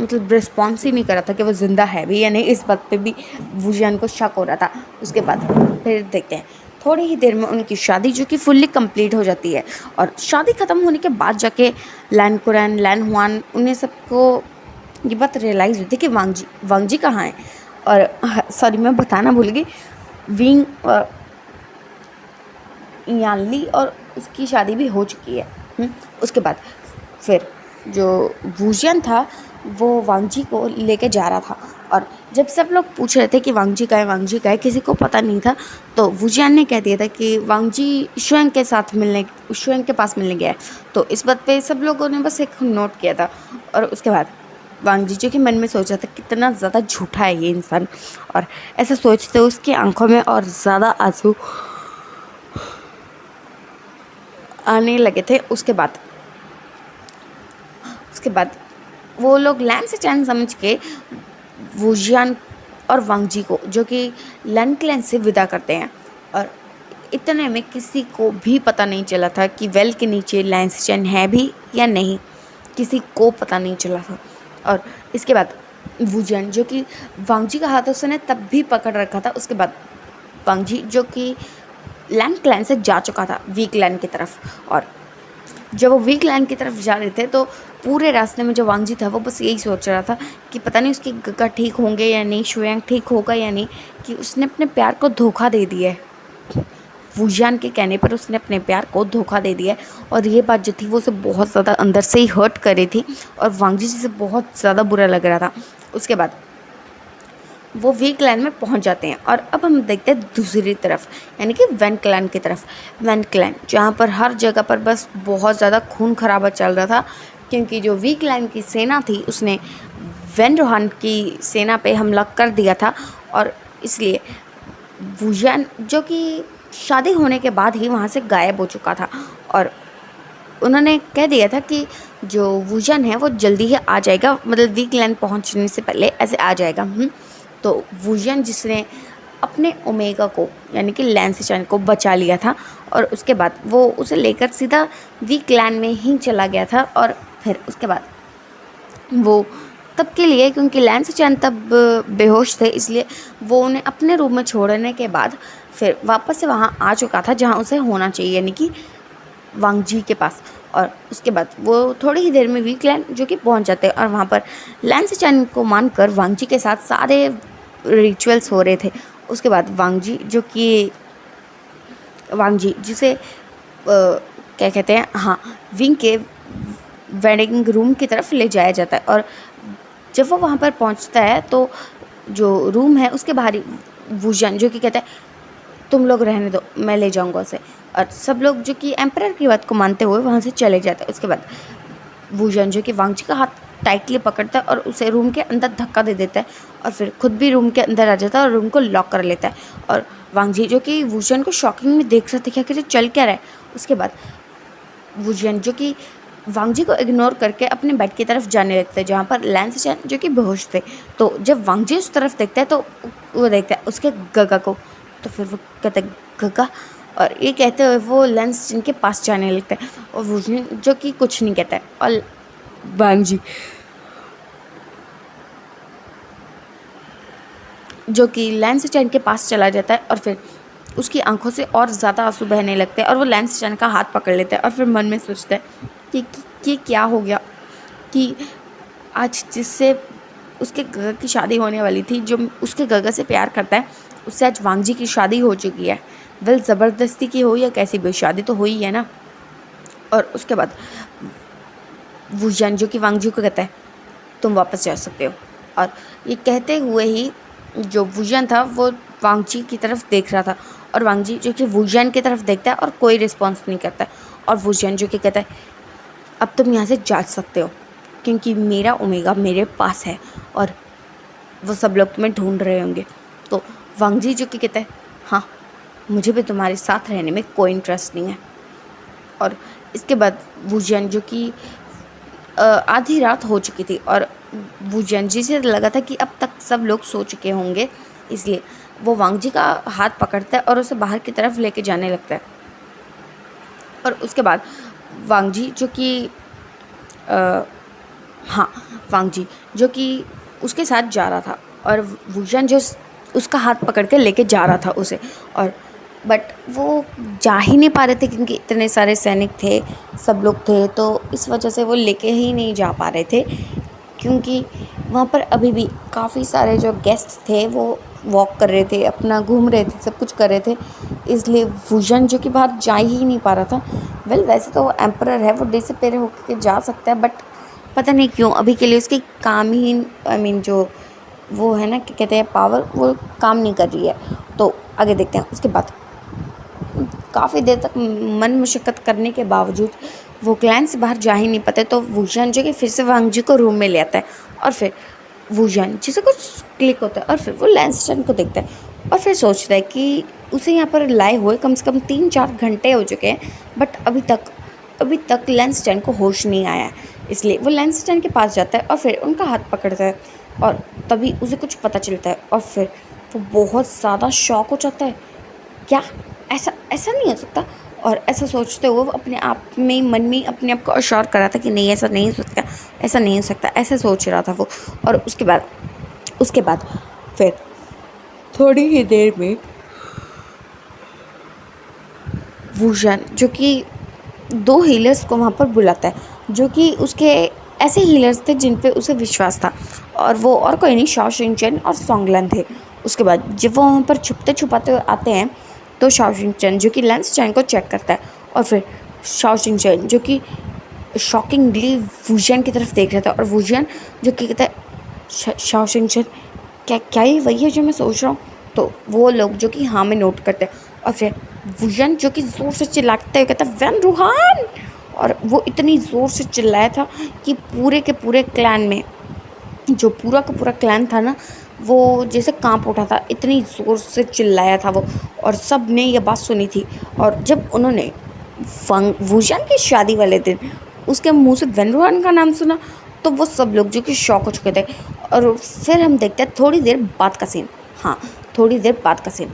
मतलब रिस्पॉन्स ही नहीं कर रहा था कि वो ज़िंदा है भी या नहीं। इस बात पे भी वूजियान को शक हो रहा था। उसके बाद फिर देखते हैं थोड़ी ही देर में उनकी शादी जो कि फुल्ली कंप्लीट हो जाती है और शादी ख़त्म होने के बाद जाके लैन कुरैन, लैन हुआन, उन्हें सबको ये बात रियलाइज़ हुई थी कि वांगजी कहाँ है। और सॉरी मैं बताना भूल गई, विंग और यानली और उसकी शादी भी हो चुकी है। उसके बाद फिर जो वूजियन था वो वांगजी को लेके जा रहा था और जब सब लोग पूछ रहे थे कि वांगजी का है, वांगजी का है, किसी को पता नहीं था। तो वूजियन ने कह दिया था कि वांगजी शुएंग के पास मिलने गया है। तो इस बात पे सब लोगों ने बस एक नोट किया था। और उसके बाद वांगजी जो कि मन में सोचा था कितना ज़्यादा झूठा है ये इंसान, और ऐसा सोचते उसकी आंखों में और ज़्यादा आंसू आने लगे थे। उसके बाद वो लोग लैन से चैन समझ के वूजियान और वांगजी को जो कि लैन क्लैन से विदा करते हैं। और इतने में किसी को भी पता नहीं चला था कि वेल के नीचे लैन से चैन है भी या नहीं, किसी को पता नहीं चला था। और इसके बाद वूजियान जो कि वांगजी का हाथ उसने तब भी पकड़ रखा था। उसके बाद वांगजी जो कि लैन क्लैन से जा चुका था वीक लैन की तरफ, और जब वो वीक लैन की तरफ जा रहे थे तो पूरे रास्ते में जो वांगजी था वो बस यही सोच रहा था कि पता नहीं उसके गगा ठीक होंगे या नहीं, शुयांग ठीक होगा या नहीं, कि उसने अपने प्यार को धोखा दे दिया है। वूजियान के कहने पर उसने अपने प्यार को धोखा दे दिया है और ये बात जो थी वो उसे बहुत ज़्यादा अंदर से ही हर्ट कर रही थी और वांगजी से बहुत ज़्यादा बुरा लग रहा था। उसके बाद वो वीक लैन में पहुंच जाते हैं और अब हम देखते हैं दूसरी तरफ, यानी कि वैन क्लैन की तरफ। वैन क्लैन जहाँ पर हर जगह पर बस बहुत ज़्यादा खून खराबा चल रहा था, क्योंकि जो वीक लैन की सेना थी उसने वैन रोहान की सेना पे हमला कर दिया था। और इसलिए वूजियान जो कि शादी होने के बाद ही वहाँ से गायब हो चुका था और उन्होंने कह दिया था कि जो वूजियान है वो जल्दी ही आ जाएगा, मतलब वीक लैन पहुँचने से पहले ऐसे आ जाएगा। तो वूजियान जिसने अपने ओमेगा को यानी कि लैन से चैन को बचा लिया था और उसके बाद वो उसे लेकर सीधा वीक लैन में ही चला गया था। और फिर उसके बाद वो तब के लिए, क्योंकि लैन से चैन तब बेहोश थे, इसलिए वो उन्हें अपने रूम में छोड़ने के बाद फिर वापस से वहाँ आ चुका था जहाँ उसे होना चाहिए, यानी कि वांगजी के पास। और उसके बाद वो थोड़ी ही देर में वीक लैन जो कि पहुँच जाते हैं और वहाँ पर लैन से चैन को मानकर वांगजी के साथ सारे रिचुअल्स हो रहे थे। उसके बाद वांगजी जिसे क्या कहते हैं, हाँ, विंग के वेडिंग रूम की तरफ ले जाया जाता है। और जब वो वहाँ पर पहुँचता है तो जो रूम है उसके बाहर ही वूजियान जो कि कहता है तुम लोग रहने दो, मैं ले जाऊँगा उसे। और सब लोग जो कि एम्परर की बात को मानते हुए वहाँ से चले जाते हैं। उसके बाद वूजियान जो कि वांगजी का हाथ टाइटली पकड़ता है और उसे रूम के अंदर धक्का दे देता है और फिर खुद भी रूम के अंदर आ जाता है और रूम को लॉक कर लेता है। और वांगजी जो कि वूजियान को शॉकिंग में देख रहे थे क्या कि चल क्या रहा है। उसके बाद वूजियान जो कि वांगजी को इग्नोर करके अपने बेड की तरफ जाने लगता है जहाँ पर लैन से चैन जो कि बेहोश थे। तो जब वांगजी उस तरफ देखता है तो वो देखता है उसके गगा को, तो फिर वो कहता है गगा, और ये कहते हुए वो लैन से चैन के पास जाने लगता है और वूजियान जो कि कुछ नहीं कहता है। और वांगजी जो कि लैन से चैन के पास चला जाता है और फिर उसकी आंखों से और ज़्यादा आंसू बहने लगते हैं और वो लैन से चैन का हाथ पकड़ लेता है और फिर मन में सोचता है कि क्या हो गया कि आज जिससे उसके गगा की शादी होने वाली थी, जो उसके गगा से प्यार करता है, उससे आज वांगजी की शादी हो चुकी है। वेल ज़बरदस्ती की हो या कैसी भी, शादी तो हुई है ना। और उसके बाद वूजियान जो कि वांगजी को कहता है तुम वापस जा सकते हो। और ये कहते हुए ही जो वूजियान था वो वांगजी की तरफ देख रहा था और वांगजी जो कि वूजियान की तरफ देखता है और कोई रिस्पॉन्स नहीं करता है। और वूजियान जो कि कहता है अब तुम यहाँ से जा सकते हो। क्योंकि मेरा ओमेगा मेरे पास है और वो सब लोग तुम्हें ढूंढ रहे होंगे। तो वांग जी जो कि कहते हैं हाँ, मुझे भी तुम्हारे साथ रहने में कोई इंटरेस्ट नहीं है। और इसके बाद वुजियन जो कि आधी रात हो चुकी थी और वुजियन जी से लगा था कि अब तक सब लोग सो चुके होंगे, इसलिए वो वांग जी का हाथ पकड़ता है और उसे बाहर की तरफ लेके जाने लगता है। और उसके बाद वांग जी जो कि वांग जी जो कि उसके साथ जा रहा था और वुजियन जो उसका हाथ पकड़ के लेके जा रहा था उसे, और बट वो जा ही नहीं पा रहे थे क्योंकि इतने सारे सैनिक थे, सब लोग थे, तो इस वजह से वो लेके ही नहीं जा पा रहे थे क्योंकि वहाँ पर अभी भी काफ़ी सारे जो गेस्ट थे वो वॉक कर रहे थे, अपना घूम रहे थे, सब कुछ कर रहे थे, इसलिए वुजियन जो कि बाहर जा ही नहीं पा रहा था। वैसे तो वो एम्परर है, वो डिसअपीयर होकर जा सकता है, बट पता नहीं क्यों अभी के लिए उसकी काम ही जो वो है ना कि कहते हैं पावर, वो काम नहीं कर रही है। तो आगे देखते हैं। उसके बाद काफ़ी देर तक मन मुशक्क़त करने के बावजूद वो क्लैन से बाहर जा ही नहीं पाते, तो वुजियन जो कि फिर से वांग जी को रूम में ले आता है और फिर वुजियन जिसे कुछ क्लिक होता है और फिर वो लैंसस्टर्न को देखता है और फिर सोचता है कि उसे यहाँ पर लाए हुए कम से कम 3-4 घंटे हो चुके हैं, बट अभी तक लैंसस्टर्न को होश नहीं आया है। इसलिए वो लैंसस्टर्न के पास जाता है और फिर उनका हाथ पकड़ता है और तभी उसे कुछ पता चलता है और फिर वो बहुत ज़्यादा शॉक हो जाता है। क्या ऐसा नहीं हो सकता? और ऐसा सोचते हुए वो अपने आप में मन में अपने आप को अश्योर कर रहा था कि नहीं, ऐसा नहीं हो सकता, ऐसा सोच रहा था वो। और उसके बाद फिर थोड़ी ही देर में वुजियन जो कि 2 हीलर्स को वहाँ पर बुलाता है, जो कि उसके ऐसे हीलर्स थे जिन पे उसे विश्वास था, और वो और कोई नहीं, शाओ शिंगचेन और सोंगलन थे। उसके बाद जब वो वहाँ पर छुपते छुपाते आते हैं तो शाओ शिंगचेन जो कि लैंसस्टर्न को चेक करता है और फिर शाओ शिंगचेन जो कि शॉकिंगली वुजियन की तरफ देख रहा था और वुजियन जो कि कहता है शाओ शिंगचेन, क्या ये वही है जो मैं सोच रहा हूँ? तो वो लोग जो कि हाँ में नोट करते हैं और फिर वुजियन जो कि ज़ोर से चिल्लाते हुए कहता है वैन रूहान, और वो इतनी ज़ोर से चिल्लाया था कि पूरे के पूरे क्लैन में जो पूरा का पूरा क्लैन था ना, वो जैसे कांप उठा था, इतनी ज़ोर से चिल्लाया था वो, और सब ने ये बात सुनी थी। और जब उन्होंने वुजियन की शादी वाले दिन उसके मुंह से वैन रूहान का नाम सुना तो वो सब लोग जो कि शॉक हो चुके थे। और फिर हम देखते हैं थोड़ी देर बाद का सीन।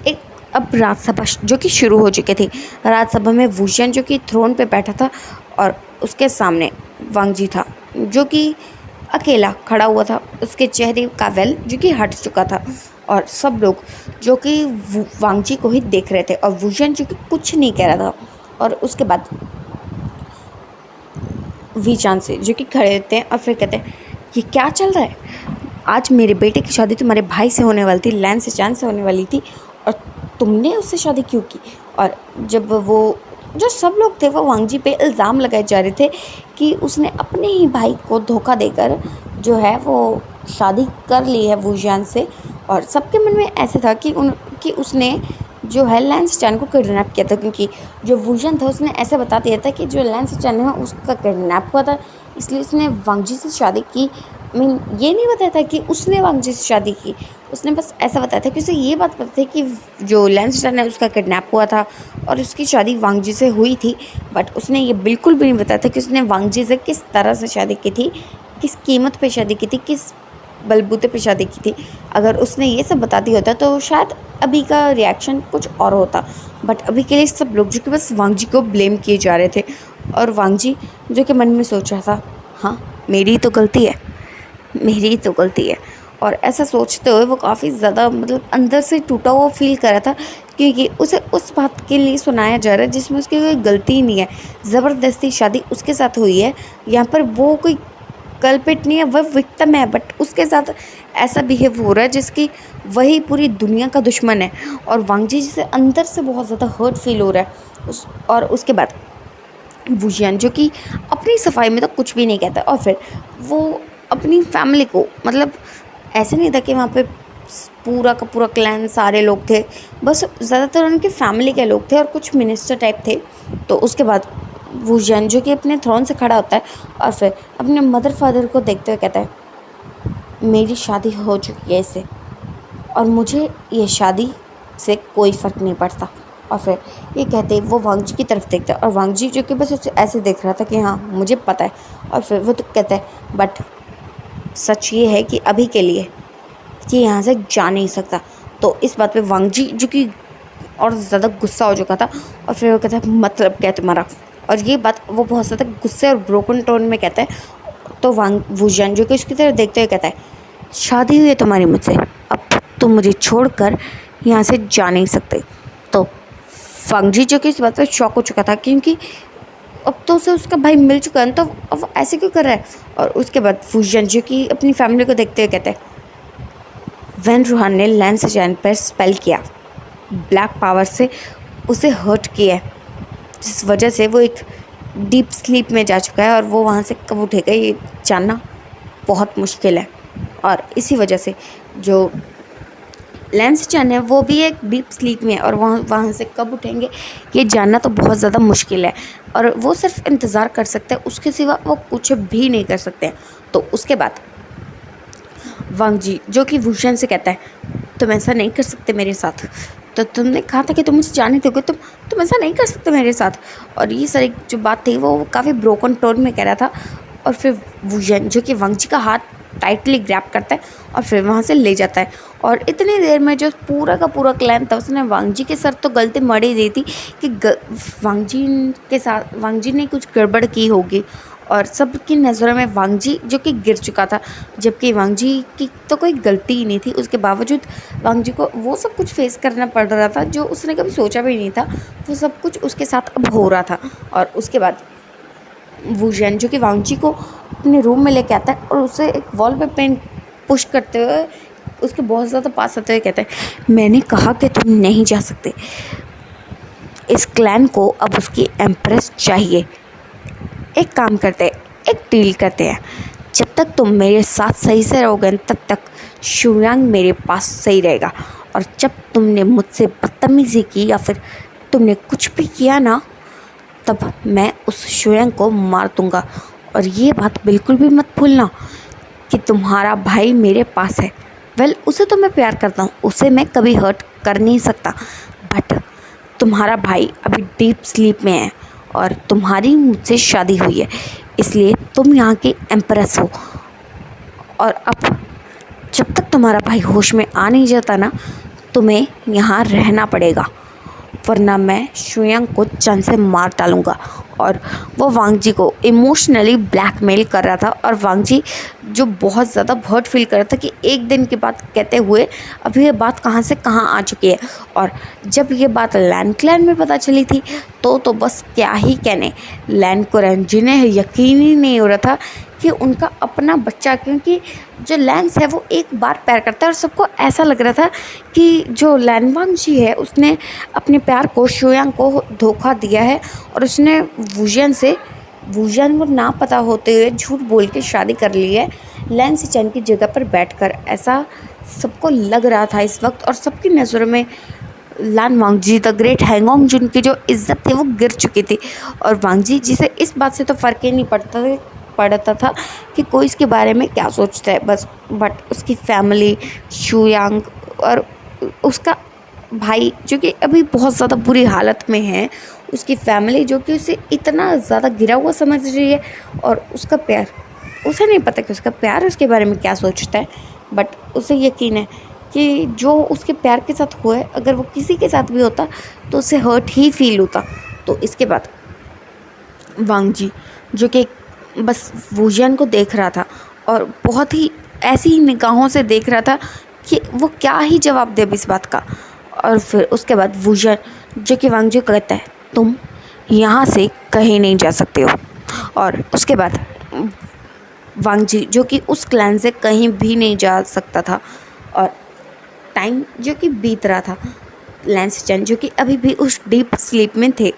एक अब राज्यसभा जो कि शुरू हो चुकी थी। राज्यसभा में वुजियन जो कि थ्रोन पे बैठा था और उसके सामने वांग जी था जो कि अकेला खड़ा हुआ था। उसके चेहरे का वेल जो कि हट चुका था और सब लोग जो कि वांग जी को ही देख रहे थे और वुजियन जो कि कुछ नहीं कह रहा था। और उसके बाद वीचान से जो कि खड़े होते हैं और फिर कहते हैं ये क्या चल रहा है? आज मेरे बेटे की शादी तुम्हारे भाई से होने वाली थी, लैंसस्टर्न से होने वाली थी, और तुमने उससे शादी क्यों की? और जब वो जो सब लोग थे वो वांग जी पे इल्ज़ाम लगाए जा रहे थे कि उसने अपने ही भाई को धोखा देकर जो है वो शादी कर ली है वुजियन से, और सबके मन में ऐसे था कि उसने जो है लैंसस्टर्न को किडनैप किया था, क्योंकि जो वुजियन था उसने ऐसे बता दिया था कि जो लैंसस्टर्न है उसका किडनैप हुआ था, इसलिए उसने वांग जी से शादी की। ये नहीं बताया था कि उसने वांग जी से शादी की, उसने बस ऐसा बताया था कि उसे ये बात पता थी कि जो लैंसस्टर्न है उसका किडनैप हुआ था और उसकी शादी वांग जी से हुई थी, बट उसने ये बिल्कुल भी नहीं बताया था कि उसने वांग जी से किस तरह से शादी की थी, किस कीमत पे शादी की थी, किस बलबूते पे शादी की थी। अगर उसने ये सब बता दिया होता तो शायद अभी का रिएक्शन कुछ और होता, बट अभी के लिए सब लोग जो कि बस वांग जी को ब्लेम किए जा रहे थे। और वांग जी जो कि मन में सोच रहा था हाँ मेरी तो गलती है, और ऐसा सोचते हुए वो काफ़ी ज़्यादा मतलब अंदर से टूटा हुआ फील कर रहा था, क्योंकि उसे उस बात के लिए सुनाया जा रहा है जिसमें उसकी कोई गलती ही नहीं है। ज़बरदस्ती शादी उसके साथ हुई है, यहाँ पर वो कोई कल्पिट नहीं है, वह विक्टिम है, बट उसके साथ ऐसा बिहेव हो रहा है जिसकी वही पूरी दुनिया का दुश्मन है। और वांग जी से अंदर से बहुत ज़्यादा हर्ट फील हो रहा है और उसके बाद वुजियन जो कि अपनी सफाई में तो कुछ भी नहीं कहता, और फिर वो अपनी फैमिली को, मतलब ऐसे नहीं था कि वहाँ पे पूरा का पूरा क्लैन सारे लोग थे, बस ज़्यादातर उनकी फैमिली के लोग थे और कुछ मिनिस्टर टाइप थे। तो उसके बाद वुजन जो कि अपने थ्रोन से खड़ा होता है और फिर अपने मदर फादर को देखते हुए कहता है मेरी शादी हो चुकी है इससे और मुझे ये शादी से कोई फ़र्क नहीं पड़ता। और फिर ये कहते ही वो वांग जी की तरफ देखता है और वांग जी जो कि बस उसे ऐसे देख रहा था कि हाँ मुझे पता है। और फिर वो तो कहता है बट सच ये है कि अभी के लिए कि यहाँ से जा नहीं सकता। तो इस बात पे वांग जी जो कि और ज़्यादा गुस्सा हो चुका था और फिर वो कहता है मतलब क्या है तुम्हारा। और ये बात वो बहुत ज़्यादा गुस्से और ब्रोकन टोन में कहता है। तो वांग वुजन जो कि उसकी तरफ देखते हुए कहता है शादी हुई है तुम्हारी मुझसे, अब तुम मुझे छोड़कर यहाँ से जा नहीं सकते। तो वांग जी जो कि इस बात पर शॉक हो चुका था क्योंकि अब तो उसे उसका भाई मिल चुका है तो अब वो ऐसे क्यों कर रहा है। और उसके बाद वुजन जो कि अपनी फैमिली को देखते हुए कहता है वैन रूहान ने लैंस जैन पर स्पेल किया, ब्लैक पावर से उसे हर्ट किया है, जिस वजह से वो एक डीप स्लीप में जा चुका है और वो वहाँ से कब उठेगा ये जानना बहुत मुश्किल है। और इसी वजह से जो लैंस चैन है वो भी एक डीप स्लीप में है और वहाँ से कब उठेंगे ये जानना तो बहुत ज़्यादा मुश्किल है और वो सिर्फ इंतज़ार कर सकते हैं, उसके सिवा वो कुछ भी नहीं कर सकते हैं। तो उसके बाद वांग जी जो कि वुशन से कहता है तुम ऐसा नहीं कर सकते मेरे साथ, तो तुमने कहा था कि तुम मुझे जाने दोगे, तुम ऐसा नहीं कर सकते मेरे साथ। और ये सारी जो बात थी वो काफ़ी ब्रोकन टोन में कह रहा था। और फिर वुशन जो कि वांग जी का हाथ टाइटली ग्रैब करता है और फिर वहाँ से ले जाता है। और इतनी देर में जो पूरा का पूरा क्लैन था उसने वांग जी के सर तो गलती मर ही दी थी कि वांग जी के साथ वांग जी ने कुछ गड़बड़ की होगी और सबकी नज़रों में वांग जी जो कि गिर चुका था, जबकि वांग जी की तो कोई गलती ही नहीं थी। उसके बावजूद वांग जी को वो सब कुछ फेस करना पड़ रहा था जो उसने कभी सोचा भी नहीं था, वो सब कुछ उसके साथ अब हो रहा था। और उसके बाद वुशन जो कि वांग जी को अपने रूम में लेके आता है और उसे एक वॉल पे पेन पुश करते हुए उसके बहुत ज़्यादा पास आते हुए कहता है मैंने कहा कि तुम नहीं जा सकते, इस क्लैन को अब उसकी एम्प्रेस चाहिए। एक काम करते हैं, एक डील करते हैं, जब तक तुम मेरे साथ सही से रहोगे तब तक शुयांग मेरे पास सही रहेगा और जब तुमने मुझसे बदतमीज़ी की या फिर तुमने कुछ भी किया ना तब मैं उस शुयांग को मार दूंगा। और ये बात बिल्कुल भी मत भूलना कि तुम्हारा भाई मेरे पास है। उसे तो मैं प्यार करता हूँ, उसे मैं कभी हर्ट कर नहीं सकता, बट तुम्हारा भाई अभी डीप स्लीप में है और तुम्हारी मुझसे शादी हुई है, इसलिए तुम यहाँ की एम्प्रेस हो और अब जब तक तुम्हारा भाई होश में आ नहीं जाता ना तुम्हें यहाँ रहना पड़ेगा, वरना मैं शुयांग को जान से मार डालूँगा। और वो वांग जी को इमोशनली ब्लैकमेल कर रहा था और वांग जी जो बहुत ज़्यादा हर्ट फील कर रहा था कि एक दिन की बात कहते हुए अभी ये बात कहाँ से कहाँ आ चुकी है। और जब ये बात लैन क्लैन में पता चली थी तो बस क्या ही कहने, लैन कुरैन जिन्हें यकीन ही नहीं हो रहा था कि उनका अपना बच्चा, क्योंकि जो लैंस है वो एक बार प्यार करता है और सबको ऐसा लग रहा था कि जो लैन वांग जी है उसने अपने प्यार को शुयांग को धोखा दिया है और उसने वुशन को ना पता होते हुए झूठ बोल के शादी कर ली है लैंस चैन की जगह पर बैठकर। ऐसा सबको लग रहा था इस वक्त और सबकी नज़रों में लैन वांग जी द ग्रेट हैंगोंग जिनकी जो इज्जत थी वो गिर चुकी थी। और वांग जी जिसे इस बात से तो फ़र्क ही नहीं पड़ता था कि कोई इसके बारे में क्या सोचता है बस, बट उसकी फैमिली शुयांग और उसका भाई जो कि अभी बहुत ज़्यादा बुरी हालत में है, उसकी फैमिली जो कि उसे इतना ज़्यादा गिरा हुआ समझ रही है और उसका प्यार, उसे नहीं पता कि उसका प्यार उसके बारे में क्या सोचता है, बट उसे यकीन है कि जो उसके प्यार के साथ हुआ है अगर वो किसी के साथ भी होता तो उसे हर्ट ही फील होता। तो इसके बाद वांग जी जो कि बस वुशन को देख रहा था और बहुत ही ऐसी ही निगाहों से देख रहा था कि वो क्या ही जवाब दे इस बात का। और फिर उसके बाद वुशन जो कि वांग जी को कहता है तुम यहाँ से कहीं नहीं जा सकते हो। और उसके बाद वांग जी जो कि उस क्लैन से कहीं भी नहीं जा सकता था और टाइम जो कि बीत रहा था, लैंस चैन जो कि अभी भी उस डीप स्लीप में थे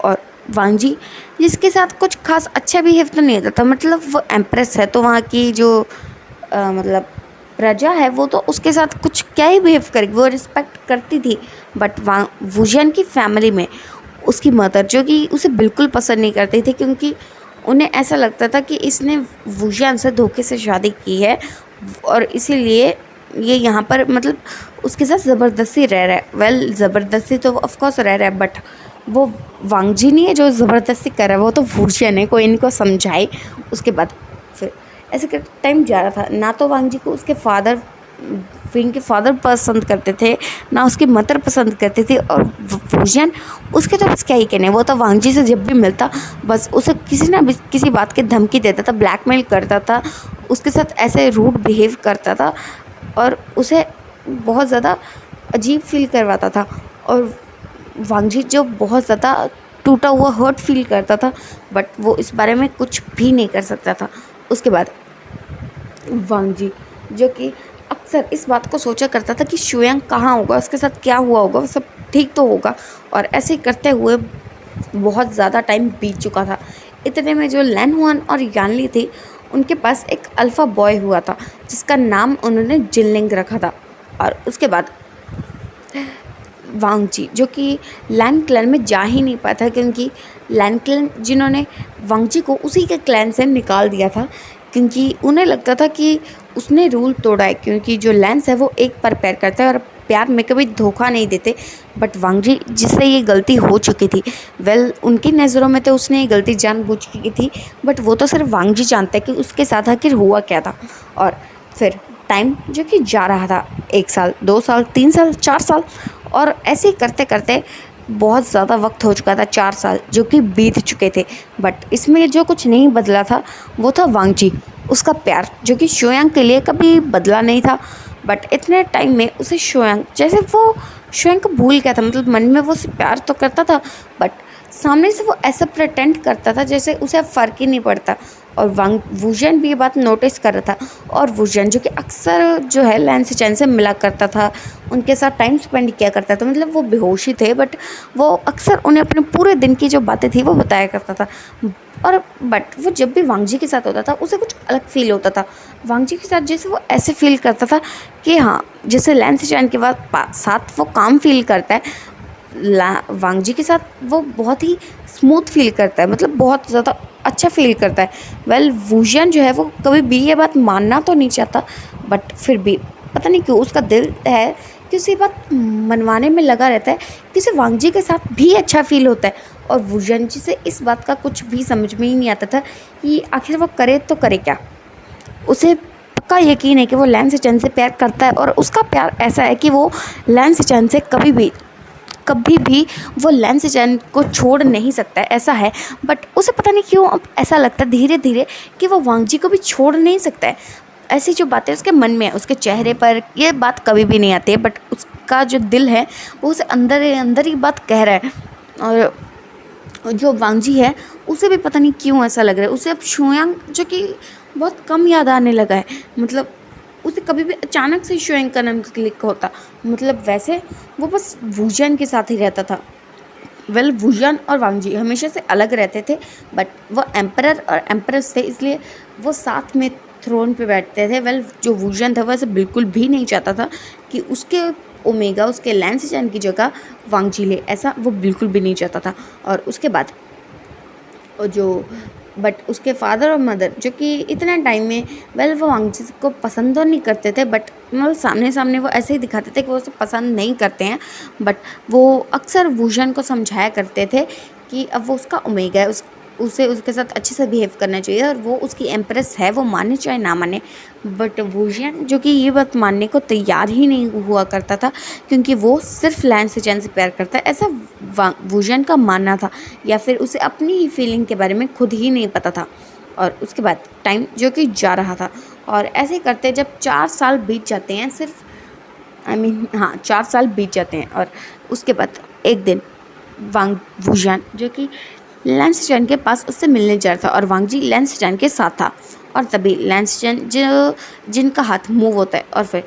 और वांग जी जिसके साथ कुछ खास अच्छा बिहेव तो नहीं होता था, मतलब वो एम्प्रेस है तो वहाँ की जो मतलब प्रजा है वो तो उसके साथ कुछ क्या ही बिहेव करेगी, वो रिस्पेक्ट करती थी, बट वुशन की फैमिली में उसकी मदर जो कि उसे बिल्कुल पसंद नहीं करती थी, क्योंकि उन्हें ऐसा लगता था कि इसने वुजियान से धोखे से शादी की है और इसीलिए ये यहाँ पर मतलब उसके साथ ज़बरदस्ती रह रहा है। वेल ज़बरदस्ती तो ऑफ कोर्स रह रहा है, बट वो वांग जी नहीं है जो ज़बरदस्ती कर रहा है, वो तो वुजियान है। कोई इनको समझाए। उसके बाद फिर ऐसे कर टाइम जा रहा था। ना तो वांग जी को उसके फादर विंग के फादर पसंद करते थे, ना उसकी मदर पसंद करती थी, और वुजियान उसके तो बस क्या ही कहने। वो तो वांग जी से जब भी मिलता बस उसे किसी ना किसी बात की धमकी देता था, ब्लैकमेल करता था, उसके साथ ऐसे रूड बिहेव करता था और उसे बहुत ज़्यादा अजीब फील करवाता था। और वांग जी जो बहुत ज़्यादा टूटा हुआ हर्ट फील करता था, बट वो इस बारे में कुछ भी नहीं कर सकता था। उसके बाद वांग जी जो कि अक्सर इस बात को सोचा करता था कि शुयांग कहाँ होगा, उसके साथ क्या हुआ होगा, वो सब ठीक तो होगा, और ऐसे ही करते हुए बहुत ज़्यादा टाइम बीत चुका था। इतने में जो लैन हुआन और यानली थी, उनके पास एक अल्फ़ा बॉय हुआ था जिसका नाम उन्होंने जिनलिंग रखा था। और उसके बाद वांग जी जो कि लैन क्लैन में जा ही नहीं पाया था, क्योंकि लैन क्लैन जिन्होंने वांग जी को उसी के क्लैन से निकाल दिया था, क्योंकि उन्हें लगता था कि उसने रूल तोड़ा है, क्योंकि जो लैंस है वो एक पर प्यार करता है और प्यार में कभी धोखा नहीं देते। बट वांग जी जिससे ये गलती हो चुकी थी, वेल उनकी नज़रों में तो उसने ये गलती जानबूझ की थी, बट वो तो सिर्फ वांग जी जानते कि उसके साथ आखिर हुआ क्या था। और फिर टाइम जो कि जा रहा था, 1 साल 2 साल 3 साल 4 साल, और ऐसे ही करते करते बहुत ज़्यादा वक्त हो चुका था। 4 साल जो कि बीत चुके थे, बट इसमें जो कुछ नहीं बदला था वो था वांग जी, उसका प्यार जो कि शुयांग के लिए कभी बदला नहीं था। बट इतने टाइम में उसे शुयांग जैसे वो शुयांग को भूल गया था, मतलब मन में वो उसे प्यार तो करता था, बट सामने से वो ऐसा प्रिटेंड करता था जैसे उसे अब फ़र्क ही नहीं पड़ता। और वांग वुजियान भी ये बात नोटिस कर रहा था, और वुजियान जो कि अक्सर जो है लैन सिचेन से मिला करता था, उनके साथ टाइम स्पेंड किया करता था, मतलब वो बेहोश ही थे, बट वो अक्सर उन्हें अपने पूरे दिन की जो बातें थी वो बताया करता था। और बट वो जब भी वांग जी के साथ होता था उसे कुछ अलग फील होता था। वांग जी के साथ जैसे वो ऐसे फील करता था कि हाँ, जैसे लैन सिचेन के साथ वो काम फील करता है, वांग जी के साथ वो बहुत ही स्मूथ फील करता है, मतलब बहुत ज़्यादा अच्छा फील करता है। वेल वुजियान जो है वो कभी भी ये बात मानना तो नहीं चाहता, बट फिर भी पता नहीं क्यों उसका दिल है कि उसे बात मनवाने में लगा रहता है कि उसे वांग जी के साथ भी अच्छा फील होता है। और वुजियान जी से इस बात का कुछ भी समझ में ही नहीं आता था कि आखिर वो करे तो करे क्या। उसे पक्का यकीन है कि वो लैन सिचेन से प्यार करता है, और उसका प्यार ऐसा है कि वो लैन सिचेन से कभी भी वो लैन सिचेन को छोड़ नहीं सकता है, ऐसा है। बट उसे पता नहीं क्यों अब ऐसा लगता है धीरे धीरे कि वो वांग जी को भी छोड़ नहीं सकता है। ऐसी जो बातें उसके मन में है, उसके चेहरे पर ये बात कभी भी नहीं आती है, बट उसका जो दिल है वो उसे अंदर ही बात कह रहा है। और जो वांग जी है उसे भी पता नहीं क्यों ऐसा लग रहा है, उसे अब शुयांग जो कि बहुत कम याद आने लगा है, मतलब उसे कभी भी अचानक से शुयांग का नाम क्लिक होता, मतलब वैसे वो बस वुजियान के साथ ही रहता था। वेल वुजियान और वांग जी हमेशा से अलग रहते थे, बट वो एम्परर और एम्प्रेस थे, इसलिए वो साथ में थ्रोन पे बैठते थे। वेल जो वुजियान था वो ऐसे बिल्कुल भी नहीं चाहता था कि उसके ओमेगा उसके लैन सिचेन की जगह वांग जी ले, ऐसा वो बिल्कुल भी नहीं चाहता था। और उसके बाद बट उसके फादर और मदर जो कि इतने टाइम में वेल वो वांग जी को पसंद तो नहीं करते थे, बट मतलब सामने वो ऐसे ही दिखाते थे कि वो उसे पसंद नहीं करते हैं, बट वो अक्सर वुजियान को समझाया करते थे कि अब वो उसका ओमेगा है, उसे उसके साथ अच्छे से बिहेव करना चाहिए, और वो उसकी एम्प्रेस है, वो माने चाहे ना माने। बट वुजियान जो कि ये बात मानने को तैयार ही नहीं हुआ करता था, क्योंकि वो सिर्फ लैन सिचेन से प्यार करता है, ऐसा वुजियान का मानना था, या फिर उसे अपनी ही फीलिंग के बारे में खुद ही नहीं पता था। और उसके बाद टाइम जो कि जा रहा था, और ऐसे करते जब 4 साल बीत जाते हैं, सिर्फ 4 साल बीत जाते हैं, और उसके बाद एक दिन वुजियान जो कि लैन सिचेन के पास उससे मिलने जा रहा था, और वांग जी लैन सिचेन के साथ था, और तभी लैन सिचेन जिनका हाथ मूव होता है, और फिर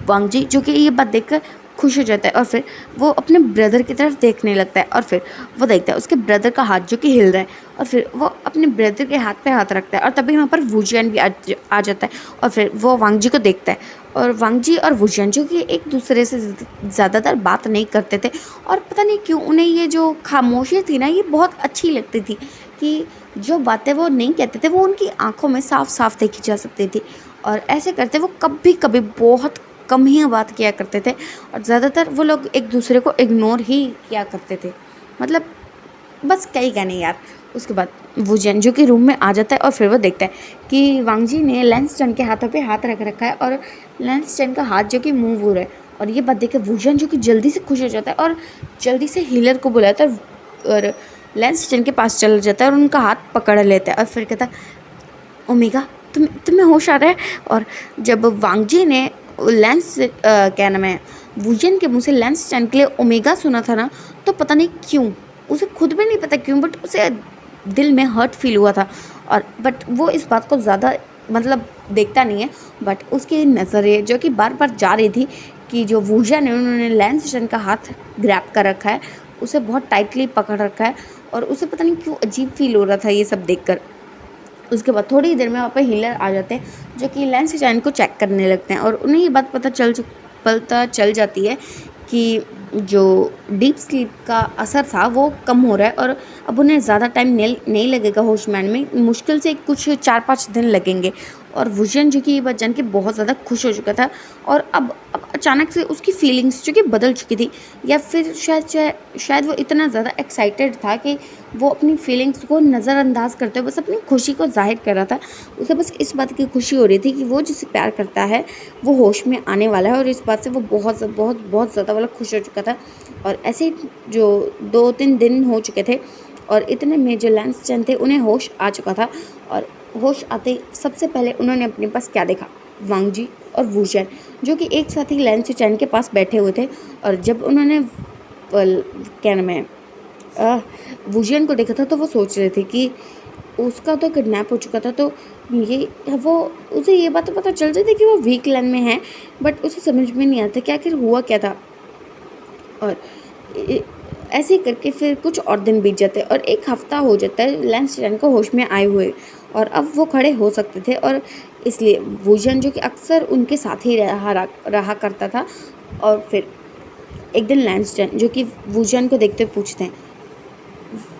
वांग जी जो कि ये बात देखकर खुश हो जाता है, और फिर वो अपने ब्रदर की तरफ देखने लगता है, और फिर वो देखता है उसके ब्रदर का हाथ जो कि हिल रहा है, और फिर वो अपने ब्रदर के हाथ पे हाथ रखता है और तभी वहाँ पर वुजियन भी आ जाता है और फिर वो वांग जी को देखता है और वांग जी और वुजियन जो कि एक दूसरे से ज़्यादातर बात नहीं करते थे और पता नहीं क्यों उन्हें ये जो खामोशी थी ना ये बहुत अच्छी लगती थी कि जो बातें वो नहीं कहते थे वो उनकी आंखों में साफ साफ देखी जा सकती थी और ऐसे करते वो कभी कभी बहुत कम ही बात किया करते थे और ज़्यादातर वो लोग एक दूसरे को इग्नोर ही किया करते थे। मतलब बस कहीं का नहीं यार। उसके बाद वो जंजू के रूम में आ जाता है और फिर वो देखता है कि वांग जी ने लेंस चन के हाथों पे हाथ रख रखा है और लेंस चन का हाथ जो कि मूव हो रहा है और ये बात देख के वुजन जो कि जल्दी से खुश हो जाता है और जल्दी से हीलर को बुलाता है और लेंस चन के पास चला जाता है और उनका हाथ पकड़ लेता है और फिर कहता है ओमेगा तुम्हें होश आ रहा है। और जब वांग जी ने लेंस क्या नाम है वुजन के मुँह से लेंस चन के लिए ओमेगा सुना था ना तो पता नहीं क्यों उसे खुद भी नहीं पता क्यों बट उसे दिल में हर्ट फील हुआ था और बट वो इस बात को ज़्यादा मतलब देखता नहीं है बट उसकी नज़रें जो कि बार बार जा रही थी कि जो वुजन है उन्होंने लेंस चन का हाथ ग्रैब कर रखा है उसे बहुत टाइटली पकड़ रखा है और उसे पता नहीं क्यों अजीब फील हो रहा था ये सब देखकर। उसके बाद थोड़ी देर में वहाँ पे हीलर आ जाते हैं जो कि लेंस चैन को चेक करने लगते हैं और उन्हें ये बात पता चल जाती है कि जो डीप स्लीप का असर था वो कम हो रहा है और अब उन्हें ज़्यादा टाइम नहीं लगेगा होश में आने में, मुश्किल से कुछ 4-5 दिन लगेंगे। और वुजन जो कि ये बात जान के बहुत ज़्यादा खुश हो चुका था और अब अचानक से उसकी फीलिंग्स जो कि बदल चुकी थी या फिर शायद वो इतना ज़्यादा एक्साइटेड था कि वो अपनी फीलिंग्स को नज़रअंदाज करते हुए बस अपनी खुशी को जाहिर कर रहा था। उसे बस इस बात की खुशी हो रही थी कि वो जिसे प्यार करता है वो होश में आने वाला है और इस बात से वो बहुत ज़्यादा वाला खुश हो चुका था। और ऐसे ही जो 2-3 दिन हो चुके थे और इतने में जो लेंस चैन थे उन्हें होश आ चुका था और होश आते ही सबसे पहले उन्होंने अपने पास क्या देखा, वांग जी और वुजन जो कि एक साथ ही लेंस चैन के पास बैठे हुए थे। और जब उन्होंने क्या नाम है वुजन को देखा था तो वो सोच रहे थे कि उसका तो किडनैप हो चुका था तो ये वो उसे ये बात तो पता चल जाती कि वो वीक लाइन में है बट उसे समझ में नहीं आता कि आखिर हुआ क्या था। और ऐसे ही करके फिर कुछ और दिन बीत जाते और एक हफ्ता हो जाता है लेंस चैन को होश में आए हुए और अब वो खड़े हो सकते थे और इसलिए वुजन जो कि अक्सर उनके साथ ही रहा करता था। और फिर एक दिन लेंस चैन जो कि वुजन को देखते हुए पूछते हैं,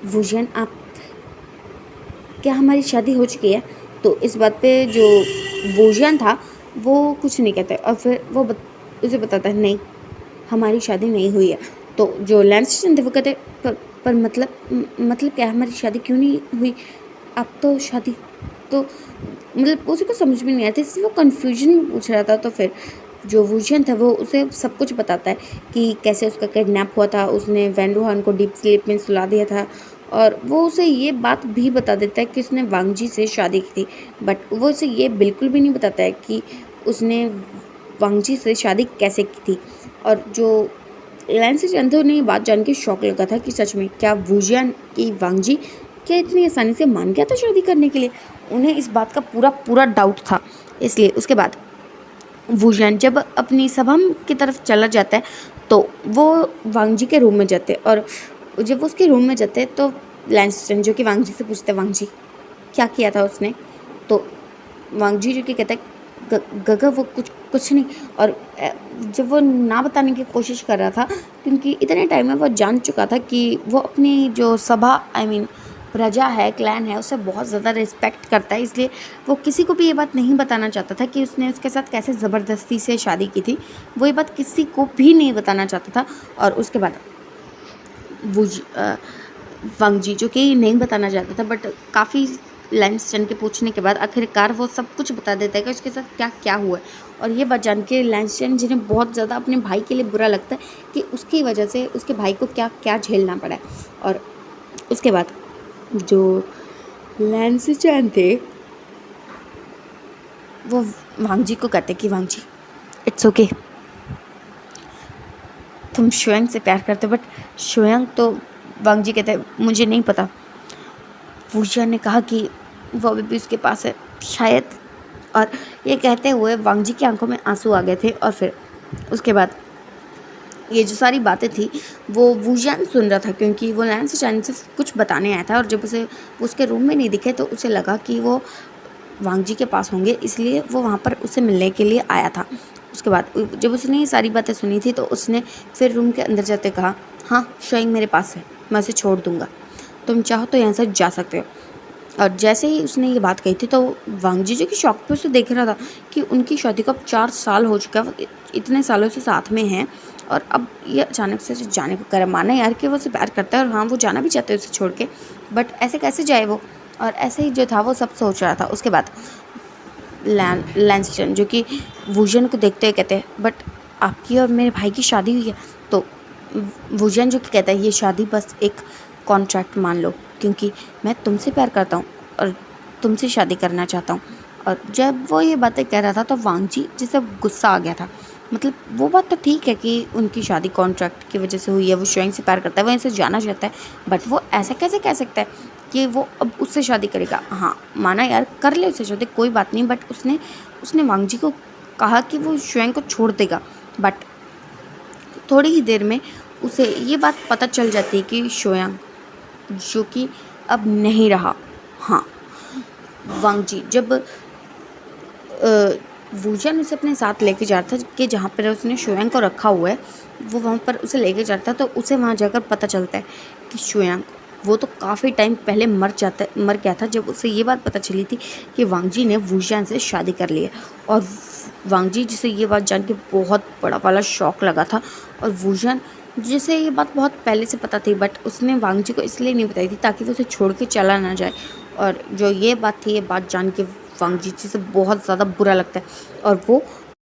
वुजन आप क्या हमारी शादी हो चुकी है? तो इस बात पे जो वुजन था वो कुछ नहीं कहता और फिर वो उसे बताता है नहीं हमारी शादी नहीं हुई है। तो जो लेंस चैन थे वो कहते पर मतलब क्या हमारी शादी क्यों नहीं हुई? अब तो शादी तो मतलब उसे को समझ में नहीं आता इसलिए वो कन्फ्यूजन पूछ रहा था। तो फिर जो वुजन था वो उसे सब कुछ बताता है कि कैसे उसका किडनैप हुआ था, उसने वैन रूहान को डीप स्लीप में सुला दिया था और वो उसे ये बात भी बता देता है कि उसने वांग जी से शादी की थी बट वो उसे ये बिल्कुल भी नहीं बताता है कि उसने वांग जी से शादी कैसे की थी। और जो लेंस चैन थे उन्हें ये बात जान के शौक लगा था कि सच में क्या वुजन की वांग जी क्या इतनी आसानी से मान गया था शादी करने के लिए? उन्हें इस बात का पूरा डाउट था। इसलिए उसके बाद वुजन जब अपनी सभा की तरफ चला जाता है तो वो वांग जी के रूम में जाते और जब वो उसके रूम में जाते तो लेंस चैन जो कि वांग जी से पूछते वांग जी क्या किया था उसने? तो वांग जी जो कि कहता है गगा वो कुछ नहीं। और जब वो ना बताने की कोशिश कर रहा था क्योंकि इतने टाइम में वो जान चुका था कि वो अपनी जो सभा प्रजा है, क्लैन है, उसे बहुत ज़्यादा रिस्पेक्ट करता है इसलिए वो किसी को भी ये बात नहीं बताना चाहता था कि उसने उसके साथ कैसे ज़बरदस्ती से शादी की थी। वो ये बात किसी को भी नहीं बताना चाहता था। और उसके बाद वांग जी जो कि नहीं बताना चाहता था बट काफ़ी लेंस चैन के पूछने के बाद आखिरकार वो सब कुछ बता देता है कि उसके साथ क्या क्या हुआ है। और ये बात जान के लेंस चैन जिन्हें बहुत ज़्यादा अपने भाई के लिए बुरा लगता है कि उसकी वजह से उसके भाई को क्या क्या झेलना पड़ा है। और उसके बाद जो लेंस चैन थे वो वांग जी को कहते कि वांग जी इट्स ओके तुम श्वेंग से प्यार करते हो बट श्वेंग तो वांग जी कहते मुझे नहीं पता। वुजन ने कहा कि वो अभी भी उसके पास है शायद। और ये कहते हुए वांग जी की आंखों में आंसू आ गए थे। और फिर उसके बाद ये जो सारी बातें थी वो वूजियान सुन रहा था, क्योंकि वो लैन से चाइना से कुछ बताने आया था, और जब उसे उसके रूम में नहीं दिखे तो उसे लगा कि वो वांग जी के पास होंगे, इसलिए वो वहाँ पर उसे मिलने के लिए आया था। उसके बाद जब उसने ये सारी बातें सुनी थी तो उसने फिर रूम के अंदर जाते कहा, हाँ शोएंग मेरे पास है, मैं उसे छोड़ दूँगा, तुम चाहो तो यहाँ से जा सकते हो। और जैसे ही उसने ये बात कही थी तो वांग जी जो कि शौक पे उसे देख रहा था कि उनकी शादी को अब 4 साल हो चुका है, वो इतने सालों से साथ में हैं, और अब ये अचानक से जाने को कर माना यार कि वो उसे प्यार करता है, और हाँ वो जाना भी चाहते हैं उसे छोड़ के, बट ऐसे कैसे जाए वो। और ऐसे ही जो था वो सब सोच रहा था। उसके बाद लैंसटन जो कि वूजन को देखते हुए कहते हैं, बट आपकी और मेरे भाई की शादी हुई है। तो वूजन जो कि कहता है, ये शादी बस एक कॉन्ट्रैक्ट मान लो, क्योंकि मैं तुमसे प्यार करता हूँ और तुमसे शादी करना चाहता हूँ। और जब वो ये बातें कह रहा था तो वांग जी जिसे गुस्सा आ गया था। मतलब वो बात तो ठीक है कि उनकी शादी कॉन्ट्रैक्ट की वजह से हुई है, वो शोएंग से प्यार करता है, वो इनसे जाना चाहता है, बट वो ऐसे कैसे कह सकता है कि वो अब उससे शादी करेगा। हाँ माना यार, कर ले उससे शादी, कोई बात नहीं, बट उसने वांग जी को कहा कि वो शोएंग को छोड़ देगा, बट थोड़ी ही देर में उसे ये बात पता चल जाती है कि शोएंग जो कि अब नहीं रहा। हाँ वांग जी जब वूजन उसे अपने साथ लेके जाता था कि जहाँ पर उसने शोएंग को रखा हुआ है, वो वहाँ पर उसे लेके जाता है, तो उसे वहाँ जाकर पता चलता है कि शोएंग वो तो काफ़ी टाइम पहले मर गया था, जब उसे ये बात पता चली थी कि वांग जी ने वूजन से शादी कर ली है। और वांग जी जिसे ये बात जान के बहुत बड़ा वाला शौक लगा था, और वूजन जिसे ये बात बहुत पहले से पता थी, बट उसने वांग जी को इसलिए नहीं बताई थी ताकि वो उसे छोड़ के चला ना जाए। और जो ये बात थी, ये बात जान के वांग जी से बहुत ज़्यादा बुरा लगता है, और वो